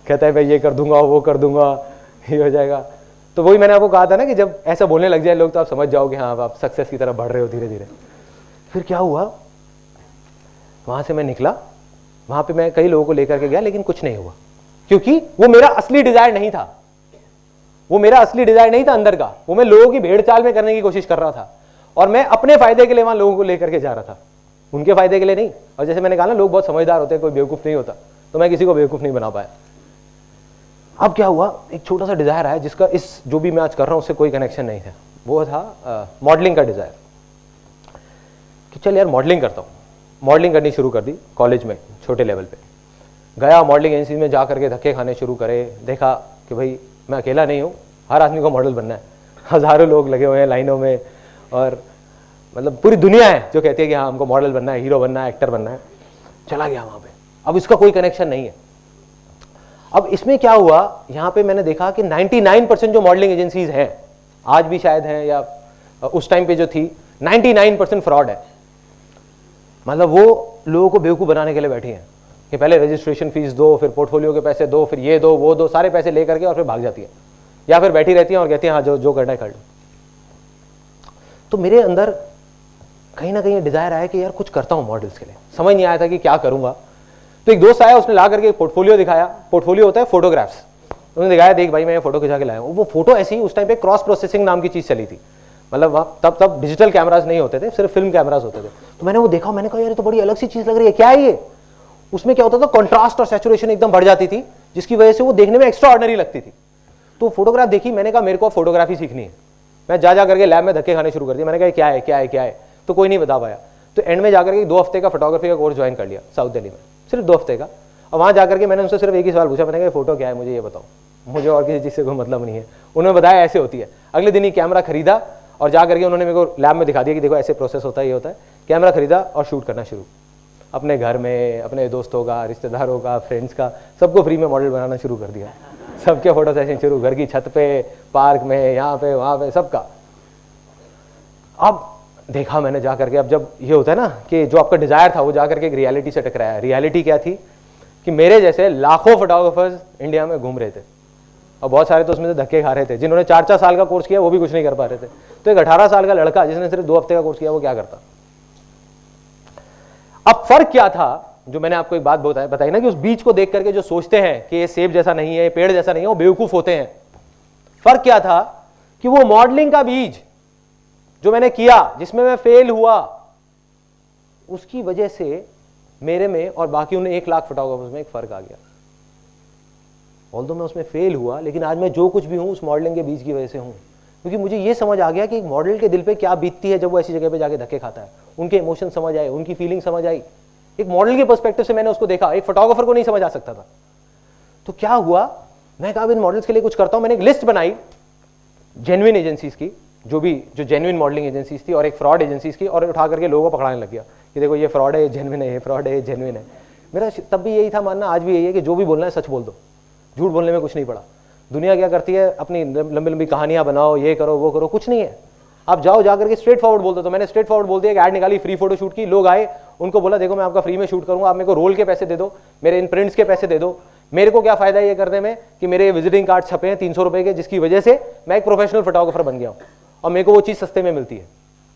कहता है भाई ये कर दूंगा वो कर दूंगा, ये हो जाएगा। तो वही मैंने आपको कहा था ना कि जब ऐसा बोलने लग जाए लोग तो आप समझ जाओगे हाँ आप सक्सेस की तरफ बढ़ रहे हो धीरे धीरे। फिर क्या हुआ, वहां से मैं निकला, वहां पे मैं कई लोगों को लेकर के गया, लेकिन कुछ नहीं हुआ, क्योंकि वो मेरा असली डिजायर नहीं था। वो मेरा असली डिजायर नहीं था अंदर का, वो मैं लोगों की भेड़ चाल में करने की कोशिश कर रहा था और मैं अपने फायदे के लिए वहां लोगों को लेकर के जा रहा था, उनके फायदे के लिए नहीं। और जैसे मैंने कहा ना, लोग बहुत समझदार होते हैं, कोई बेवकूफ नहीं होता, तो मैं किसी को बेवकूफ नहीं बना पाया। अब क्या हुआ, एक छोटा सा डिजायर आया जिसका इस जो भी मैं आज कर रहा हूं उससे कोई कनेक्शन नहीं था। वो था मॉडलिंग का डिजायर, कि चल यार मॉडलिंग करता हूं। मॉडलिंग करनी शुरू कर दी कॉलेज में, छोटे लेवल पे गया, मॉडलिंग एजेंसी में जा करके धक्के खाने शुरू करे। देखा कि भाई मैं अकेला नहीं हूँ, हर आदमी को मॉडल बनना है, हजारों लोग लगे हुए हैं लाइनों में, और मतलब पूरी दुनिया है जो कहती है कि हाँ हमको मॉडल बनना है, हीरो बनना है, एक्टर बनना है। चला गया वहां पे, अब इसका कोई कनेक्शन नहीं है। अब इसमें क्या हुआ, यहाँ पे मैंने देखा कि 99% जो मॉडलिंग एजेंसीज हैं, आज भी शायद हैं या उस टाइम पे जो थी, 99% फ्रॉड है। मतलब वो लोगों को बेवकूफ बनाने के लिए बैठी हैं कि पहले रजिस्ट्रेशन फीस दो, फिर पोर्टफोलियो के पैसे दो, फिर ये दो वो दो, सारे पैसे लेकर के और फिर भाग जाती है, या फिर बैठी रहती है और कहती है हाँ जो करना है कर लो। तो मेरे अंदर कहीं ना कहीं डिजायर आया कि यार कुछ करता हूं मॉडल्स के लिए। समझ नहीं आया था कि क्या करूंगा। तो एक दोस्त आया, उसने ला करके पोर्टफोलियो दिखाया। पोर्टफोलियो होता है फोटोग्राफ्स। उसने दिखाया, देख भाई मैं ये फोटो खिंचा के लाया हूं। वो फोटो ऐसी ही, उस टाइम पे क्रॉस प्रोसेसिंग नाम की चीज चली थी, मतलब तब डिजिटल कैमराज नहीं होते थे, सिर्फ फिल्म कैमराज होते थे। तो मैंने वो देखा, मैंने कहा यार ये तो बड़ी अलग सी चीज लग रही है, क्या है ये? उसमें क्या होता था, कॉन्ट्रास्ट और सैचुरेशन एकदम बढ़ जाती थी, जिसकी वजह से वो देखने में एक्स्ट्रा ऑर्डिनरी लगती थी। तो फोटोग्राफ देखी, मैंने कहा मेरे को फोटोग्राफी सीखनी है। मैं जा करके लैब में धक्के खाने शुरू कर दिए। मैंने कहा क्या है क्या है क्या है, तो कोई नहीं बता पाया। तो एंड में जाकर के 2 हफ्ते का फोटोग्राफी का कोर्स ज्वाइन कर लिया साउथ दिल्ली में, सिर्फ 2 हफ्ते का। और वहां जाकर के मैंने उनसे सिर्फ एक ही सवाल पूछा, मैंने कहा फोटो क्या है, मुझे ये बताओ, मुझे और किसी चीज से कोई मतलब नहीं है। उन्होंने बताया ऐसे होती है। अगले दिन ही कैमरा खरीदा और जाकर के उन्होंने मेरे को लैब में दिखा दिया कि देखो ऐसे प्रोसेस होता है, ये होता है। कैमरा खरीदा और शूट करना शुरू, अपने घर में, अपने दोस्तों का, रिश्तेदारों का, फ्रेंड्स का, सबको फ्री में मॉडल बनाना शुरू कर दिया। सबके फोटो सेशन शुरू, घर की छत पे, पार्क में, यहाँ पे वहाँ पे, सबका। अब देखा मैंने जा करके, अब जब ये होता है ना कि जो आपका डिजायर था वो जा करके एक रियलिटी से टकराया। रियलिटी क्या थी कि मेरे जैसे लाखों फोटोग्राफर्स इंडिया में घूम रहे थे और बहुत सारे तो उसमें से धक्के खा रहे थे। जिन्होंने 4-4 साल का कोर्स किया वो भी कुछ नहीं कर पा रहे थे। तो एक 18 साल का लड़का जिसने सिर्फ 2 हफ्ते का कोर्स किया वो क्या करता। अब फर्क क्या था, जो मैंने आपको एक बात बताई ना कि उस बीज को देख करके जो सोचते हैं कि ये सेब जैसा नहीं है, पेड़ जैसा नहीं है, वो बेवकूफ होते हैं। फर्क क्या था कि वो मॉडलिंग का बीज जो मैंने किया, जिसमें मैं फेल हुआ, उसकी वजह से मेरे में और बाकी उन 1 लाख फोटोग्राफर्स में एक फ़र्क आ गया। ऑल्दो मैं उसमें फेल हुआ, लेकिन आज मैं जो कुछ भी हूँ उस मॉडलिंग के बीच की वजह से हूँ, क्योंकि मुझे ये समझ आ गया कि एक मॉडल के दिल पे क्या बीतती है जब वो ऐसी जगह पे जाके धक्के खाता है। उनके इमोशन समझ आए, उनकी फीलिंग समझ आई। एक मॉडल के पर्सपेक्टिव से मैंने उसको देखा, एक फोटोग्राफर को नहीं समझ आ सकता था। तो क्या हुआ, मैं कहा इन मॉडल्स के लिए कुछ करता हूँ। मैंने एक लिस्ट बनाई जेन्युइन एजेंसीज की, जो जेन्युइन मॉडलिंग एजेंसीज थी, और एक फ्रॉड एजेंसीज की, और उठा करके लोगों को पकड़ाने लग गया कि देखो ये फ्रॉड है, ये जेन्युइन है, ये फ्रॉड है, ये जेन्युइन है। मेरा तब भी यही था मानना, आज भी यही है कि जो भी बोलना है सच बोल दो, झूठ बोलने में कुछ नहीं पड़ा। दुनिया क्या करती है, अपनी लंबी लंबी कहानियां बनाओ, ये करो वो करो, कुछ नहीं है। आप जाओ जा करके स्ट्रेट फॉरवर्ड बोल दो। तो मैंने स्ट्रेट फॉरवर्ड बोल दिया, ऐड निकाली, फ्री फोटो शूट की, लोग आए, उनको बोला देखो मैं आपका फ्री में शूट करूंगा, आप मेरे को रोल के पैसे दे दो, मेरे इन प्रिंट्स के पैसे दे दो। मेरे को क्या फायदा है ये करने में कि मेरे विजिटिंग कार्ड छपे हैं 300 रुपए के, जिसकी वजह से मैं एक प्रोफेशनल फोटोग्राफर बन गया हूँ और मेरे को वो चीज़ सस्ते में मिलती है,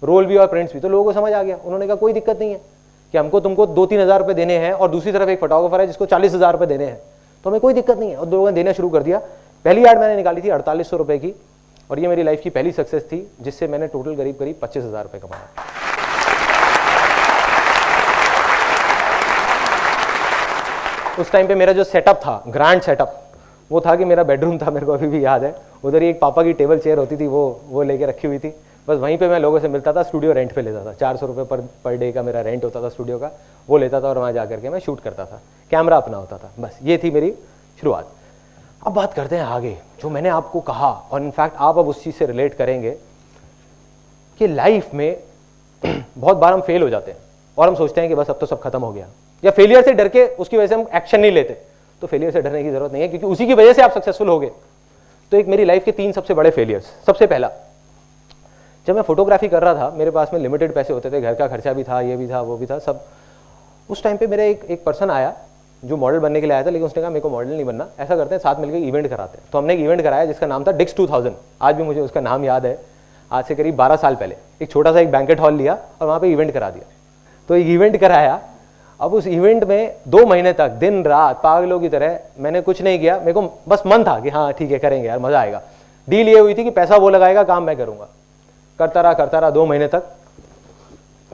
रोल भी और प्रिंट्स भी। तो लोगों को समझ आ गया, उन्होंने कहा कोई दिक्कत नहीं है कि हमको तुमको 2-3 हज़ार रुपये देने हैं और दूसरी तरफ एक फोटोग्राफर है जिसको 40,000 रुपये देने हैं, तो हमें कोई दिक्कत नहीं है। और लोगों ने देना शुरू कर दिया। पहली ऐड मैंने निकाली थी 4800 रुपये की, और ये मेरी लाइफ की पहली सक्सेस थी, जिससे मैंने टोटल करीब 25,000 रुपये कमाया। उस टाइम पे मेरा जो सेटअप था, ग्रैंड सेटअप, वो था कि मेरा बेडरूम था, मेरे को अभी भी याद है। उधर ही एक पापा की टेबल चेयर होती थी, वो लेके रखी हुई थी। बस वहीं पे मैं लोगों से मिलता था, स्टूडियो रेंट पे लेता था, 400 रुपये पर डे का मेरा रेंट होता था स्टूडियो का, वो लेता था और वहाँ जा करके मैं शूट करता था, कैमरा अपना होता था। बस ये थी मेरी शुरुआत। अब बात करते हैं आगे, जो मैंने आपको कहा, और इनफैक्ट आप अब उस चीज़ से रिलेट करेंगे कि लाइफ में बहुत बार हम फेल हो जाते हैं और हम सोचते हैं कि बस अब तो सब खत्म हो गया, या फेलियर से डर के उसकी वजह से हम एक्शन नहीं लेते। तो फेलियर से डरने की जरूरत नहीं है, क्योंकि उसी की वजह से आप सक्सेसफुल हो गए। तो एक मेरी लाइफ के 3 सबसे बड़े फेलियर्स। सबसे पहला, जब मैं फोटोग्राफी कर रहा था, मेरे पास में लिमिटेड पैसे होते थे, घर का खर्चा भी था, ये भी था, वो भी था, सब। उस टाइम पे मेरा एक पर्सन आया जो मॉडल बनने के लिए आया था, लेकिन उसने कहा मेरे को मॉडल नहीं बनना, ऐसा करते हैं साथ मिलकर इवेंट कराते हैं। तो हमने एक इवेंट कराया जिसका नाम था डिक्स 2000। आज भी मुझे उसका नाम याद है, आज से करीब 12 साल पहले। एक छोटा सा एक बैंकेट हॉल लिया और वहाँ पे इवेंट करा दिया। तो एक इवेंट कराया। अब उस इवेंट में 2 महीने तक दिन रात पागलों की तरह मैंने कुछ नहीं किया। मेरे को बस मन था कि हाँ ठीक है करेंगे यार, मजा आएगा। डील ये हुई थी कि पैसा वो लगाएगा, काम मैं करूंगा। करता रहा 2 महीने तक।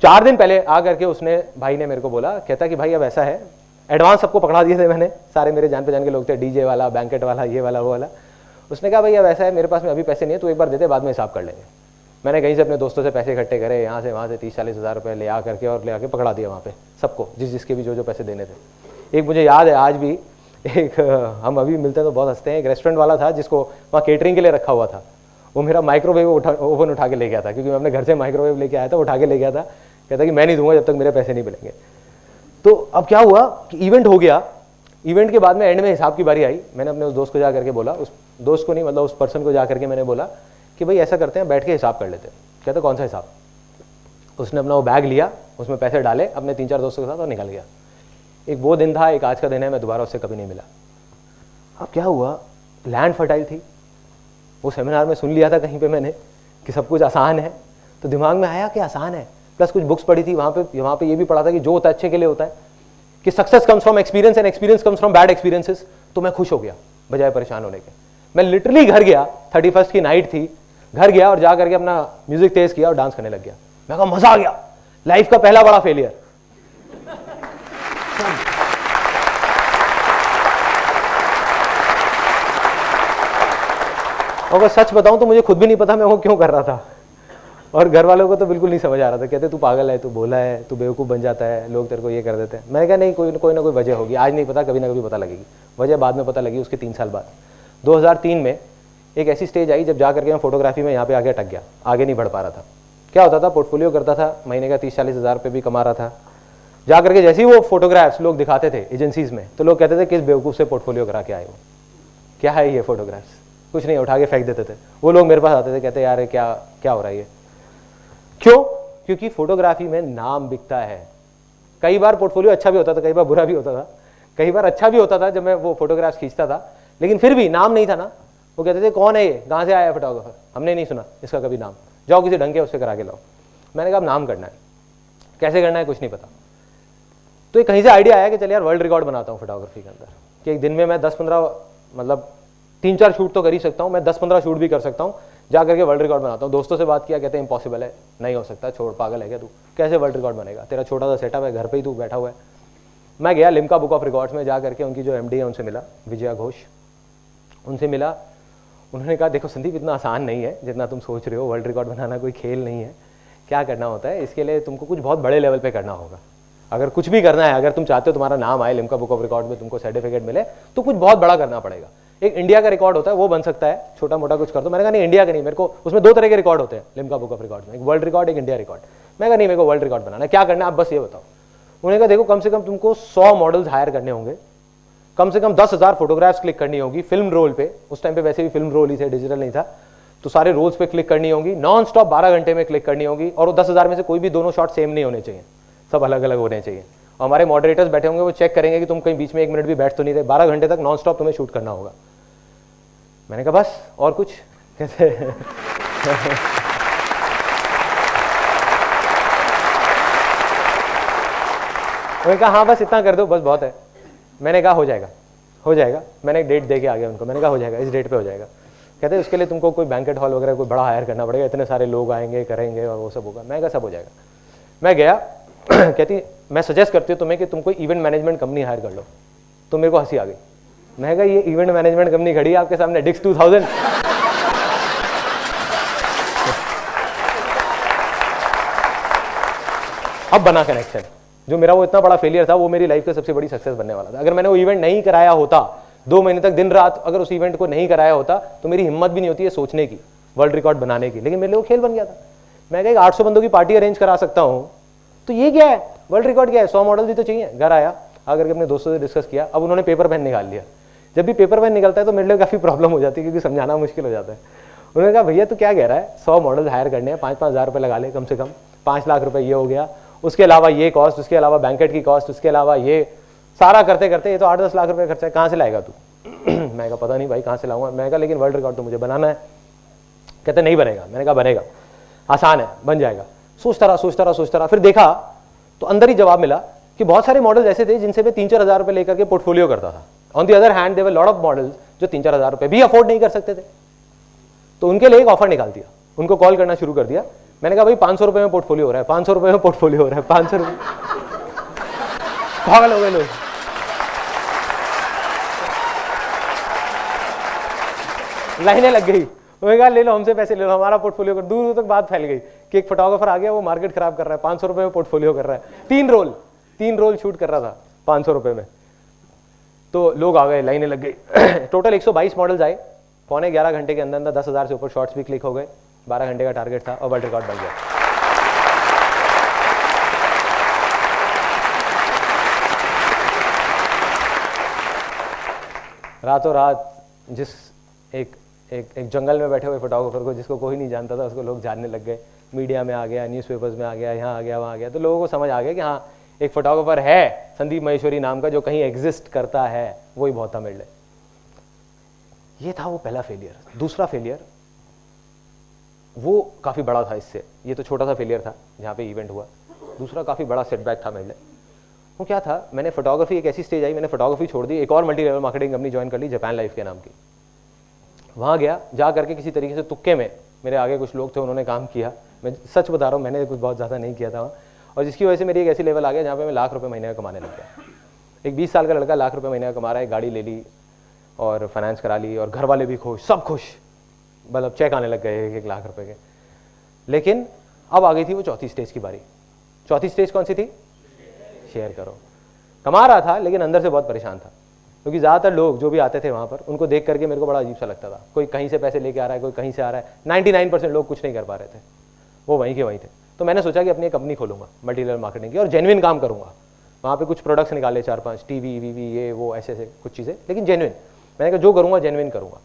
4 दिन पहले आ करके उसने, भाई ने मेरे को बोला, कहता कि भाई अब ऐसा है, एडवांस सबको पकड़ा दिए थे मैंने, सारे मेरे जान पहचान के लोग थे, डीजे वाला, बैंकेट वाला, ये वाला, वो वाला। उसने कहा भाई अब ऐसा है, मेरे पास में अभी पैसे नहीं है, तू एक बार दे दे, बाद में हिसाब कर लेंगे। मैंने कहीं से अपने दोस्तों से पैसे इकट्ठे करे, यहाँ से वहाँ से 30-40 हज़ार रुपये ले आ करके और ले आके पकड़ा दिया वहाँ पे सबको, जिसके भी जो पैसे देने थे। एक मुझे याद है आज भी, एक हम अभी मिलते हैं तो बहुत हंसते हैं, एक रेस्टोरेंट वाला था जिसको वहाँ केटरिंग के लिए रखा हुआ था। वो मेरा माइक्रोवेव ओवन उठा के ले गया था, क्योंकि मैं अपने घर से माइक्रोवेव लेके आया था, उठा के ले गया था। कहता कि मैं नहीं दूंगा जब तक मेरे पैसे नहीं मिलेंगे। तो अब क्या हुआ कि इवेंट हो गया। इवेंट के बाद में एंड में हिसाब की बारी आई। मैंने अपने उस दोस्त को जा करके बोला, उस दोस्त को नहीं मतलब उस पर्सन को जा करके मैंने बोला कि भाई ऐसा करते हैं, बैठ के हिसाब कर लेते हैं। कहता कौन सा हिसाब? उसने अपना वो बैग लिया, उसमें पैसे डाले अपने 3-4 दोस्तों के साथ और निकल गया। एक वो दिन था, एक आज का दिन है, मैं दोबारा उससे कभी नहीं मिला। अब क्या हुआ, लैंड फर्टाइल थी। वो सेमिनार में सुन लिया था कहीं पे मैंने कि सब कुछ आसान है, तो दिमाग में आया कि आसान है। प्लस कुछ बुक्स पढ़ी थी वहाँ पे ये भी पढ़ा था कि जो होता है अच्छे के लिए होता है, कि success comes from experience and experience comes from bad experiences. तो मैं खुश हो गया बजाय परेशान होने के। मैं लिटरली घर गया, 31st की नाइट थी, घर गया और जा करके अपना म्यूजिक तेज किया और डांस करने लग गया। मैं कहा मजा आ गया, लाइफ का पहला बड़ा फेलियर। और अगर सच बताऊं तो मुझे खुद भी नहीं पता मैं वो क्यों कर रहा था, और घर वालों को तो बिल्कुल नहीं समझ आ रहा था। कहते तू पागल है, तू भोला है, तू बेवकूफ़ बन जाता है, लोग तेरे को ये कर देते हैं। मैंने कहा नहीं, कोई ना कोई वजह होगी, आज नहीं पता, कभी ना कभी पता लगेगी। वजह बाद में पता लगी उसके 3 साल बाद। 2003 में एक ऐसी स्टेज आई जब जा करके मैं फोटोग्राफी में यहाँ पे आगे अटक गया, आगे नहीं बढ़ पा रहा था। क्या होता था, पोर्टफोलियो करता था, महीने का 30-40 हज़ार रुपये भी कमा रहा था। जा करके जैसे ही वो फोटोग्राफ्स लोग दिखाते थे एजेंसीज में, तो लोग कहते थे किस बेवकूफ़ से पोर्टफोलियो करा के आए हो, क्या है ये फोटोग्राफ्स, कुछ नहीं, उठा के फेंक देते थे। वो लोग मेरे पास आते थे, कहते यार क्या हो रहा है ये, क्यों? क्योंकि फोटोग्राफी में नाम बिकता है। कई बार पोर्टफोलियो अच्छा भी होता था, कई बार बुरा भी होता था। कई बार अच्छा भी होता था जब मैं वो फोटोग्राफ्स खींचता था, लेकिन फिर भी नाम नहीं था ना। वो कहते थे कौन है ये, कहाँ से आया है फोटोग्राफर, हमने नहीं सुना इसका कभी नाम, जाओ किसी ढंग के उससे करा के लाओ। मैंने कहा नाम करना है, कैसे करना है कुछ नहीं पता। तो एक कहीं से आइडिया आया कि चल यार वर्ल्ड रिकॉर्ड बनाता हूँ फोटोग्राफी के अंदर, कि एक दिन में मैं 10-15 मतलब 3-4 शूट तो कर ही सकता हूँ, मैं 10-15 शूट भी कर सकता हूँ, जा करके वर्ल्ड रिकॉर्ड बनाता हूँ। दोस्तों से बात किया, कहते हैं इम्पॉसिबल है, नहीं हो सकता, छोड़, पागल है क्या तू, कैसे वर्ल्ड रिकॉर्ड बनेगा, तेरा छोटा सा सेटअप है, घर पे ही तू बैठा हुआ है। मैं गया लिम्का बुक ऑफ रिकॉर्ड्स में, जा करके उनकी जो एमडी है उनसे मिला, विजया घोष, उनसे मिला। उन्होंने कहा देखो संदीप, इतना आसान नहीं है जितना तुम सोच रहे हो, वर्ल्ड रिकॉर्ड बनाना कोई खेल नहीं है। क्या करना होता है, इसके लिए तुमको कुछ बहुत बड़े लेवल पे करना होगा। अगर कुछ भी करना है, अगर तुम चाहते हो तुम्हारा नाम आए लिम्का बुक ऑफ रिकॉर्ड में, तुमको सर्टिफिकेट मिले, तो कुछ बहुत बड़ा करना पड़ेगा। एक इंडिया का रिकॉर्ड होता है, वो बन सकता है, छोटा मोटा कुछ कर दो। मैंने कहा नहीं, इंडिया का नहीं, मेरे को उसमें 2 तरह के रिकॉर्ड होते हैं लिम्का बुक ऑफ रिकॉर्ड में, एक वर्ल्ड रिकॉर्ड, एक इंडिया रिकॉर्ड। मैं कहा नहीं, मेरे को वर्ल्ड रिकॉर्ड बनाना है। क्या करना है आप बस ये बताओ। उन्होंने कहा देखो, कम से कम तुमको 100 मॉडल्स हायर करने होंगे, कम से कम 10,000 फोटोग्राफ्स क्लिक करनी होगी फिल्म रोल पे। उस टाइम पे वैसे भी फिल्म रोल ही थे, डिजिटल नहीं था, तो सारे रोल्स पे क्लिक करनी होगी, नॉन स्टॉप 12 घंटे में क्लिक करनी होगी। और वो 10,000 में से कोई भी दोनों शॉट सेम नहीं होने चाहिए, सब अलग अलग होने चाहिए। और हमारे मॉडरेटर्स बैठे होंगे, वो चेक करेंगे कि तुम कहीं बीच में 1 मिनट भी बैठ तो नहीं रहे। 12 घंटे तक नॉन स्टॉप तुम्हें शूट करना होगा। मैंने कहा बस, और कुछ कैसे उन्होंने कहा हाँ बस इतना कर दो, बस बहुत है। मैंने कहा हो जाएगा, हो जाएगा। मैंने एक डेट दे के आ गया उनको, मैंने कहा हो जाएगा, इस डेट पे हो जाएगा। कहते उसके लिए तुमको कोई बैंकेट हॉल वगैरह कोई बड़ा हायर करना पड़ेगा, इतने सारे लोग आएंगे, करेंगे और वो सब होगा। मैं कहा सब हो जाएगा। मैं गया कहती मैं सजेस्ट करती हूँ तुम्हें कि तुम कोई इवेंट मैनेजमेंट कंपनी हायर कर लो। तो मेरे को हंसी आ गई। मैं कहा ये इवेंट मैनेजमेंट कंपनी खड़ी है आपके सामने, डिक्स 2000। अब बना कनेक्शन। जो मेरा वो इतना बड़ा फेलियर था, वो मेरी लाइफ का सबसे बड़ी सक्सेस बनने वाला था। अगर मैंने वो इवेंट नहीं कराया होता, 2 महीने तक दिन रात अगर उस इवेंट को नहीं कराया होता, तो मेरी हिम्मत भी नहीं होती है सोचने की, वर्ल्ड रिकॉर्ड बनाने की। लेकिन मेरे लिए वो खेल बन गया था। मैं कहा 800 बंदों की पार्टी अरेंज करा सकता हूँ, तो ये क्या है, वर्ल्ड रिकॉर्ड क्या है, 100 मॉडल भी तो चाहिए। घर आया, आकर के अपने दोस्तों से डिस्कस किया। अब उन्होंने पेपर पेन निकाल लिया। जब भी पेपर पेन निकलता है तो मेरे लिए काफ़ी प्रॉब्लम हो जाती है, क्योंकि समझाना मुश्किल हो जाता है। उन्होंने कहा भैया तू क्या कह रहा है, 100 मॉडल हायर करने हैं, 5-5 हज़ार रुपये लगा ले, कम से कम 5 लाख रुपए ये हो गया, उसके अलावा ये कॉस्ट, उसके अलावा बैंकेट की कॉस्ट, उसके अलावा ये सारा करते करते ये तो 8-10 लाख रुपए खर्चा है, कहाँ से लाएगा तू। मैं कहा पता नहीं भाई कहाँ से लाऊंगा। मैं कहा लेकिन वर्ल्ड रिकॉर्ड तो मुझे बनाना है। कहते नहीं बनेगा। मैंने कहा बनेगा, आसान है, बन जाएगा। सोचता रहा। फिर देखा तो अंदर ही जवाब मिला कि बहुत सारे मॉडल्स ऐसे थे जिनसे मैं 3-4 हज़ार रुपए लेकर के पोर्टफोलियो करता था। On the other hand there were lot of models जो 3-4 हज़ार रुपए भी अफोर्ड नहीं कर सकते थे। तो उनके लिए एक ऑफर निकाल दिया, उनको कॉल करना शुरू कर दिया। मैंने कहा भाई 500 रुपए में पोर्टफोलियो हो रहा है, 500 रुपए में पोर्टफोलियो हो रहा है, 500 रुपए। पागल हो गए लोग। लाइनें लग गई। उन्होंने कहा ले लो हमसे पैसे ले लो, हमारा पोर्टफोलियो कर। दूर दूर तक बात फैल गई कि एक फोटोग्राफर आ गया, वो मार्केट खराब कर रहा है, 500 रुपए में पोर्टफोलियो कर रहा है। 3 रोल शूट कर रहा था 500 रुपए में। तो लोग आ गए, लाइनें लग गई। टोटल 122 मॉडल्स आए। 11.25 घंटे के अंदर अंदर 10,000 से ऊपर शॉट्स भी क्लिक हो गए। 12 घंटे का टारगेट था और वर्ल्ड रिकॉर्ड बन गया। रातों रात जिस एक जंगल में बैठे हुए फोटोग्राफर को, जिसको कोई नहीं जानता था, उसको लोग जानने लग गए। मीडिया में आ गया, न्यूज़पेपर्स में आ गया, यहाँ आ गया, वहाँ आ गया। तो लोगों को समझ आ गया कि हाँ एक फोटोग्राफर है संदीप माहेश्वरी नाम का, जो कहीं एग्जिस्ट करता है। वही बहुत था मेरे लिए। ये था वो पहला फेलियर। दूसरा फेलियर वो काफ़ी बड़ा था इससे। ये तो छोटा सा फेलियर था जहाँ पे इवेंट हुआ। दूसरा काफ़ी बड़ा सेटबैक था मेरे लिए। वो क्या था, मैंने फोटोग्राफी, एक ऐसी स्टेज आई, मैंने फोटोग्राफी छोड़ दी, एक और multi level marketing company join कर ली, जापान लाइफ के नाम की। वहाँ गया, जा करके किसी तरीके से तुक्के में, मेरे आगे कुछ लोग थे, उन्होंने काम किया। मैं सच बता रहा हूँ, मैंने कुछ बहुत ज़्यादा नहीं किया था वहाँ। और जिसकी वजह से मेरी एक ऐसी लेवल आ गया जहाँ पे मैं लाख रुपए महीने का कमाने लग गया। एक 20 साल का लड़का लाख रुपए महीने का कमा रहा है, गाड़ी ले ली और फाइनेंस करा ली, और घर वाले भी खुश, सब खुश, मतलब चेक आने लग गए 1-1 लाख रुपए के। लेकिन अब आ गई थी वो चौथी स्टेज की बारी। चौथी स्टेज कौन सी थी? शेयर करो। कमा रहा था लेकिन अंदर से बहुत परेशान था, क्योंकि ज़्यादातर लोग जो भी आते थे वहाँ पर, उनको देख करके मेरे को बड़ा अजीब सा लगता था। कोई कहीं से पैसे लेके आ रहा है, कोई कहीं से आ रहा है। 99% लोग कुछ नहीं कर पा रहे थे, वो वहीं के वहीं थे। तो मैंने सोचा कि अपनी एक कंपनी खोलूंगा मल्टी लेवल मार्केटिंग की, और जेन्युइन काम करूंगा। वहाँ पे कुछ प्रोडक्ट्स निकाले, 4-5 टीवी वीवी, ये वो ऐसे ऐसे कुछ चीज़ें, लेकिन जेन्युइन। मैंने कहा जो करूँगा जेन्युइन करूँगा।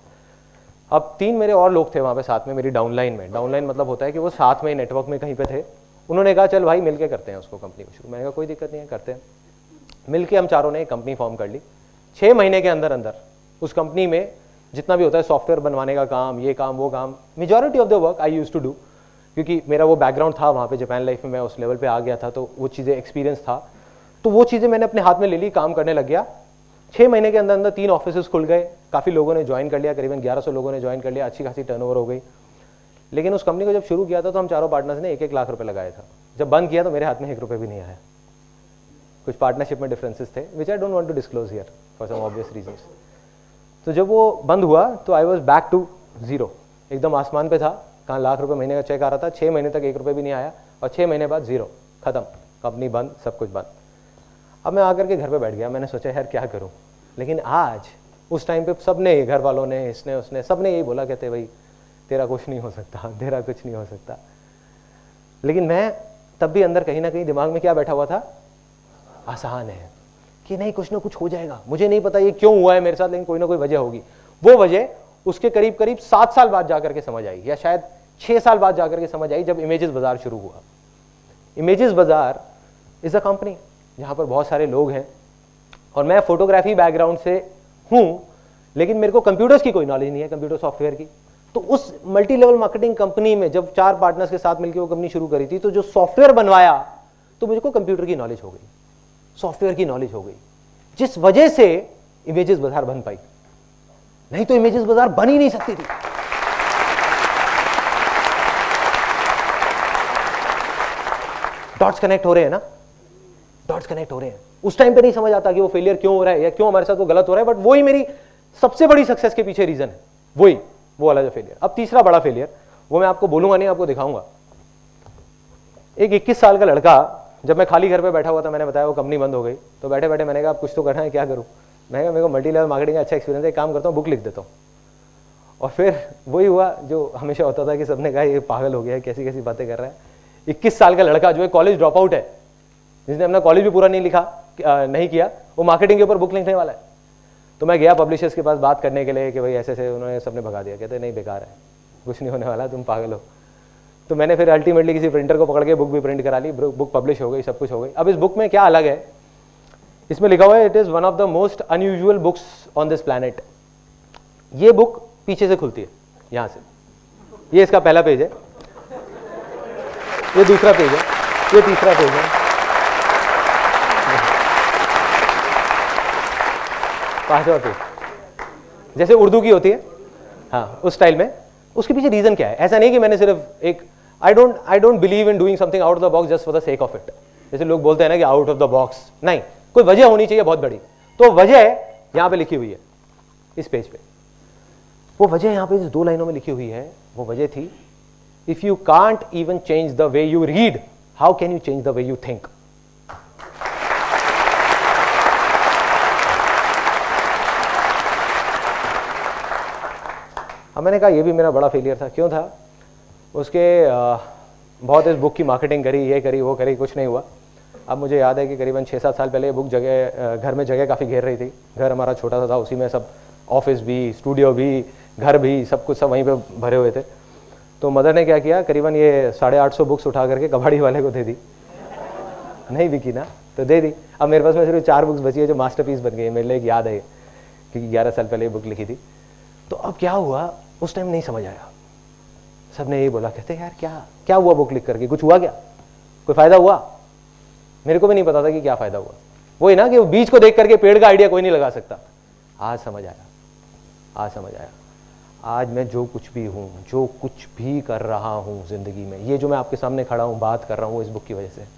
अब 3 मेरे और लोग थे वहाँ पे साथ में, मेरी डाउनलाइन में। डाउनलाइन मतलब होता है कि वो साथ में नेटवर्क में कहीं पे थे। उन्होंने कहा चल भाई मिलके करते हैं उसको, कंपनी को शुरू। मैंने कहा कोई दिक्कत नहीं है, करते हैं। मिलके हम चारों ने एक कंपनी फॉर्म कर ली। 6 महीने के अंदर अंदर उस कंपनी में जितना भी होता है, सॉफ्टवेयर बनवाने का काम, ये काम वो काम, majority of the work I used to do, क्योंकि मेरा वो बैकग्राउंड था वहाँ पे जापान लाइफ में, मैं उस लेवल पे आ गया था, तो वो चीज़ें एक्सपीरियंस था। तो वो चीज़ें मैंने अपने हाथ में ले ली, काम करने लग गया। 6 महीने के अंदर अंदर 3 ऑफिस खुल गए, काफ़ी लोगों ने ज्वाइन कर लिया, करीबन 1100 लोगों ने ज्वाइन कर लिया, अच्छी खासी टर्नओवर हो गई। लेकिन उस कंपनी को जब शुरू किया था तो हम चारों पार्टनर्स ने 1-1 लाख रुपए लगाया था। जब बंद किया तो मेरे हाथ में 1 रुपये भी नहीं आया। कुछ पार्टनरशिप में डिफरेंसेस थे which I don't want to disclose here for some obvious reasons. तो जब वो बंद हुआ तो I was back to zero, एकदम आसमान पे था। कहाँ लाख रुपए महीने का चेक आ रहा था, 6 महीने तक 1 रुपये भी नहीं आया, और 6 महीने बाद जीरो, खत्म, कंपनी बंद, सब कुछ बंद। अब मैं आकर के घर पे बैठ गया, मैंने सोचा यार क्या करूं। लेकिन आज उस टाइम पे सब ने, घर वालों ने, इसने उसने, सब ने यही बोला, कहते भाई तेरा कुछ नहीं हो सकता, तेरा कुछ नहीं हो सकता। लेकिन मैं तब भी अंदर कहीं ना कहीं दिमाग में क्या बैठा हुआ था, आसान है कि नहीं कुछ ना कुछ हो जाएगा। मुझे नहीं पता ये क्यों हुआ है मेरे साथ, लेकिन कोई ना कोई वजह होगी। वो वजह उसके करीब करीब 7 साल बाद जाकर के समझ आई, या शायद 6 साल बाद जाकर के समझ आई, जब इमेजेस बाजार शुरू हुआ। इमेजेस बाजार इज अ कंपनी जहां पर बहुत सारे लोग हैं, और मैं फोटोग्राफी बैकग्राउंड से हूं, लेकिन मेरे को कंप्यूटर्स की कोई नॉलेज नहीं है, कंप्यूटर सॉफ्टवेयर की। तो उस मल्टी लेवल मार्केटिंग कंपनी में जब 4 पार्टनर्स के साथ मिलकर वो कंपनी शुरू करी थी, तो जो सॉफ्टवेयर बनवाया तो मुझको कंप्यूटर की नॉलेज हो गई, सॉफ्टवेयर की नॉलेज हो गई, जिस वजह से इमेजेस बाजार बन पाई। नहीं तो इमेजेस बाजार बन ही नहीं सकती थी। डॉट्स कनेक्ट हो रहे हैं ना, डॉट्स कनेक्ट हो रहे हैं। उस टाइम पे नहीं समझ आता कि वो फेलियर क्यों हो रहा है या क्यों हमारे साथ वो गलत हो रहा है, बट वही मेरी सबसे बड़ी सक्सेस के पीछे रीजन है, वही वो वाला जो फेलियर। अब तीसरा बड़ा फेलियर, वो मैं आपको बोलूंगा नहीं, आपको दिखाऊंगा। एक 21 साल का लड़का, जब मैं खाली घर पे बैठा हुआ था, मैंने बताया वो कंपनी बंद हो गई, तो बैठे बैठे मैंने कहा अब कुछ तो करना है, क्या करूं। मैं कहा मेरे को मल्टी लेवल मार्केटिंग का अच्छा एक्सपीरियंस है, एक काम करता हूँ बुक लिख देता हूँ। और फिर वही हुआ जो हमेशा होता था कि सबने कहा ये पागल हो गया है, कैसी कैसी बातें कर रहा है। 21 साल का लड़का जो है कॉलेज ड्रॉप आउट है, जिसने अपना कॉलेज भी पूरा नहीं किया, वो मार्केटिंग के ऊपर बुक लिखने वाला है। तो मैं गया पब्लिशर्स के पास बात करने के लिए कि भाई ऐसे ऐसे, उन्होंने सबने भगा दिया, कहते नहीं बेकार है, कुछ नहीं होने वाला, तुम पागल हो। तो मैंने फिर अल्टीमेटली किसी प्रिंटर को पकड़ के बुक भी प्रिंट करा ली, बुक पब्लिश हो गई, सब कुछ हो गई। अब इस बुक में क्या अलग है, इसमें लिखा हुआ है it is one of the most unusual books on this planet. ये बुक पीछे से खुलती है, यहां से। ये इसका पहला पेज है, ये दूसरा पेज है, ये तीसरा पेज है, 5वां पेज, जैसे उर्दू की होती है, हाँ उस स्टाइल में। उसके पीछे रीजन क्या है? ऐसा नहीं कि मैंने सिर्फ एक, I don't believe in doing something out of the box just for the sake of it. जैसे लोग बोलते हैं ना कि आउट ऑफ द बॉक्स, नहीं, कोई वजह होनी चाहिए बहुत बड़ी। तो वजह यहां पे लिखी हुई है इस पेज पे। वो वजह यहां पे इस 2 लाइनों में लिखी हुई है। वो वजह थी, if you can't even change the way you read, how can you change the way you think. अब मैंने कहा ये भी मेरा बड़ा फेलियर था। क्यों था? उसके बहुत इस बुक की मार्केटिंग करी, ये करी, वो करी, कुछ नहीं हुआ। अब मुझे याद है कि करीबन 6-7 साल पहले ये बुक घर में जगह काफ़ी घेर रही थी। घर हमारा छोटा सा था, उसी में सब ऑफिस भी, स्टूडियो भी, घर भी, सब कुछ सब वहीं पे भरे हुए थे। तो मदर ने क्या किया, करीबन ये 850 बुक्स उठा करके कबाड़ी वाले को दे दी। नहीं बिकी ना तो दे दी। अब मेरे पास में सिर्फ 4 बुक्स बची है जो मास्टरपीस बन गई है। मेरे लिए एक याद है क्योंकि 11 साल पहले ये बुक लिखी थी। तो अब क्या हुआ, उस टाइम नहीं समझ आया। सबने यही बोला, कहते यार क्या हुआ बुक लिख करके, कुछ हुआ क्या, कोई फायदा हुआ? मेरे को भी नहीं पता था कि क्या फायदा हुआ। वही ना कि बीज को देख करके पेड़ का आइडिया कोई नहीं लगा सकता। आज समझ आया, आज समझ आया। आज मैं जो कुछ भी हूं, जो कुछ भी कर रहा हूं जिंदगी में, ये जो मैं आपके सामने खड़ा हूं, बात कर रहा हूं, इस बुक की वजह से।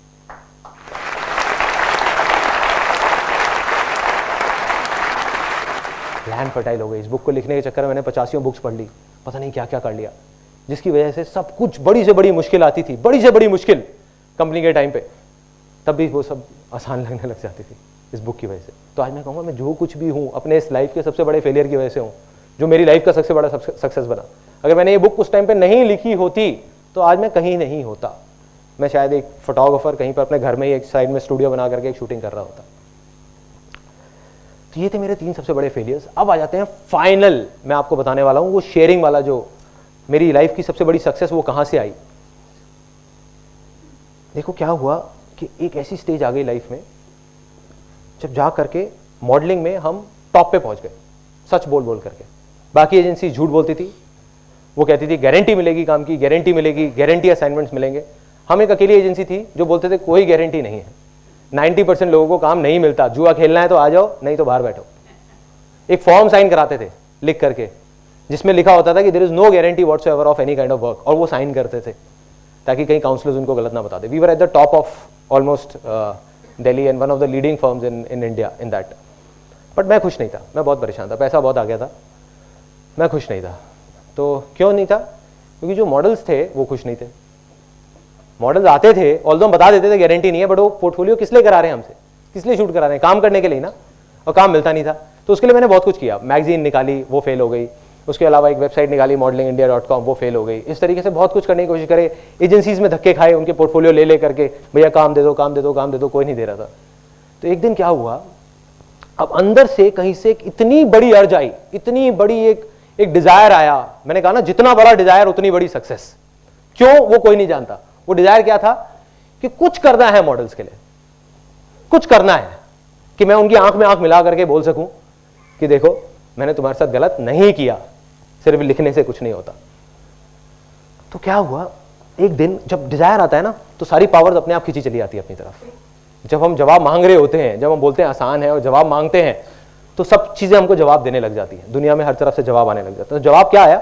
लैंड फर्टाइल हो गई। इस बुक को लिखने के चक्कर में मैंने 85 बुक्स पढ़ ली, पता नहीं क्या क्या कर लिया, जिसकी वजह से सब कुछ, बड़ी से बड़ी मुश्किल आती थी, बड़ी से बड़ी मुश्किल कंपनी के टाइम पे, तब भी वो सब आसान लगने लग जाती थी इस बुक की वजह से। तो आज मैं कहूँगा मैं जो कुछ भी हूँ अपने इस लाइफ के सबसे बड़े फेलियर की वजह से हूँ, जो मेरी लाइफ का सबसे बड़ा सक्सेस बना। अगर मैंने ये बुक उस टाइम पे नहीं लिखी होती तो आज मैं कहीं नहीं होता। मैं शायद एक फोटोग्राफर कहीं पर अपने घर में ही एक साइड में स्टूडियो बना करके एक शूटिंग कर रहा होता। तो ये थे मेरे 3 सबसे बड़े फेलियर्स। अब आ जाते हैं फाइनल, मैं आपको बताने वाला हूँ वो शेयरिंग वाला, जो मेरी लाइफ की सबसे बड़ी सक्सेस वो कहाँ से आई। देखो क्या हुआ कि एक ऐसी स्टेज आ गई लाइफ में जब जा करके मॉडलिंग में हम टॉप पे पहुंच गए, सच बोल बोल करके। बाकी एजेंसी झूठ बोलती थी, वो कहती थी गारंटी मिलेगी काम की, गारंटी मिलेगी, गारंटी असाइनमेंट्स मिलेंगे। हम एक अकेली एजेंसी थी जो बोलते थे कोई गारंटी नहीं है, 90% लोगों को काम नहीं मिलता, जुआ खेलना है तो आ जाओ, नहीं तो बाहर बैठो। एक फॉर्म साइन कराते थे लिख करके, जिसमें लिखा होता था कि there is no guarantee whatsoever of any kind of work, और वो साइन करते थे ताकि कहीं काउंसलर्स उनको गलत ना बता दे। We were at the top of almost Delhi and one of the leading firms in India in that. बट मैं खुश नहीं था, मैं बहुत परेशान था, पैसा बहुत आ गया था, मैं खुश नहीं था। तो क्यों नहीं था? क्योंकि जो मॉडल्स थे वो खुश नहीं थे। मॉडल्स आते थे, ऑल्दो हम बता देते थे गारंटी नहीं है, बट वो पोर्टफोलियो किस लिए करा रहे हैं हमसे, किस लिए शूट करा रहे हैं? काम करने के लिए ना, और काम मिलता नहीं था। तो उसके लिए मैंने बहुत कुछ किया, मैगजीन निकाली, वो फेल हो गई। उसके अलावा एक वेबसाइट निकाली modelingindia.com, वो फेल हो गई। इस तरीके से बहुत कुछ करने की कोशिश करे, एजेंसीज में धक्के खाए, उनके पोर्टफोलियो ले करके, भैया काम दे दो, काम दे दो, काम दे दो, कोई नहीं दे रहा था। तो एक दिन क्या हुआ, अब अंदर से कहीं से एक इतनी बड़ी अर्ज आई, इतनी बड़ी एक डिजायर आया। मैंने कहा ना, जितना बड़ा डिजायर उतनी बड़ी सक्सेस। क्यों? वो कोई नहीं जानता। वो डिजायर क्या था कि कुछ करना है मॉडल्स के लिए, कुछ करना है कि मैं उनकी आंख में आंख मिला करके बोल सकूं कि देखो मैंने तुम्हारे साथ गलत नहीं किया, सिर्फ लिखने से कुछ नहीं होता। तो क्या हुआ, एक दिन जब डिजायर आता है ना, तो सारी पावर्स अपने आप खींची चली आती है अपनी तरफ। जब हम जवाब मांग रहे होते हैं, जब हम बोलते हैं आसान है और जवाब मांगते हैं, तो सब चीजें हमको जवाब देने लग जाती है। दुनिया में हर तरफ से जवाब आने लग जाता है। तो जवाब क्या आया,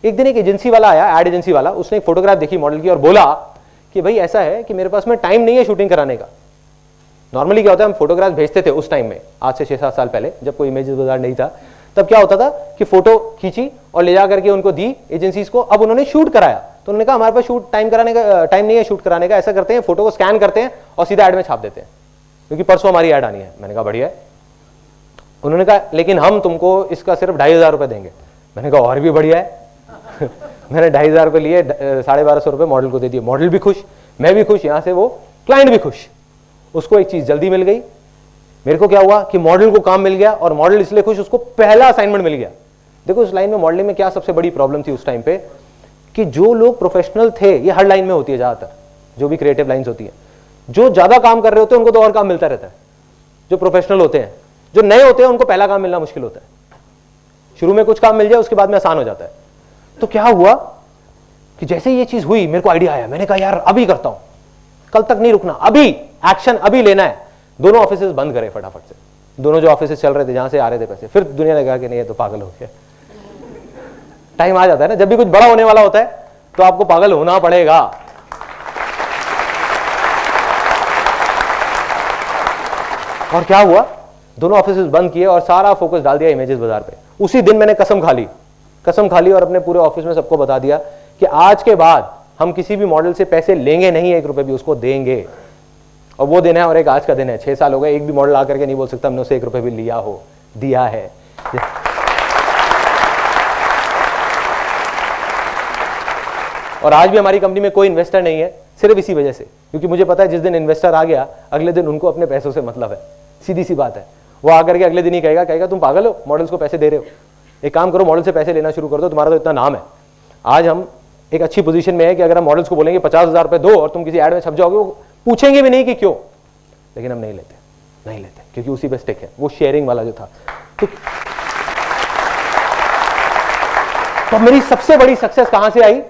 एक दिन एक एजेंसी वाला आया, एड एजेंसी वाला, उसने एक फोटोग्राफ देखी मॉडल की और बोला कि भाई ऐसा है कि मेरे पास में टाइम नहीं है शूटिंग कराने का। नॉर्मली क्या होता है, हम फोटोग्राफ भेजते थे उस टाइम में, आज से 6-7 साल पहले, जब कोई इमेजेस बाजार नहीं था, तब क्या होता था कि फोटो खींची और ले जा करके उनको दी एजेंसीज को। अब उन्होंने शूट कराया, तो उन्होंने कहा हमारे पास शूट टाइम नहीं है शूट कराने का। ऐसा करते हैं, फोटो को स्कैन करते हैं और सीधा ऐड में छाप देते हैं, क्योंकि परसों हमारी ऐड आनी है। मैंने कहा बढ़िया है। उन्होंने कहा लेकिन हम तुमको इसका सिर्फ 2,500 रुपये देंगे। मैंने कहा और भी बढ़िया है। मैंने 2,500 रुपये लिए, 1,250 रुपये मॉडल को दे दिए। मॉडल भी खुश, मैं भी खुश, यहाँ से वो क्लाइंट भी खुश। उसको एक चीज जल्दी मिल गई, मेरे को क्या हुआ कि मॉडल को काम मिल गया, और मॉडल इसलिए खुश, उसको पहला असाइनमेंट मिल गया। देखो उस लाइन में मॉडलिंग में क्या सबसे बड़ी प्रॉब्लम थी उस टाइम पे, कि जो लोग प्रोफेशनल थे, ये हर लाइन में होती है ज्यादातर, जो भी क्रिएटिव लाइंस होती है, जो ज्यादा काम कर रहे होते हैं उनको तो और काम मिलता रहता है। जो प्रोफेशनल होते हैं, जो नए होते हैं, उनको पहला काम मिलना मुश्किल होता है। शुरू में कुछ काम मिल जाए, उसके बाद में आसान हो जाता है। तो क्या हुआ कि जैसे ये चीज हुई, मेरे को आइडिया आया। मैंने कहा यार अभी करता हूं, कल तक नहीं रुकना, अभी एक्शन अभी लेना है। दोनों ऑफिसेस बंद करे फटाफट से, दोनों जो ऑफिसेस चल रहे थे, जहां से आ रहे थे पैसे। फिर दुनिया ने कहा कि नहीं ये तो पागल हो गया। टाइम आ जाता है ना, जब भी कुछ बड़ा होने वाला होता है तो आपको पागल होना पड़ेगा। और क्या हुआ, दोनों ऑफिसेस बंद किए और सारा फोकस डाल दिया इमेजेस बाजार पे। उसी दिन मैंने कसम खा ली और अपने पूरे ऑफिस में सबको बता दिया कि आज के बाद हम किसी भी मॉडल से पैसे लेंगे नहीं, 1 रुपए भी, उसको देंगे। और वो दिन है, और एक आज का दिन है। 6 साल हो गए, एक भी मॉडल आकर के नहीं बोल सकता हमने उसे 1 रुपए भी लिया हो, दिया है। और आज भी हमारी कंपनी में कोई इन्वेस्टर नहीं है, सिर्फ इसी वजह से, क्योंकि मुझे पता है जिस दिन इन्वेस्टर आ गया, अगले दिन उनको अपने पैसों से मतलब है। सीधी सी बात है। वो आकर के अगले दिन ही कहेगा तुम पागल हो, मॉडल्स को पैसे दे रहे हो, एक काम करो मॉडल से पैसे लेना शुरू कर दो, तुम्हारा तो इतना नाम है। आज हम एक अच्छी पोजीशन में है कि अगर हम मॉडल्स को बोलेंगे 50,000 रुपए दो और तुम किसी ऐड में छप जाओगे, वो पूछेंगे भी नहीं कि क्यों, लेकिन हम नहीं लेते, क्योंकि उसी पे स्टिक है, वो शेयरिंग वाला जो था। तो मेरी सबसे बड़ी सक्सेस कहां से आई,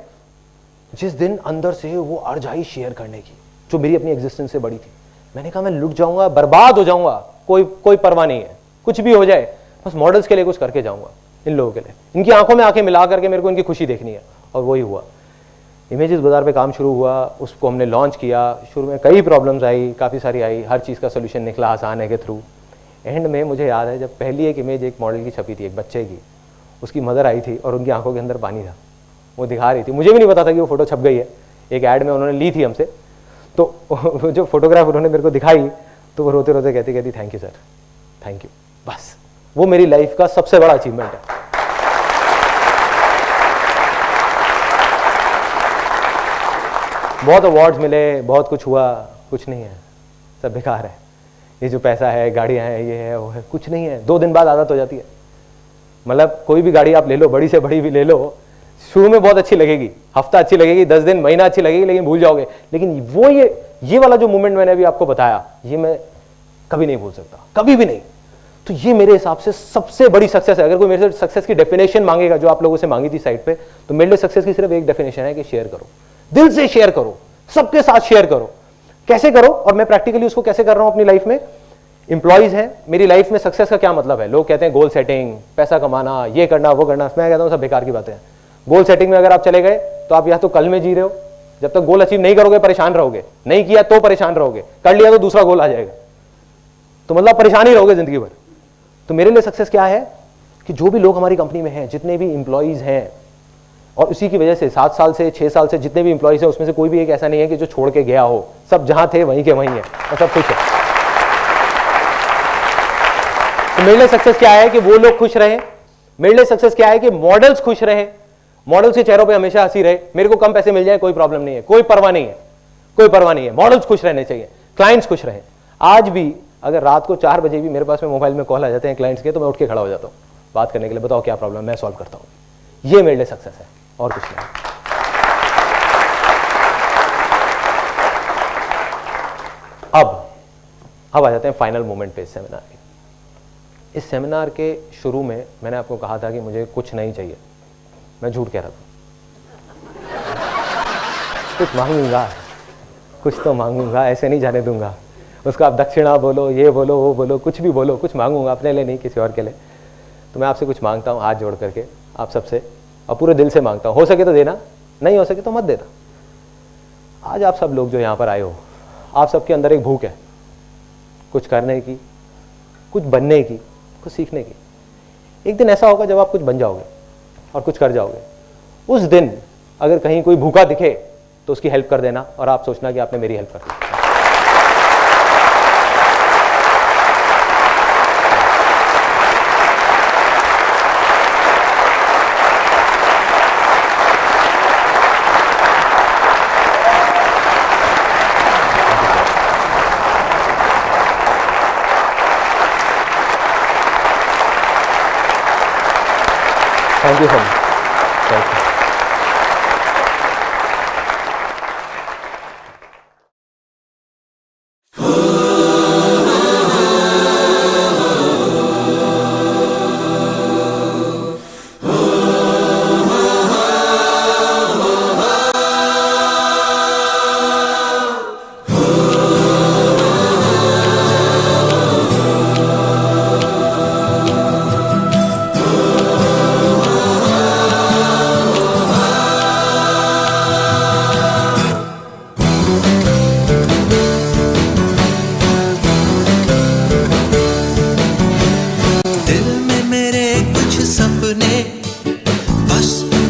जिस दिन अंदर से वो अर्ज आई शेयर करने की, जो मेरी अपनी एग्जिस्टेंस से बड़ी थी। मैंने कहा मैं लुट जाऊंगा, बर्बाद हो जाऊंगा, कोई परवाह नहीं है, कुछ भी हो जाए, बस मॉडल्स के लिए कुछ करके जाऊंगा, इन लोगों के लिए, इनकी आंखों में आंखें मिला करके मेरे को इनकी खुशी देखनी है। और वही हुआ, इमेजेस बाजार पे काम शुरू हुआ, उसको हमने लॉन्च किया। शुरू में कई प्रॉब्लम्स आई, काफ़ी सारी आई, हर चीज़ का सोल्यूशन निकला आसान है के थ्रू। एंड में मुझे याद है जब पहली एक इमेज एक मॉडल की छपी थी, एक बच्चे की, उसकी मदर आई थी और उनकी आंखों के अंदर पानी था, वो दिखा रही थी। मुझे भी नहीं पता था कि वो फोटो छप गई है, एक ऐड में उन्होंने ली थी हमसे। तो जो फोटोग्राफ उन्होंने मेरे को दिखाई, तो वो रोते रोते कहती thank you sir, thank you. बस वो मेरी लाइफ का सबसे बड़ा अचीवमेंट है। बहुत अवार्ड्स मिले, बहुत कुछ हुआ, कुछ नहीं है, सब बेकार है। ये जो पैसा है, गाड़ियां हैं, ये है वो है, कुछ नहीं है। 2 दिन बाद आदत हो जाती है। मतलब कोई भी गाड़ी आप ले लो, बड़ी से बड़ी भी ले लो, शुरू में बहुत अच्छी लगेगी, हफ्ता अच्छी लगेगी, 10 दिन, महीना अच्छी लगेगी, लेकिन भूल जाओगे। लेकिन वो ये वाला जो मोमेंट मैंने अभी आपको बताया, ये मैं कभी नहीं भूल सकता, कभी भी नहीं। तो ये मेरे हिसाब से सबसे बड़ी सक्सेस है। अगर कोई मेरे से सक्सेस की डेफिनेशन मांगेगा, जो आप लोगों से मांगी थी साइट पे, तो मेरे लिए सक्सेस की सिर्फ एक डेफिनेशन है कि शेयर करो, दिल से शेयर करो, सबके साथ शेयर करो। कैसे करो, और मैं प्रैक्टिकली उसको कैसे कर रहा हूं अपनी लाइफ में। इंप्लॉइज हैं मेरी लाइफ में, सक्सेस का क्या मतलब है? लोग कहते हैं गोल सेटिंग, पैसा कमाना, ये करना वो करना। मैं कहता हूं सब बेकार की बातें हैं। गोल सेटिंग में अगर आप चले गए तो आप या तो कल में जी रहे हो, जब तक गोल अचीव नहीं करोगे परेशान रहोगे, नहीं किया तो परेशान रहोगे, कर लिया तो दूसरा गोल आ जाएगा। तो मतलब परेशान ही रहोगे जिंदगी भर। तो मेरे लिए सक्सेस क्या है कि जो भी लोग हमारी कंपनी में हैं, जितने भी इंप्लॉइज हैं, और उसी की वजह से 7 साल से 6 साल से जितने भी इंप्लॉइज हैं उसमें से कोई भी एक ऐसा नहीं है कि जो छोड़ के गया हो, सब जहां थे वहीं के वहीं है और सब खुश है। तो मेरे लिए सक्सेस क्या है कि वो लोग खुश रहे। मेरे लिए सक्सेस क्या है कि मॉडल्स खुश रहे, मॉडल्स के चेहरों पे हमेशा हंसी रहे। मेरे को कम पैसे मिल जाए कोई प्रॉब्लम नहीं है, कोई परवाह नहीं है, कोई परवाह नहीं है। मॉडल्स खुश रहने चाहिए, क्लाइंट्स खुश रहे। आज भी अगर रात को 4 बजे भी मेरे पास में मोबाइल में कॉल आ जाते हैं क्लाइंट्स के, तो मैं उठ के खड़ा हो जाता हूँ बात करने के लिए, बताओ क्या प्रॉब्लम, मैं सॉल्व करता हूँ। ये मेरे लिए सक्सेस है और कुछ नहीं। अब आ जाते हैं फाइनल मोमेंट पे इस सेमिनार के। इस सेमिनार के शुरू में मैंने आपको कहा था कि मुझे कुछ नहीं चाहिए। मैं झूठ कह रहा था, कुछ मांगूंगा, कुछ तो मांगूंगा, ऐसे नहीं जाने दूंगा उसको। आप दक्षिणा बोलो, ये बोलो, वो बोलो, कुछ भी बोलो, कुछ मांगूंगा, अपने लिए नहीं, किसी और के लिए। तो मैं आपसे कुछ मांगता हूँ हाथ जोड़ करके, आप सबसे, और पूरे दिल से मांगता हूँ। हो सके तो देना, नहीं हो सके तो मत देना। आज आप सब लोग जो यहाँ पर आए हो, आप सबके अंदर एक भूख है कुछ करने की, कुछ बनने की, कुछ सीखने की। एक दिन ऐसा होगा जब आप कुछ बन जाओगे और कुछ कर जाओगे। उस दिन अगर कहीं कोई भूखा दिखे तो उसकी हेल्प कर देना, और आप सोचना कि आपने मेरी हेल्प कर दी। Thank you so much. Thank you.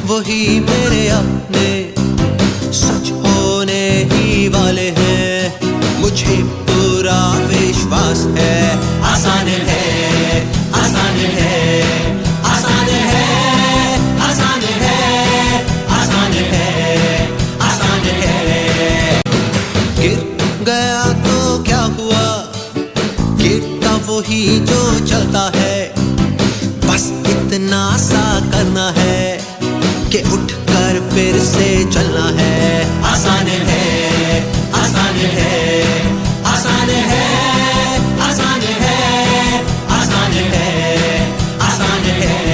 वही मेरे अपने सच होने ही वाले हैं, मुझे पूरा विश्वास है। आसान है, आसान है, आसान है, आसान है, आसान है, आसान है। गिर गया तो क्या हुआ, गिरता वही जो चलता है। बस इतना सा करना है कि उठकर फिर से चलना है। आसान है, आसान है, आसान है, आसान है, आसान है, आसान है।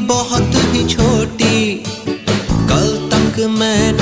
बहुत ही छोटी, कल तक मैं न